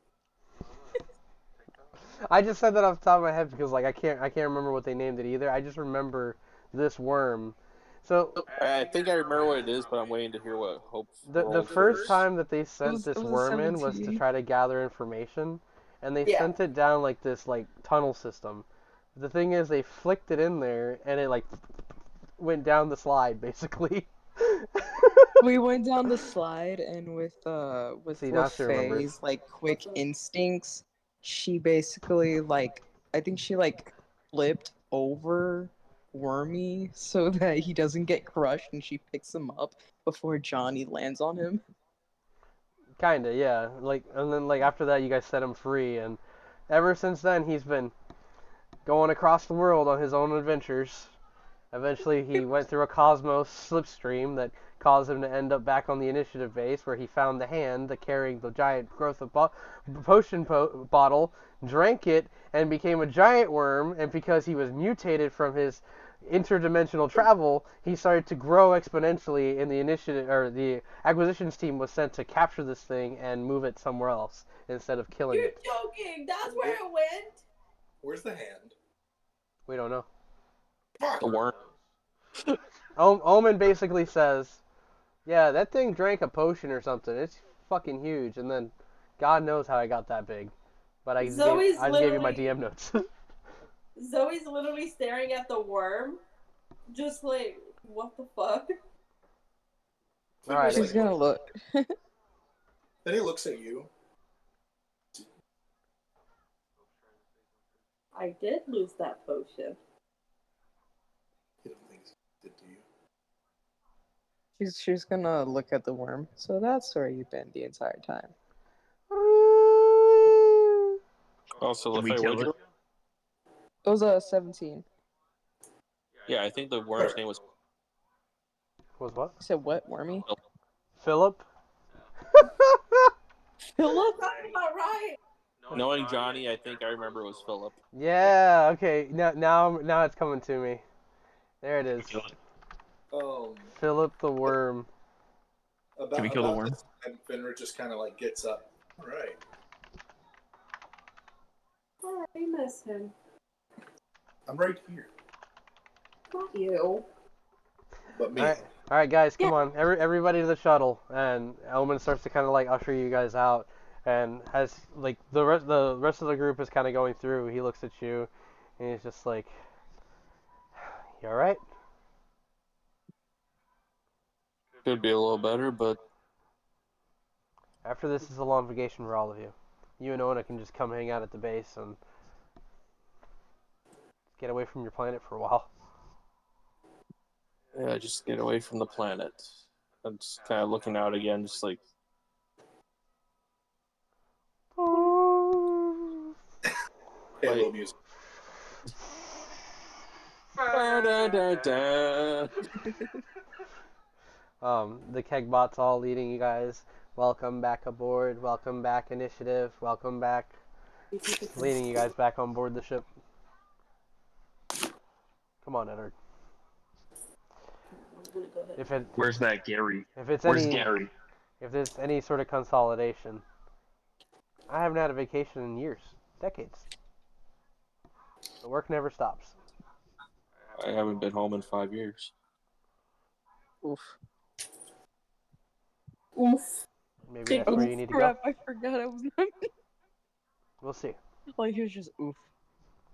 I just said that off the top of my head because like I can't remember what they named it either. I just remember this worm. So I think I remember what it is, but I'm waiting to hear what Hope the rolled first first. time that they sent was- this it was a worm in was to 17. try to gather information, and they Yeah. sent it down like this like tunnel system. The thing is, they flicked it in there, and it like went down the slide basically. We went down the slide, and with See, now she remembers. LaFay's like quick instincts, she basically like I think she like flipped over Wormy so that he doesn't get crushed, and she picks him up before Johnny lands on him. Kinda, yeah. Like, and then like after that, you guys set him free, and ever since then, he's been going across the world on his own adventures. Eventually, he went through a cosmos slipstream that caused him to end up back on the initiative base, where he found the hand that carrying the giant growth of potion bottle, drank it, and became a giant worm. And because he was mutated from his interdimensional travel, he started to grow exponentially. In the initiative, or the acquisitions team was sent to capture this thing and move it somewhere else instead of killing You're it. joking. That's where it went. Where's the hand? We don't know. The worm. Omen basically says, yeah, that thing drank a potion or something. It's fucking huge. And then God knows how I got that big. But I just gave you my DM notes. Zoe's literally staring at the worm, just like, what the fuck? All right. She's gonna look. Then he looks at you. I did lose that potion. You don't think he did, do you? She's gonna look at the worm. So that's where you've been the entire time. Also, Did we LaFay, kill what'd it? you? It was a 17. Yeah, I think the worm's name was. Was what? I said what, Wormy? Philip? Philip? That's about right. Knowing Johnny, I think I remember it was Philip. Yeah, okay. Now it's coming to me. There it is. Kill it. Philip the worm. Can we kill the worm? This time, Finra just kind of like gets up. All right. Oh, I miss him. I'm right here. Not you. But me. All right, guys, come on, everybody to the shuttle. And Elman starts to kind of like usher you guys out, and as like the rest of the group is kind of going through, he looks at you, and he's just like, "You all right?" Could be a little better, but After this is a long vacation for all of you. You and Ona can just come hang out at the base and get away from your planet for a while. yeah, just get away from the planet. I'm just kind of looking out again, just like. Halo music. The Kegbot's all leading you guys. Welcome back aboard. Welcome back, Initiative. Welcome back. Leading you guys back on board the ship. Come on, Edward. Where's that Gary? If there's any sort of consolidation, I haven't had a vacation in years, decades. The work never stops. I haven't been home in 5 years. Oof. Oof. Maybe that's where you need to go. I forgot I was not. We'll see. Like he was just oof.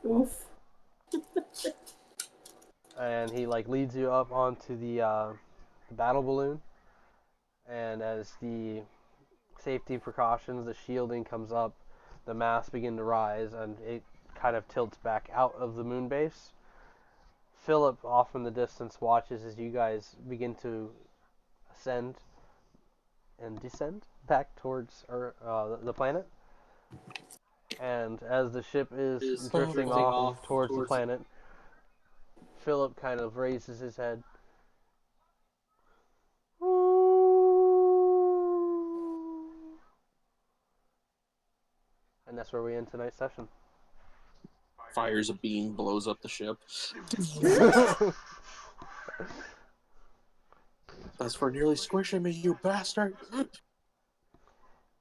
Oof. And he like leads you up onto the battle balloon, and as the safety precautions, the shielding comes up, the masts begin to rise, and it kind of tilts back out of the moon base. Philip, off in the distance, watches as you guys begin to ascend and descend back towards the planet. And as the ship is drifting off towards the planet, Philip kind of raises his head. And that's where we end tonight's session. fires a beam, blows up the ship. That's for nearly squishing me, you bastard! And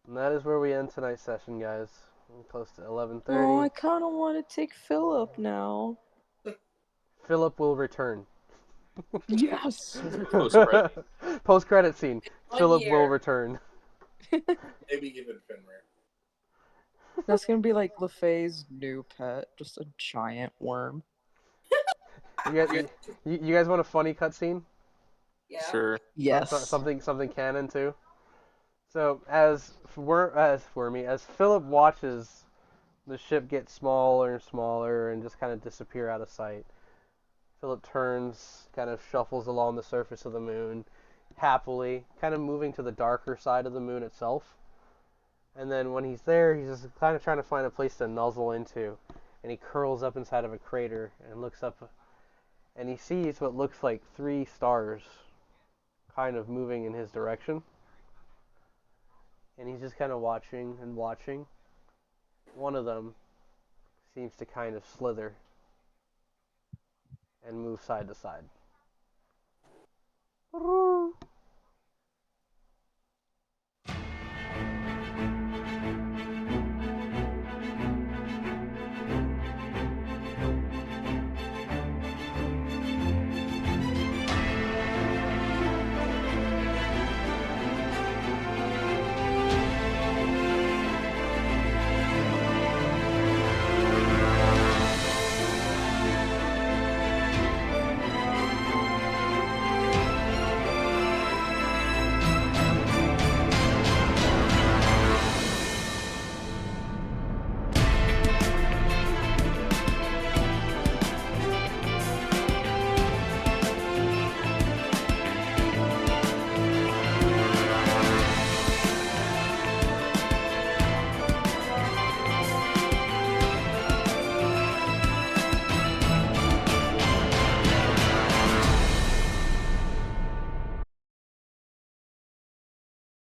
that is where we end tonight's session, guys. We're close to 11:30. Oh, I kind of want to take Philip now. Philip will return. Yes. Post-credit. Post-credit scene. 1 Philip will year. return. Maybe even Finrir. That's gonna be like LaFay's new pet, just a giant worm. You guys want a funny cutscene? Yeah. Sure. Yes. Something canon too. So as Philip watches the ship get smaller and smaller and just kind of disappear out of sight, Philip turns, kind of shuffles along the surface of the moon, happily, kind of moving to the darker side of the moon itself. And then when he's there, he's just kind of trying to find a place to nuzzle into, and he curls up inside of a crater and looks up, and he sees what looks like 3 stars kind of moving in his direction. And he's just kind of watching and watching. One of them seems to kind of slither and move side to side.